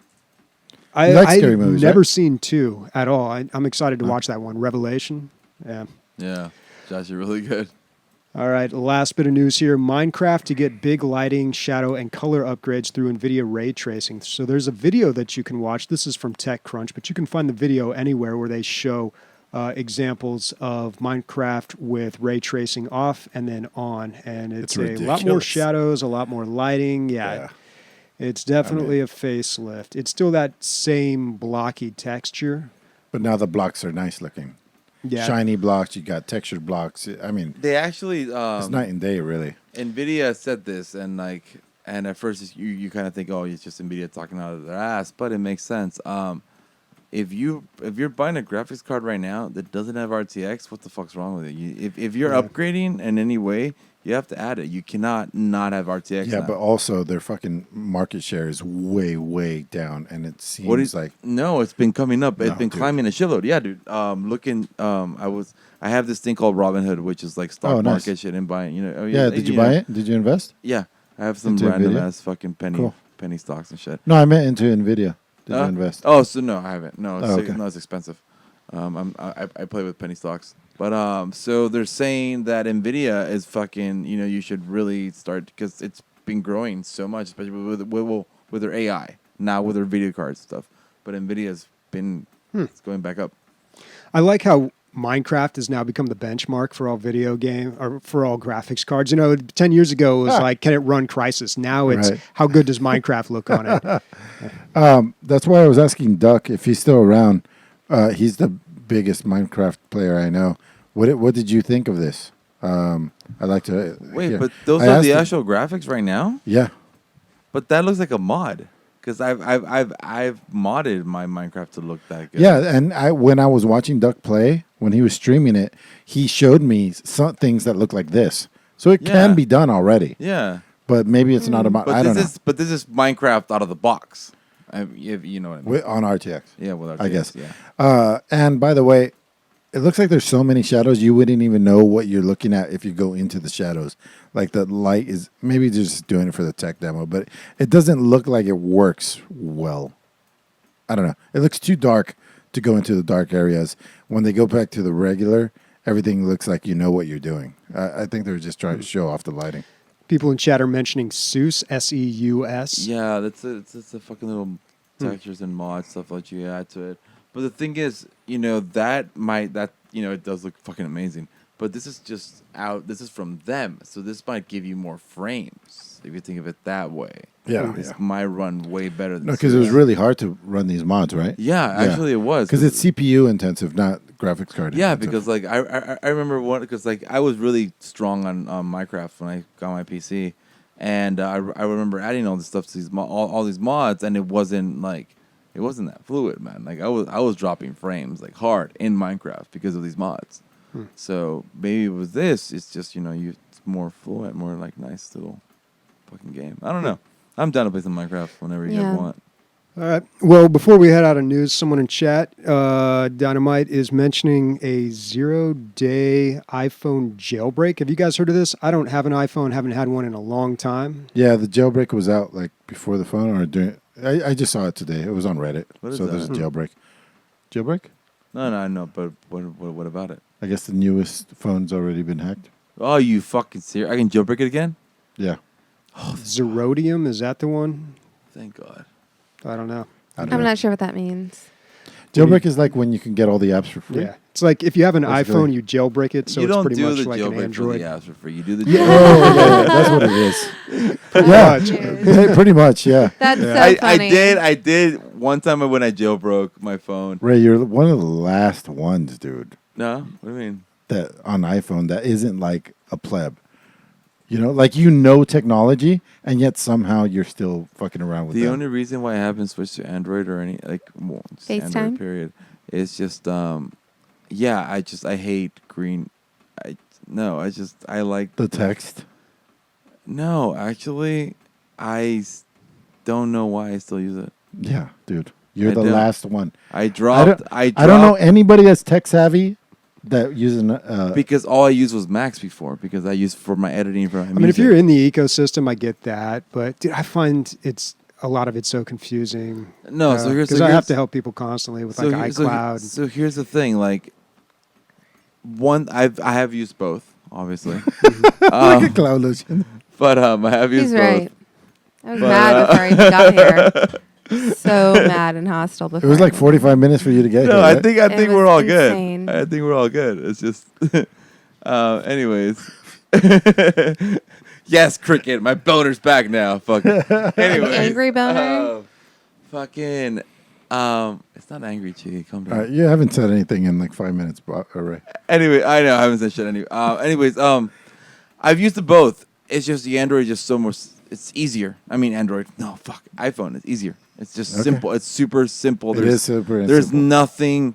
You like scary movies, never right? seen 2 at all. I'm excited to watch that one. Revelation. Yeah. Yeah, it's actually really good. All right, last bit of news here. Minecraft to get big lighting, shadow, and color upgrades through NVIDIA ray tracing. So there's a video that you can watch. This is from TechCrunch, but you can find the video anywhere where they show examples of Minecraft with ray tracing off and then on. And it's a lot more ridiculous. shadows, a lot more lighting. Yeah. It's definitely a facelift. It's still that same blocky texture. But now the blocks are nice looking. Yeah. Shiny blocks, you got textured blocks. I mean, They actually it's night and day, really. Nvidia said this, and at first you kind of think, oh, it's just Nvidia talking out of their ass, but it makes sense. If you're buying a graphics card right now that doesn't have RTX, what the fuck's wrong with it? If you're upgrading in any way, you have to add it. You cannot not have RTX. Yeah, now. but also their fucking market share is way, way down, and it seems like no, it's been coming up. It's No, been dude. climbing a shitload. Yeah, dude. I have this thing called Robinhood, which is like stock Oh, nice. market shit and buying. yeah. Did you buy it? Did you invest? Yeah, I have some Into random Nvidia? ass fucking Cool. penny stocks and shit. No, I meant into Nvidia. Did you invest? Oh, so no, I haven't. No, okay. no, it's expensive. I play with penny stocks, but so they're saying that Nvidia is fucking. You should really start because it's been growing so much, especially with their AI now with their video cards stuff. But Nvidia's been it's going back up. I like how Minecraft has now become the benchmark for all video game or for all graphics cards. 10 years ago it was like, can it run Crysis? Now it's Right. how good does Minecraft look on it? That's why I was asking Duck if he's still around. He's the biggest Minecraft player I know. What did you think of this? I'd like to Wait, hear. but those I are asked the him- actual graphics right now. Yeah. But that looks like a mod because I've modded my Minecraft to look that good. Yeah, and when I was watching Duck play, when he was streaming it, he showed me some things that look like this. So it Yeah. can be done already. Yeah. But maybe it's not about. I don't know. But this is Minecraft out of the box. If you know what I mean. On RTX. Yeah, with RTX, I guess. Yeah. And by the way, it looks like there's so many shadows you wouldn't even know what you're looking at if you go into the shadows. Like the light is maybe just doing it for the tech demo, but it doesn't look like it works well. I don't know. It looks too dark to go into the dark areas. When they go back to the regular, everything looks like you know what you're doing. I think they're just trying to show off the lighting. People in chat are mentioning Seus, S-E-U-S. Yeah, it's a fucking little textures and mods stuff that you add to it. But the thing is, it does look fucking amazing. But this is just out. This is from them, so this might give you more frames if you think of it that way. Yeah, This yeah. might run way better than. No, because it was really hard to run these mods, right? Yeah, actually it was Because it's CPU intensive, not graphics card. Yeah, intensive. because I remember one because I was really strong on Minecraft when I got my PC, And I remember adding all this stuff to these all these mods, and it wasn't that fluid, man. Like I was dropping frames like hard in Minecraft because of these mods. So maybe with this, it's just it's more fluent, more like nice little fucking game. I don't know. I'm down to play some Minecraft whenever you guys want. All right. Well, before we head out of news, someone in chat, Dynamite, is mentioning a 0-day iPhone jailbreak. Have you guys heard of this? I don't have an iPhone, haven't had one in a long time. Yeah, the jailbreak was out like before the phone or during. I just saw it today. It was on Reddit. What is so there's a that? jailbreak. Jailbreak? No. But what about it? I guess the newest phone's already been hacked. Oh, you fucking serious? I can jailbreak it again? Yeah. Zerodium, is that the one? Thank God. I don't know. I don't I'm know. not sure what that means. Jailbreak is like when you can get all the apps for free. Yeah. It's like if you have an Basically. iPhone, you jailbreak it, so you it's don't pretty do much the like an jailbreak for Android. the apps for free. You do the Oh, jailbreak. yeah, that's what it is. Pretty Yeah. much. Dude. Pretty much, yeah. That's so I funny. did one time when I jailbroke my phone. Ray, you're one of the last ones, dude, No, what do you mean? that on iPhone that isn't like a pleb. Like technology, and yet somehow you're still fucking around with The them. only reason why I haven't switched to Android or any just FaceTime? Android period is just I hate green. I like The text. No, actually, don't know why I still use it. Yeah, dude. You're I the don't. last one. I dropped. I don't know anybody that's tech savvy that uses because all I used was Max before because I used for my editing for my music. I mean, if you're in the ecosystem, I get that, but dude, I find a lot of it's so confusing. No, so here's because I have to help people constantly with like iCloud. So here's the thing, like I have used both, obviously, look at Cloud Lotion. but I have used He's both. right. I was mad before I even got here. So mad and hostile before. It was like I- 45 minutes for you to get No, here. I right? think It we're was all insane. good. I think we're all good. It's just, anyways. Yes, Cricket, my boner's back now. Fuck. Anyway, Angry boner? fucking. It's not angry, Chi. Calm down. All right, you haven't said anything in like 5 minutes, Ray. Anyway, I know I haven't said shit. Anyways, I've used the both. It's just the Android is just so much. It's easier. I mean, Android. No, fuck. iPhone is easier. It's just Okay. simple. It's super simple. It is super There's simple. nothing.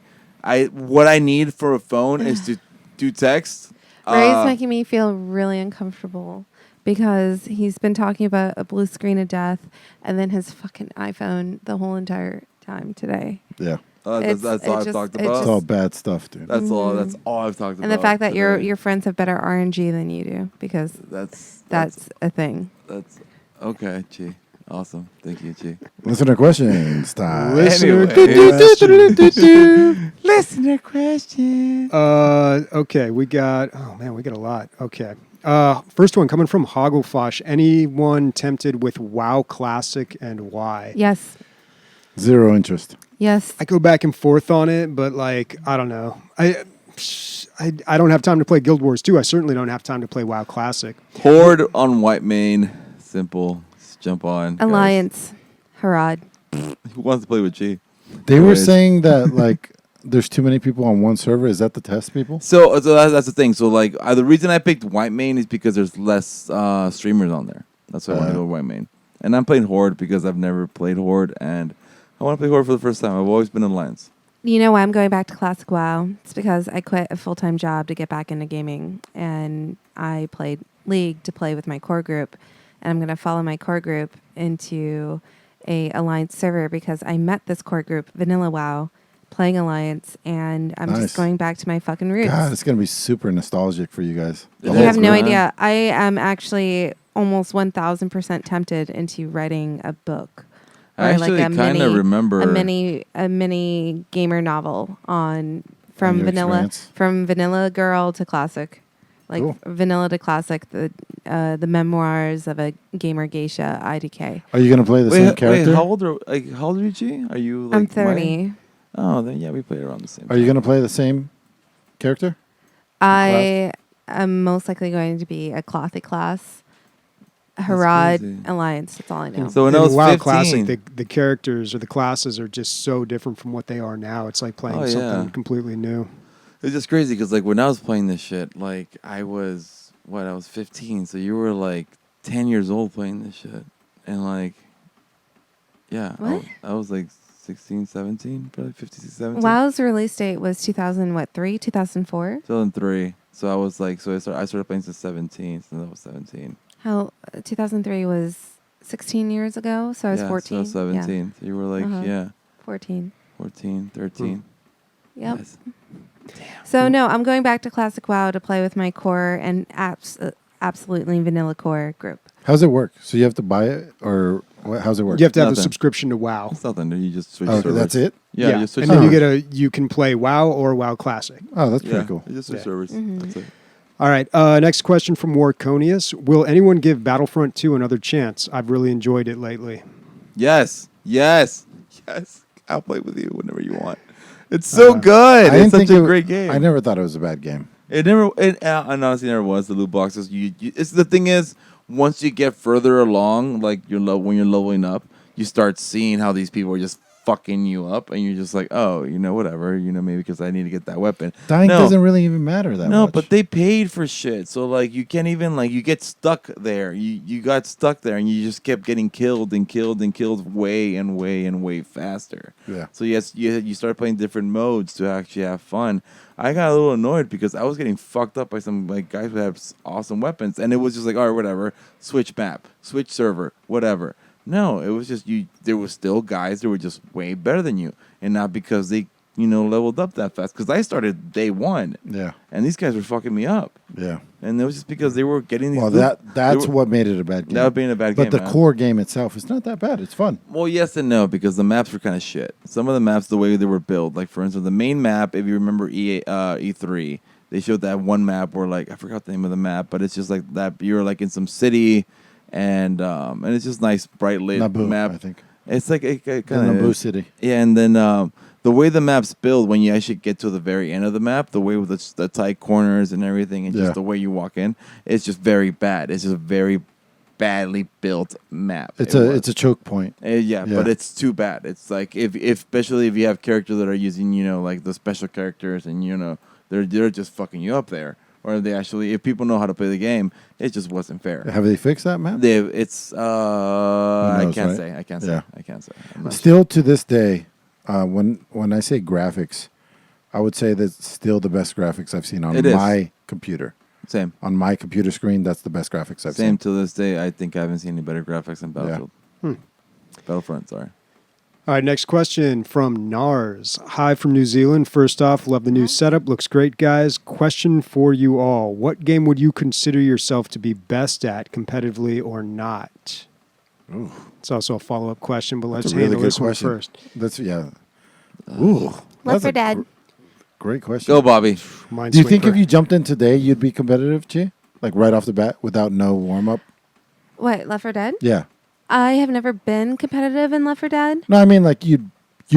What I need for a phone is to do text. Ray's making me feel really uncomfortable because he's been talking about a blue screen of death and then his fucking iPhone the whole entire time today. Yeah. That's all I've talked about. It's all bad stuff, dude. That's all. That's all I've talked about. And the fact that today. your friends have better RNG than you do because that's a thing. That's okay, Chi. Awesome. Thank you, Chi. Listener questions time. Listener Anyway. Listener question. Okay, we got a lot. Okay. First one coming from Hogglefosh. Anyone tempted with WoW Classic and why? Yes. Zero interest. Yes. I go back and forth on it, but like I don't know. I don't have time to play Guild Wars 2. I certainly don't have time to play WoW Classic. Horde on White Mane. Simple. Just jump on. guys. Alliance. Harad. Who wants to play with Chi? They were Anyways. saying that like there's too many people on one server. Is that the test people? So that's the thing. So like the reason I picked White Mane is because there's less streamers on there. That's why I want to go White Mane. And I'm playing Horde because I've never played Horde and I want to play Horde for the first time. I've always been in Alliance. You know why I'm going back to Classic WoW? It's because I quit a full-time job to get back into gaming, and I played League to play with my core group, and I'm going to follow my core group into a Alliance server because I met this core group, Vanilla WoW, playing Alliance, and I'm Nice. just going back to my fucking roots. God, it's gonna be super nostalgic for you guys. It You is, have no man. idea. I am actually almost 1,000% tempted into writing a book. I actually kind of remember a mini gamer novel on from your vanilla experience. girl to classic, like Cool. vanilla to classic. The memoirs of a gamer geisha IDK. Are you gonna play the same character? Wait, how old are you, Chi? Are you like I'm 30. Oh, then yeah, we played around the same. Are you gonna play the same character? I am most likely going to be a clothy class. Harad crazy. Alliance. That's all I know. So when In I was WoW 15, Classic, the characters or the classes are just so different from what they are now. It's like playing Oh, something yeah. completely new. it's just crazy because like when I was playing this shit, like I was 15, so you were like 10 years old playing this shit. And like, yeah, What? I was like 16, 17, probably 15, 17. WoW's release date was 2003, 2004. 2003. So I was like, I started playing since 17, since I was 17. How 2003 was 16 years ago, so I was 14. So 17. Yeah. So you were like, 14. 14, 13. Yep. Yes. So no, I'm going back to Classic WoW to play with my core and absolutely vanilla core group. How's it work? So you have to buy it, or how's it work? You have to have a Nothing. subscription to WoW. It's nothing. You just switch Oh, servers. that's it? Yeah, you just switch and then servers. you can play WoW or WoW Classic. Oh, that's Yeah, pretty cool. you just switch Yeah. servers. Mm-hmm. That's it. All right. Next question from Warconius. Will anyone give Battlefront 2 another chance? I've really enjoyed it lately. Yes. I'll play with you whenever you want. It's so good. I It's didn't such think a great game. I never thought it was a bad game. It honestly never was. The loot boxes. It's the thing is, once you get further along, like when you're leveling up, you start seeing how these people are just fucking you up, and you're just like, oh, whatever, maybe because I need to get that weapon. Dying doesn't really even matter that No, much. but they paid for shit, so like you can't even you get stuck there. You got stuck there, and you just kept getting killed and killed and killed way and way and way faster. Yeah. So yes, you start playing different modes to actually have fun. I got a little annoyed because I was getting fucked up by some guys who have awesome weapons, and it was just like, all right, whatever, switch map, switch server, whatever. No, it was just you. There were still guys that were just way better than you, and not because they leveled up that fast. Because I started day one, Yeah. and these guys were fucking me up, Yeah. and it was just because they were getting these. Well, that's what made it a bad game. That would be a bad but game. the man. core game itself is not that bad. It's fun. Well, yes and no, because the maps were kind of shit. Some of the maps, the way they were built, like for instance, the main map, if you remember E3, they showed that one map where I forgot the name of the map, but it's just like that you're like in some city, and it's just nice, bright lit Naboo, map. I think. It's like it The kind of Naboo City. Yeah, and then the way the map's built, when you actually get to the very end of the map, the way with the tight corners and everything, and Yeah. just the way you walk in, it's just very bad. It's just a very badly built map. It's It a choke point. yeah, Yeah. but it's too bad. It's like if especially if you have characters that are using like the special characters, and they're just fucking you up there, or they actually, if people know how to play the game, it just wasn't fair. Have they fixed that map? It's I knows, can't right? say. I can't say. Yeah. I can't say. I'm not Still to this day, when I say graphics, I would say that's still the best graphics I've seen on It is. my computer. same. On my computer screen, that's the best graphics I've Same seen. to this day. I think I haven't seen any better graphics than Battlefield. Battlefront, sorry. All right, next question from Nars. Hi from New Zealand. First off, love the new setup. Looks great, guys. Question for you all. What game would you consider yourself to be best at, competitively or not? Ooh, It's also a follow-up question, but let's that's a really handle good this one question. first. That's Ooh, Left that's 4 a Dead. Great question. Go, Bobby. Minesweeper. Do you think if you jumped in today, you'd be competitive, Chi? Like right off the bat, without no warm up? What, Left 4 Dead? Yeah. I have never been competitive in Left 4 Dead. No, I mean like you'd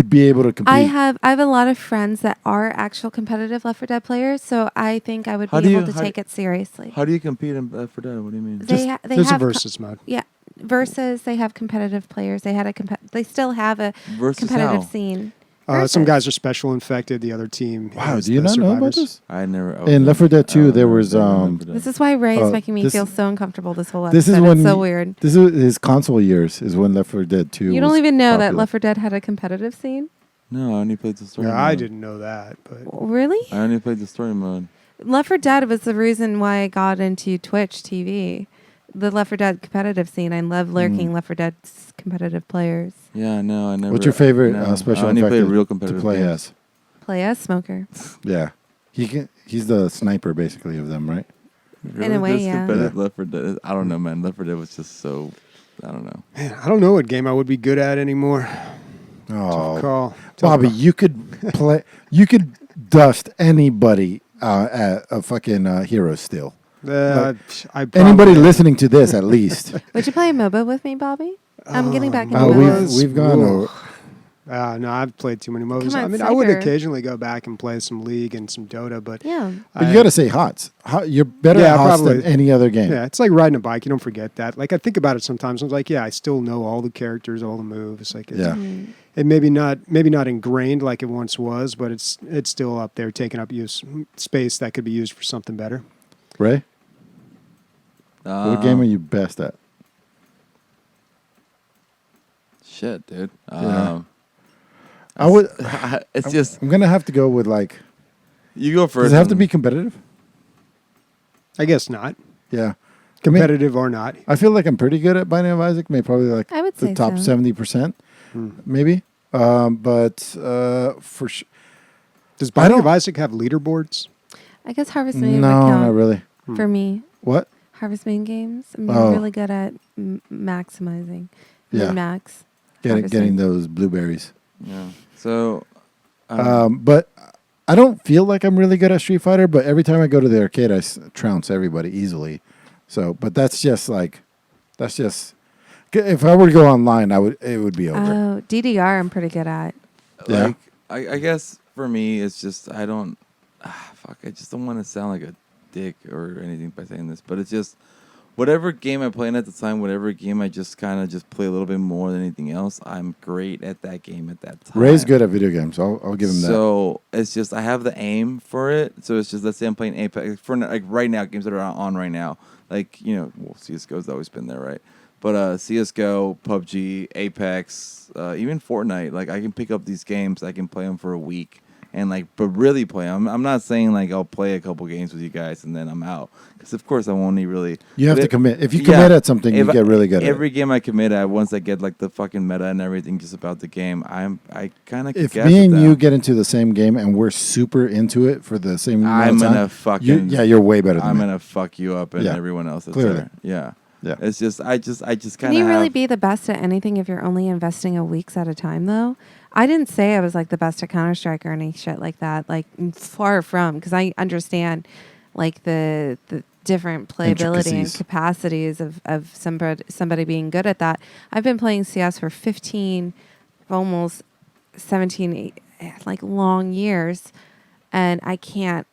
be able to compete. I have a lot of friends that are actual competitive Left 4 Dead players, so I think I would How be do able you- to how take it seriously. How do you compete in Left 4 Dead? What do you mean? They There's a have versus mode. yeah, versus they have competitive players. They still have a Versus competitive how? scene. Some Versus. guys are special infected. The other team. Wow, is do you the not know about survivors. this? I never. In Left 4 Dead 2, I don't there know was, about Left 4 Dead. This is why Ray is making me this- feel so uncomfortable this whole episode. This is when it's so weird. This is his console years. Is when Left 4 Dead 2. You don't was even know that popular. Left 4 Dead had a competitive scene? No, I only played the story. Yeah, I mode. didn't know that, but Really? I only played the story mode. Left 4 Dead was the reason why I got into Twitch TV. The Left 4 Dead competitive scene. I love lurking Left 4 Dead's competitive players. Yeah, no, I never. What's your favorite no, special I only played effect real to competitive play games. as? Play as Smoker. Yeah, he's the sniper basically of them, right? In a way, This yeah. competitive Left 4 Dead. I don't know, man. Left 4 Dead was just so. I don't know. man, I don't know what game I would be good at anymore. Oh, Call. Bobby, you could play. You could dust anybody at a fucking hero still. I Anybody listening to this, at least. Would you play MOBA with me, Bobby? I'm getting back into MOBAs? MOBA. We've gone. Whoa. No, I've played too many MOBAs. Come on, I mean, I would Sniper. occasionally go back and play some League and some Dota, but Yeah. But you got to say HOTS. You're better Yeah, at HOTS probably. than any other game. yeah, it's like riding a bike. You don't forget that. Like I think about it sometimes. I'm like, yeah, I still know all the characters, all the moves. Like, it's, Yeah. it maybe not ingrained like it once was, but it's still up there, taking up space that could be used for something better. Ray? What game are you best at? Shit, dude. Yeah. I would. It's just I'm gonna have to go with like. you go first. Does it have to and- be competitive? I guess not. Yeah. I mean, Competitive or not. I feel like I'm pretty good at Binding of Isaac. Maybe probably like I would the say top so. 70%, maybe. But for sure. Does I Binding don't- of Isaac have leaderboards? I guess Harvest Moon No, would count not really. for me. What? Harvest Moon games. I'm Oh. really good at maximizing. Yeah. Max. Getting those blueberries. Yeah. So. But I don't feel like I'm really good at Street Fighter. But every time I go to the arcade, I trounce everybody easily. So, but that's just. If I were to go online, it would be over. Oh, DDR I'm pretty good at. Yeah. Like, I guess for me, it's just I don't. I just don't want to sound like a dick or anything by saying this, but it's just whatever game I'm playing at the time, whatever game I just kind of just play a little bit more than anything else. I'm great at that game at that time. Ray's good at video games. I'll give him that. So it's just I have the aim for it. So it's just let's say I'm playing Apex for like right now, games that are on right now. Like CS:GO's always been there, right? But CS:GO, PUBG, Apex, even Fortnite. Like I can pick up these games, I can play them for a week, and but really play them. I'm not saying like I'll play a couple games with you guys and then I'm out, because of course I won't really. You have to commit. If you commit at something, you get really good at it. Every game I commit at, once I get like the fucking meta and everything just about the game, I kind of. If me and you get into the same game and we're super into it for the same amount I'm of time, gonna fucking. you're way better than I'm me. gonna fuck you up and Yeah. everyone else that's Clearly. there. Yeah. Yeah. It's just I just kind of. Can you really be the best at anything if you're only investing a weeks at a time, though? I didn't say I was like the best at Counter-Strike or any shit like that. Like far from, because I understand like the different playability and Intricacies. capacities of somebody being good at that. I've been playing CS for 15, almost 17, like long years, and I can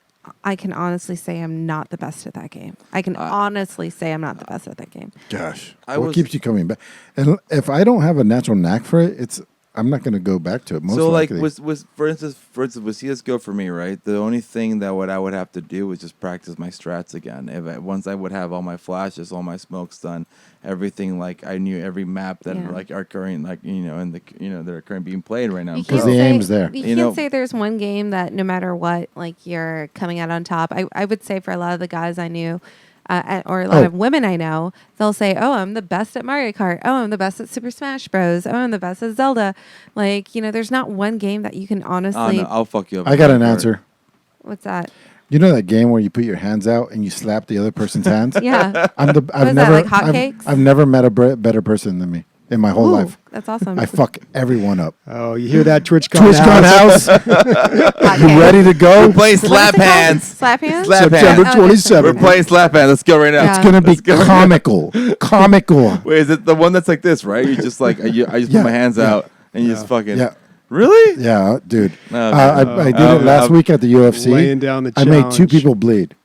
honestly say I'm not the best at that game. I can honestly say I'm not the best at that game. Gosh, I what was- keeps you coming back? And if I don't have a natural knack for it, I'm not going to go back to it. Most So like likely. was for instance with CS:GO for me, right? The only thing that I would have to do was just practice my strats again. Once I would have all my flashes, all my smokes done, everything, like I knew every map that Yeah. like are current, like that are currently being played right now. You Because can't the say- aim's there. You You can't know- say there's one game that no matter what, like you're coming out on top. I would say for a lot of the guys I knew, or a lot of women I know, they'll say, "Oh, I'm the best at Mario Kart. Oh, I'm the best at Super Smash Bros. Oh, I'm the best at Zelda." Like there's not one game that you can Oh, honestly. no, I'll fuck you up. I got an answer. What's that? You know that game where you put your hands out and you slap the other person's hands? Yeah. I've is that, never like hotcakes? I've never met a better person than me in my whole Ooh, life. That's awesome. I fuck everyone up. Oh, you hear that, TwitchCon? TwitchCon house? house, Hotcakes. you ready to go? We're playing What is slap it called? hands. Slap hands. Slap September hands. Oh, 27th. We're playing slap hands. Let's go right now. Yeah. It's gonna be comical. Comical. Wait, is it the one that's like this, right? You just like I just Yeah, put my hands yeah. out and you just fucking. Yeah. Really? Yeah, dude. Okay. I did it last week at the UFC. Laying down the I made 2 challenge. people bleed.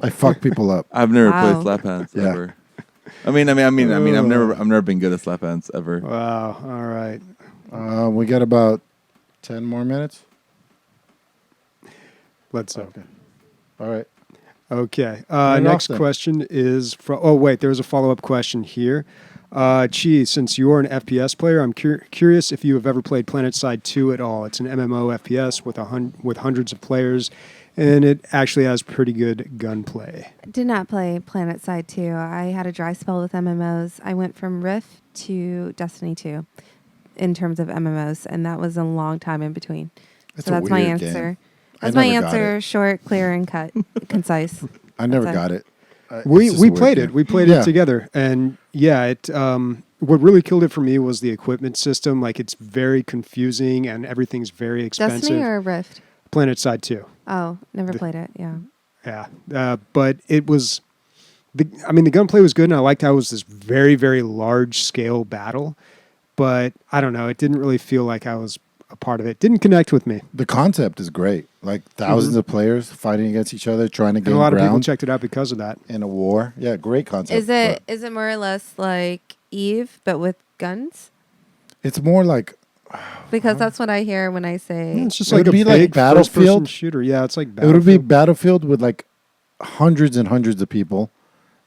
I fucked people up. I've never Wow. played slap hands Yeah. ever. I've never been good at slap hands ever. Wow. All right. We got about 10 more minutes. Let's Okay. All right. Okay. Turn it Next off then. question is from. Oh wait, there's a follow-up question here. Chi, since you're an FPS player, I'm curious if you have ever played PlanetSide 2 at all. It's an MMO FPS with hundreds of players, and it actually has pretty good gunplay. Did not play PlanetSide 2. I had a dry spell with MMOs. I went from Rift to Destiny 2 in terms of MMOs, and that was a long time in between. It's So a that's my weird answer. game. That's I my never got answer. it. Short, clear, and concise. I never That's it. got it. It's We just a weird played game. it. We played Yeah. it together, and yeah, it. What really killed it for me was the equipment system. Like it's very confusing, and everything's very expensive. Destiny or Rift? PlanetSide 2. Oh, never played it. Yeah. Yeah, but it was. The gunplay was good, and I liked how it was this very, very large scale battle. But I don't know, it didn't really feel like I was a part of it. Didn't connect with me. The concept is great. Like thousands of players fighting against each other, trying to And gain a lot of people ground checked it out because of that. in a war. Yeah, great concept. Is it more or less like Eve but with guns? but it's more like Because that's what I hear when I say. It's just It like would a be like big Battlefield. first-person shooter. Yeah, it's like it would be Battlefield. Battlefield with like hundreds and hundreds of people,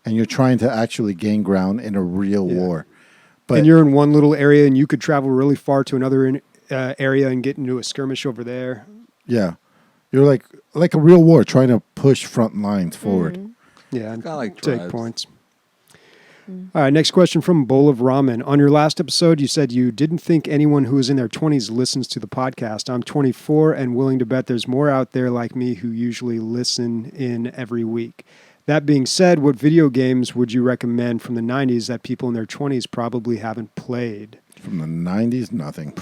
and you're trying to actually gain ground in a real war. But and you're in one little area, and you could travel really far to another area and get into a skirmish over there. yeah, you're like a real war trying to push front lines forward. Yeah, and Kinda like take Tribes. points. All right, next question from Bowl of Ramen. On your last episode, you said you didn't think anyone who is in their 20s listens to the podcast. I'm 24 and willing to bet there's more out there like me who usually listen in every week. That being said, what video games would you recommend from the 90s that people in their 20s probably haven't played? From the 90s, nothing.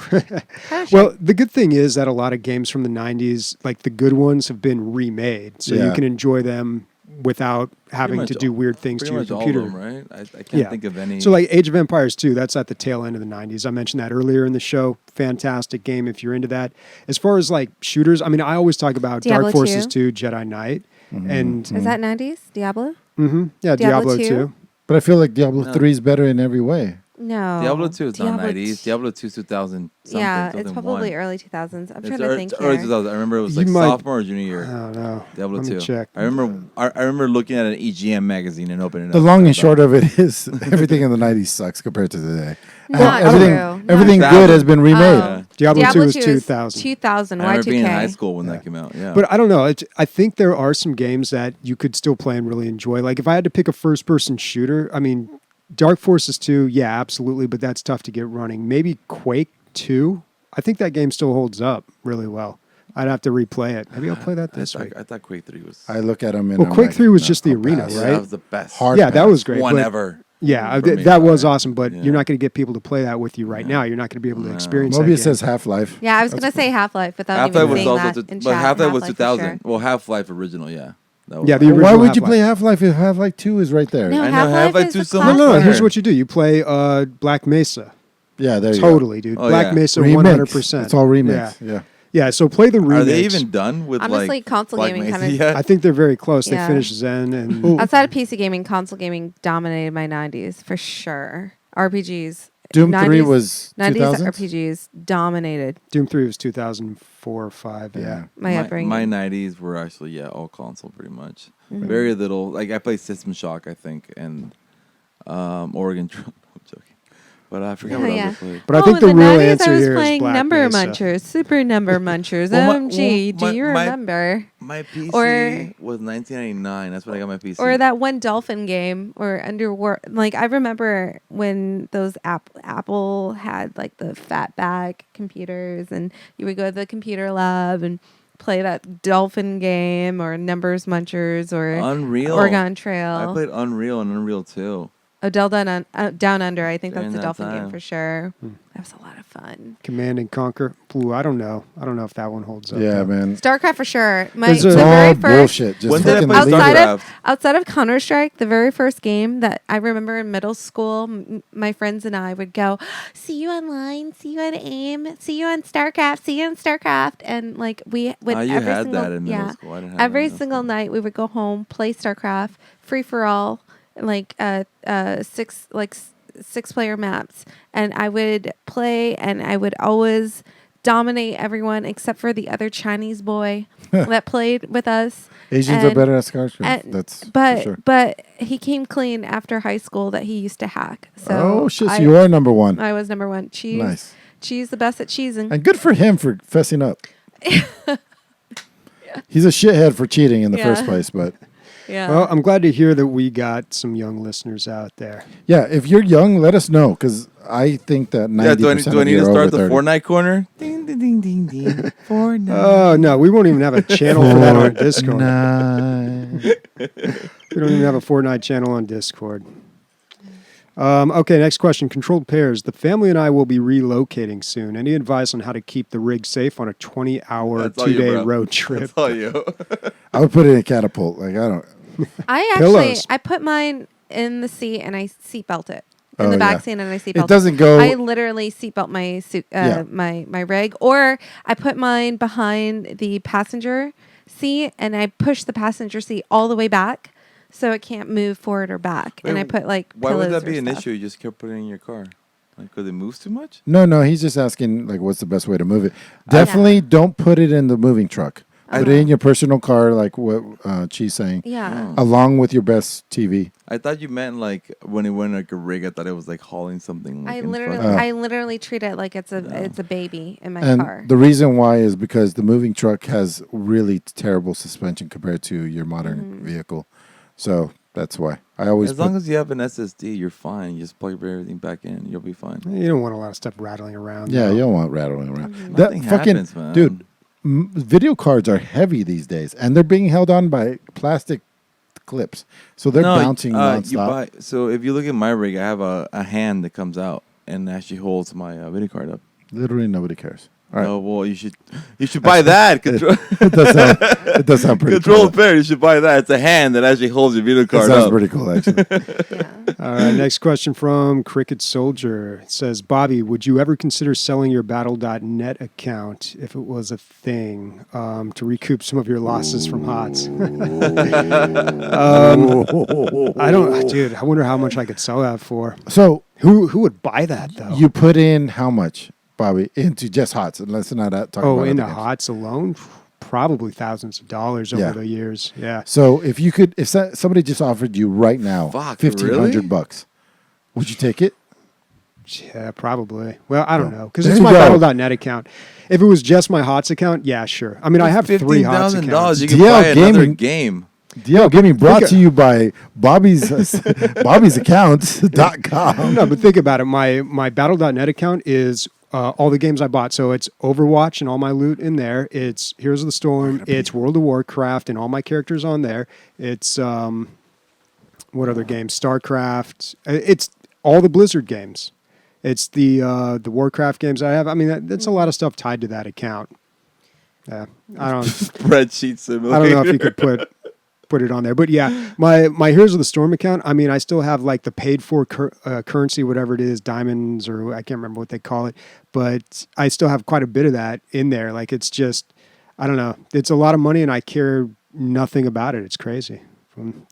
Well, the good thing is that a lot of games from the 90s, like the good ones, have been remade. So you Yeah. can enjoy them without having much to do weird things to Pretty your much computer. all of them, right? I can't think of any. So like Age of Empires 2, that's at the tail end of the 90s. I mentioned that earlier in the show. Fantastic game if you're into that. As far as like shooters, I mean, I always talk about Diablo Dark Forces 2. 2, Jedi Knight, and Is that 90s? Diablo? yeah, Diablo Diablo 2? 2. But I feel like Diablo No. 3 is better in every way. No. Diablo 2 is not Diablo 90s. Diablo 2 is 2000 something. Yeah, it's 2001. probably early 2000s. I'm It's trying to think early here. 2000s. I remember it was You like might- sophomore or junior year. I don't know. Diablo Let me 2. check. I remember looking at an EGM magazine and opening it The up. long and short of it is everything in the 90s sucks compared to today. Not everything true. Not everything true. good has been remade. Oh. Diablo 2 is is 2000. 2000. I remember being in high Y2K. school when that came out. Yeah. But I don't know. I think there are some games that you could still play and really enjoy. Like if I had to pick a first-person shooter, I mean, Dark Forces 2, yeah, absolutely, but that's tough to get running. Maybe Quake 2. I think that game still holds up really well. I'd have to replay it. Maybe I'll play that this week. I thought Quake 3 was. I look at them and Well, I'm Quake like, 3 was no, just the I'll arena, pass. right? That was the best. Hard Yeah, that pass. was great. One but- ever. Yeah, For me. that was awesome, but Yeah. you're not going to get people to play that with you right now. You're not going to be able to No. experience that Mobius game. says Half-Life. Yeah, I was going to say Half-Life without Half-Life even was saying also, that two- in but chat. Half-Life was for 2000. sure. Well, Half-Life original, yeah. That was Yeah, the cool. original Why would you Half-Life. play Half-Life if Half-Life 2 is right there? No, I know Half-Life Half-Life is 2 a so No, much no, classic. here's better. what you do. You play Black Mesa. Yeah, there you Totally, dude. Oh, Black yeah. Mesa, go. 100%. It's all remakes. Yeah. Yeah. Yeah, so play the remakes. Are they even done with Honestly, like console Black gaming Mesa kinda- yet? I think they're very close. Yeah. They finished Zen and Ooh. Outside of PC gaming, console gaming dominated my 90s for sure. RPGs. Doom 90s 3 was 90s 2000? RPGs dominated Doom 3 was 2004 or 5. Yeah. my upbringing. My 90s were actually all console pretty much. Mm-hmm. Very little. Like I played System Shock, I think, and Oregon Trail. I'm joking, but I forgot Oh, what else yeah. I played. But I think in the the real 90s, answer I was here is playing Black Number Mesa. Munchers, Super Number Munchers. Well, OMG, do you my- remember? My PC Or- was 1999. That's when I got my PC. Or that one dolphin game or Underworld. Like I remember when those Apple had like the fatback computers, and you would go to the computer lab and play that dolphin game or Numbers Munchers or Unreal. Oregon Trail. I played Unreal and Unreal 2. Down Under. I think During that's the that dolphin time. game for sure. That was a lot of fun. Command and Conquer. Ooh, I don't know. I don't know if that one holds up. Yeah, though. man. StarCraft for sure. There's The a- It's all very first bullshit. Just When did I fucking play leave outside it. of outside of Counter Strike, the very first game that I remember in middle school, my friends and I would go, "See you online, see you on AIM, see you on StarCraft, see you on StarCraft," and like we would You every had single that in middle school. I didn't have every that in middle single school. night we would go home, play StarCraft, free for all, like six player maps, and I would play, and I would always dominate everyone except for the other Chinese boy that played with us. Asians are And- better at StarCraft. and- That's But for sure. but he came clean after high school that he used to hack. So Oh, shit. So you are number one. I was number one. Cheese. Nice. Cheese the best at cheesing. And good for him for fessing up. He's a shithead for cheating in the Yeah. first place, but Yeah. Well, I'm glad to hear that we got some young listeners out there. yeah, if you're young, let us know because I think that 90% Yeah, do I need of to you are start over the 30. Fortnite corner? Ding, ding, ding, ding, ding. Fortnite. Oh, no. We won't even have a channel for that on Discord. Fortnite. We don't even have a Fortnite channel on Discord. Okay, next question. Controlled pairs. The family and I will be relocating soon. Any advice on how to keep the rig safe on a 20-hour, That's all you, 2-day bro. road trip? That's all you. I would put it in a catapult. Like, I don't. I Pillows. I put mine in the seat and I seatbelt it. In Oh, the back yeah. seat and I seatbelt It doesn't go. I literally seatbelt my suit, Yeah. my rig, or I put mine behind the passenger seat and I push the passenger seat all the way back so it can't move forward or back. And I Wait, put like Why would pillows that be or an stuff. issue? You just kept putting it in your car. Like, because it moves too much? No, he's just asking, like, what's the best way to move it? Definitely don't put it in the moving truck. Put it in your personal car, like what she's saying. Yeah. Along with your best TV. I thought you meant like when it went like a rig. I thought it was like hauling something. Like, I literally treat it like it's a baby in my And car. the reason why is because the moving truck has really terrible suspension compared to your modern vehicle. So that's why. I always as long as you have an SSD, you're fine. You just plug everything back in, you'll be fine. You don't want a lot of stuff rattling around. Yeah, though. you don't want rattling around. Nothing happens, man. Dude, video cards are heavy these days, and they're being held on by plastic clips, so they're bouncing nonstop. So if you look at my rig, I have a hand that comes out and actually holds my video card up. Literally nobody cares. All right. Oh well, you should buy that. Control. It does sound pretty Control cool. Pair. You should buy that. It's a hand that actually holds your video It card sounds up. pretty cool, actually. All right, next question from Cricket Soldier. It says, Bobby, would you ever consider selling your Battle.net account if it was a thing to recoup some of your losses from HOTS? I don't, dude. I wonder how much I could sell that for. So Who would buy that though? you put in how much, Bobby, into just HOTS? And let's not talk about other into games. HOTS alone, probably thousands of dollars over Yeah. the years. Yeah. So if you could, if somebody just offered you right now Fuck, $1,500, would you take it? Yeah, probably. Well, I don't know because There it's you my go. Battle.net account. If it was just my HOTS account, yeah, sure. I mean, I have 3 HOTS accounts. You can DL buy another Gaming. game. DL Gaming brought to you by Bobby'sAccounts.com. No, but think about it. My Battle.net account is all the games I bought. So it's Overwatch and all my loot in there. It's Heroes of the Storm. It's World of Warcraft and all my characters on there. It's what other games? StarCraft. It's all the Blizzard games. It's the Warcraft games I have. I mean, that's a lot of stuff tied to that account. Yeah, I don't. Spreadsheet simulator. I don't know if you could put it on there, but yeah, my Heroes of the Storm account. I mean, I still have like the paid for currency, whatever it is, diamonds, or I can't remember what they call it, but I still have quite a bit of that in there. Like it's just, I don't know, it's a lot of money, and I care nothing about it. It's crazy.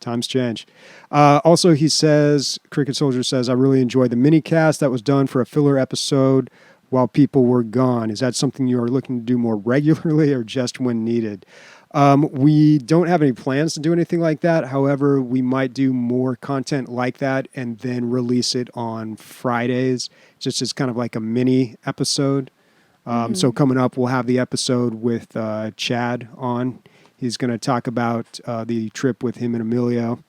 Times change. Also, he says, Cricket Soldier says, I really enjoyed the mini cast that was done for a filler episode while people were gone. Is that something you are looking to do more regularly or just when needed? We don't have any plans to do anything like that. However, we might do more content like that and then release it on Fridays, just as kind of like a mini episode. So coming up, we'll have the episode with Chad on. He's going to talk about the trip with him and Emilio,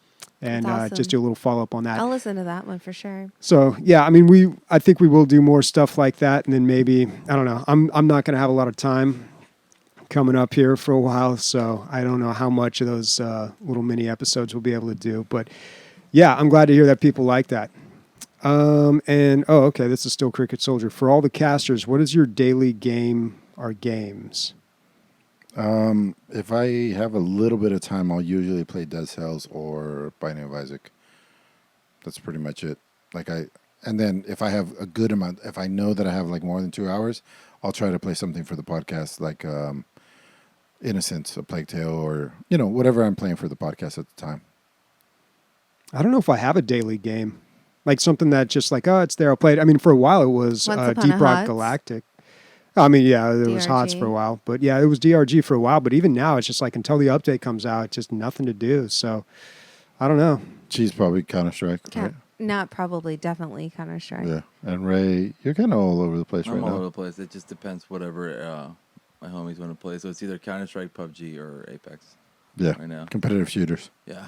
and That's awesome. just do a little follow-up on that. I'll listen to that one for sure. So yeah, I mean, I think we will do more stuff like that, and then maybe, I don't know. I'm not going to have a lot of time coming up here for a while, so I don't know how much of those little mini episodes we'll be able to do. But yeah, I'm glad to hear that people like that. Okay, this is still Cricket Soldier. For all the casters, what is your daily game or games? If I have a little bit of time, I'll usually play Dead Cells or Binding of Isaac. That's pretty much it. And then if I have a good amount, if I know that I have like more than 2 hours, I'll try to play something for the podcast, like Innocence, A Plague Tale, or whatever I'm playing for the podcast at the time. I don't know if I have a daily game, like something that just like, oh, it's there, I'll play it. I mean, for a while it was Once Upon Deep a Rock HOTS. Galactic. I mean, yeah, there was DRG. HOTS for a while, but yeah, it was DRG for a while. But even now, it's just like until the update comes out, just nothing to do. So I don't know. She's probably Counter-Strike, right? Not probably, definitely Counter-Strike. Yeah. And Ray, you're kind of all over the place I'm right all over now. the place. It just depends whatever my homies want to play. So it's either Counter-Strike, PUBG, or Apex Yeah. right now. Competitive shooters. Yeah.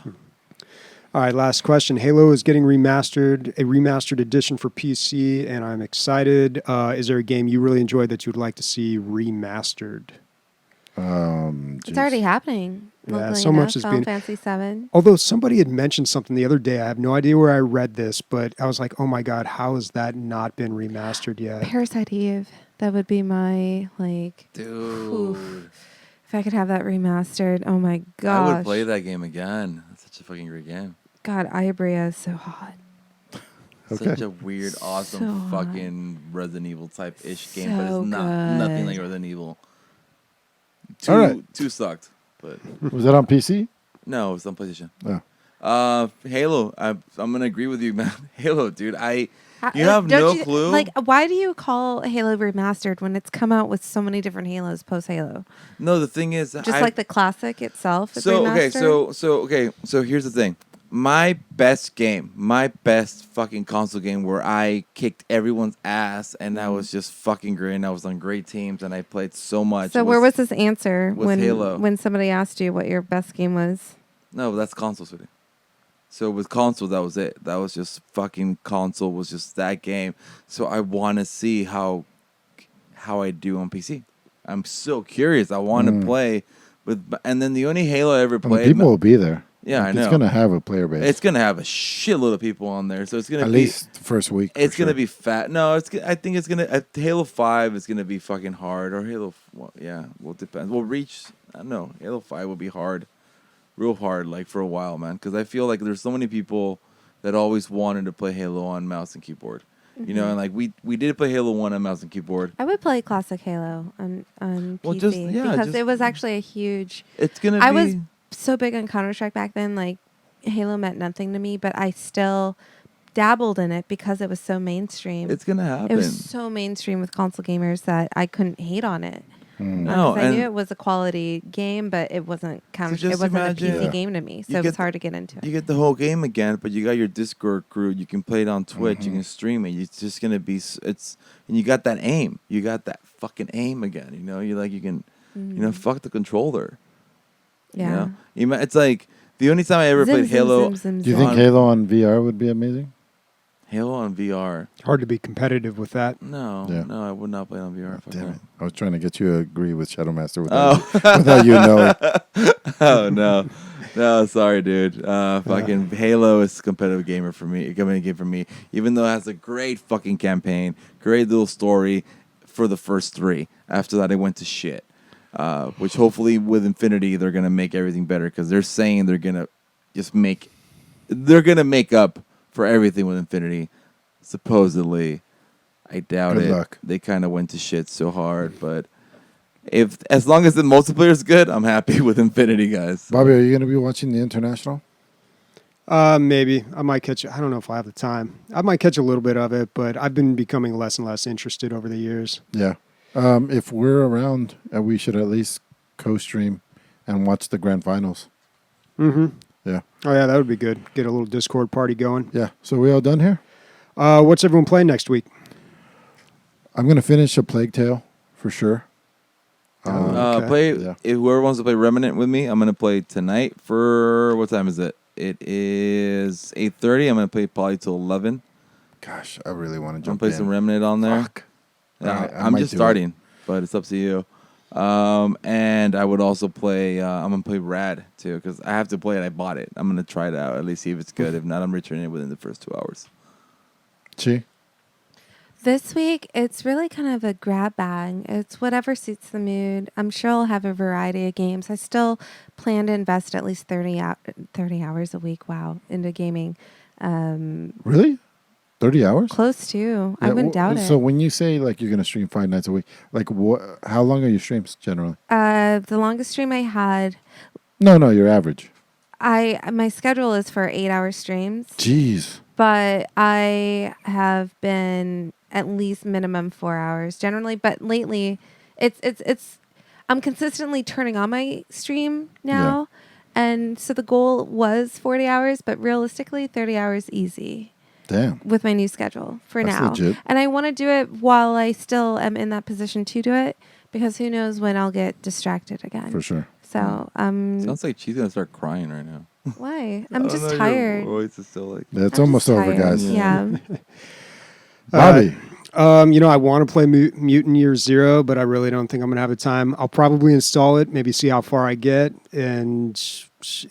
All right, last question. Halo is getting remastered, a remastered edition for PC, and I'm excited. Is there a game you really enjoyed that you'd like to see remastered? It's already happening. Yeah, luckily so much enough. is Final being- Fantasy 7. Although somebody had mentioned something the other day, I have no idea where I read this, but I was like, oh my God, how has that not been remastered yet? Parasite Eve. That would be my, Dude. if I could have that remastered. Oh my gosh. I would play that game again. That's such a fucking great game. God, Iabria is so hot. Okay. Such a weird, awesome, So hot. fucking Resident Evil type-ish game, but So it's nothing good. like Resident Evil. All right. Two sucked, but Was that on PC? no, it's on PlayStation. Oh. Halo. I'm gonna agree with you, man. Halo, dude. You Uh, have don't no you- clue. Like, why do you call Halo remastered when it's come out with so many different Halos post Halo? No, the thing is, Just like the classic itself. Is So remastered? so here's the thing. My best fucking console game where I kicked everyone's ass and I was just fucking great and I was on great teams and I played so much. So where was this answer was Halo. when somebody asked you what your best game was? No, that's console city. So with console, that was it. That was just fucking console was just that game. So I want to see how I do on PC. I'm so curious. I want to play with, and then the only Halo I ever And the played. people will be there. Yeah, I know. It's gonna have a player base. It's gonna have a shitload of people on there, so it's gonna at be least the first week. It's for gonna sure. be fat. No, I think it's gonna. Halo 5 is gonna be fucking hard, or Halo. Well, yeah, well, it depends. Well, Reach. I don't know. Halo 5 will be hard, real hard, like for a while, man. Because I feel like there's so many people that always wanted to play Halo on mouse and keyboard. You know, and like we did play Halo 1 on mouse and keyboard. I would play classic Halo on Well, PC because it was actually a huge. It's gonna. I be, was so big on Counter-Strike back then. Like Halo meant nothing to me, but I still dabbled in it because it was so mainstream. It's gonna happen. It was so mainstream with console gamers that I couldn't hate on it. No, I knew it was a quality game, but it wasn't counter. just It wasn't imagine- a PC Yeah. game to me, so You it was get- hard to get into You it. get the whole game again, but you got your Discord crew. You can play it on Twitch. You can stream it. It's just gonna be. It's and you got that aim. You got that fucking aim again. You know. You can. You know. Fuck the controller. Yeah. You know? It's like the only time I ever Zim, played zim, Halo. zim, zim, Do you zim. think Halo on VR would be amazing? Halo on VR. Hard to be competitive with that. No. Yeah. No, I would not play on VR. Fuck Damn no. it! I was trying to get you to agree with Shadowmaster without you knowing. Oh no. No, sorry, dude. Fucking Halo is a competitive gamer for me. A competitive game for me. Even though it has a great fucking campaign, great little story for the first 3. After that, it went to shit. Which hopefully with Infinity, they're gonna make everything better because they're saying they're gonna make up for everything with Infinity. Supposedly, I doubt Good it. luck. They kind of went to shit so hard, but. As long as the multiplayer is good, I'm happy with Infinity, guys. Bobby, are you going to be watching the International? Maybe I might catch. I don't know if I have the time. I might catch a little bit of it, but I've been becoming less and less interested over the years. Yeah. If we're around, we should at least co-stream and watch the grand finals. Mm-hmm. Yeah. Oh yeah, that would be good. Get a little Discord party going. Yeah. So we all done here? What's everyone playing next week? I'm going to finish A Plague Tale for sure. Play Yeah. if whoever wants to play Remnant with me. I'm gonna play tonight for what time is it? It is 8:30. I'm gonna play probably till 11. Gosh, I really want to I'm jump gonna play in. some Remnant on there. Fuck. Yeah, Alright, I I'm might just do it. starting, but it's up to you. And I would also play. I'm gonna play Rad too because I have to play it. I bought it. I'm gonna try it out at least see if it's good. If not, I'm returning it within the first 2 hours. Chi? This week, it's really kind of a grab bag. It's whatever suits the mood. I'm sure I'll have a variety of games. I still plan to invest at least 30 hours a week, into gaming. Really? 30 hours? Close to. I Yeah, wouldn't doubt So it. when you say like you're going to stream 5 nights a week, like how long are your streams generally? The longest stream I had, No, your average. my schedule is for 8-hour streams, Jeez. but I have been at least minimum 4 hours generally. But lately, it's I'm consistently turning on my stream now, and so the goal was 40 hours, but realistically, 30 hours easy Damn. with my new schedule for That's now. legit. And I want to do it while I still am in that position to do it, because who knows when I'll get distracted again. For sure. So Sounds like she's gonna start crying right now. why? I I'm don't just know, your tired. voice is still like. Yeah, it's I'm almost just over, tired. guys. Yeah. Bobby. I want to play Mutant Year Zero, but I really don't think I'm going to have the time. I'll probably install it, maybe see how far I get, and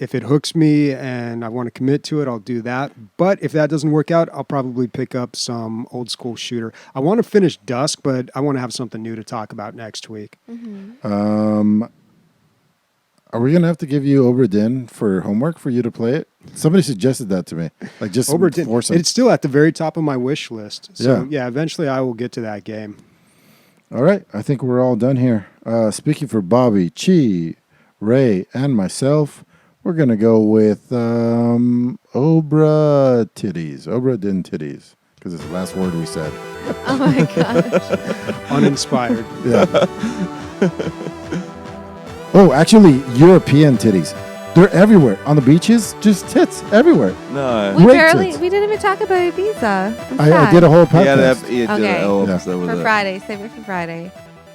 if it hooks me and I want to commit to it, I'll do that. But if that doesn't work out, I'll probably pick up some old school shooter. I want to finish Dusk, but I want to have something new to talk about next week. Are we going to have to give you Obra Dinn for homework for you to play it? Somebody suggested that to me. Like just Obra Dinn, force it. it's still at the very top of my wish list. So Yeah. yeah, eventually I will get to that game. All right. I think we're all done here. Speaking for Bobby, Chi, Ray, and myself, We're going to go with Obra titties. Obra din titties. Because it's the last word we said. Oh my gosh. Uninspired. Yeah. Oh, actually, European titties. They're everywhere. On the beaches, just tits everywhere. No, We Great tits. we didn't even talk about Ibiza. I did a whole podcast. he did Okay. a whole Yeah. episode with For it. Friday. Save it for Friday.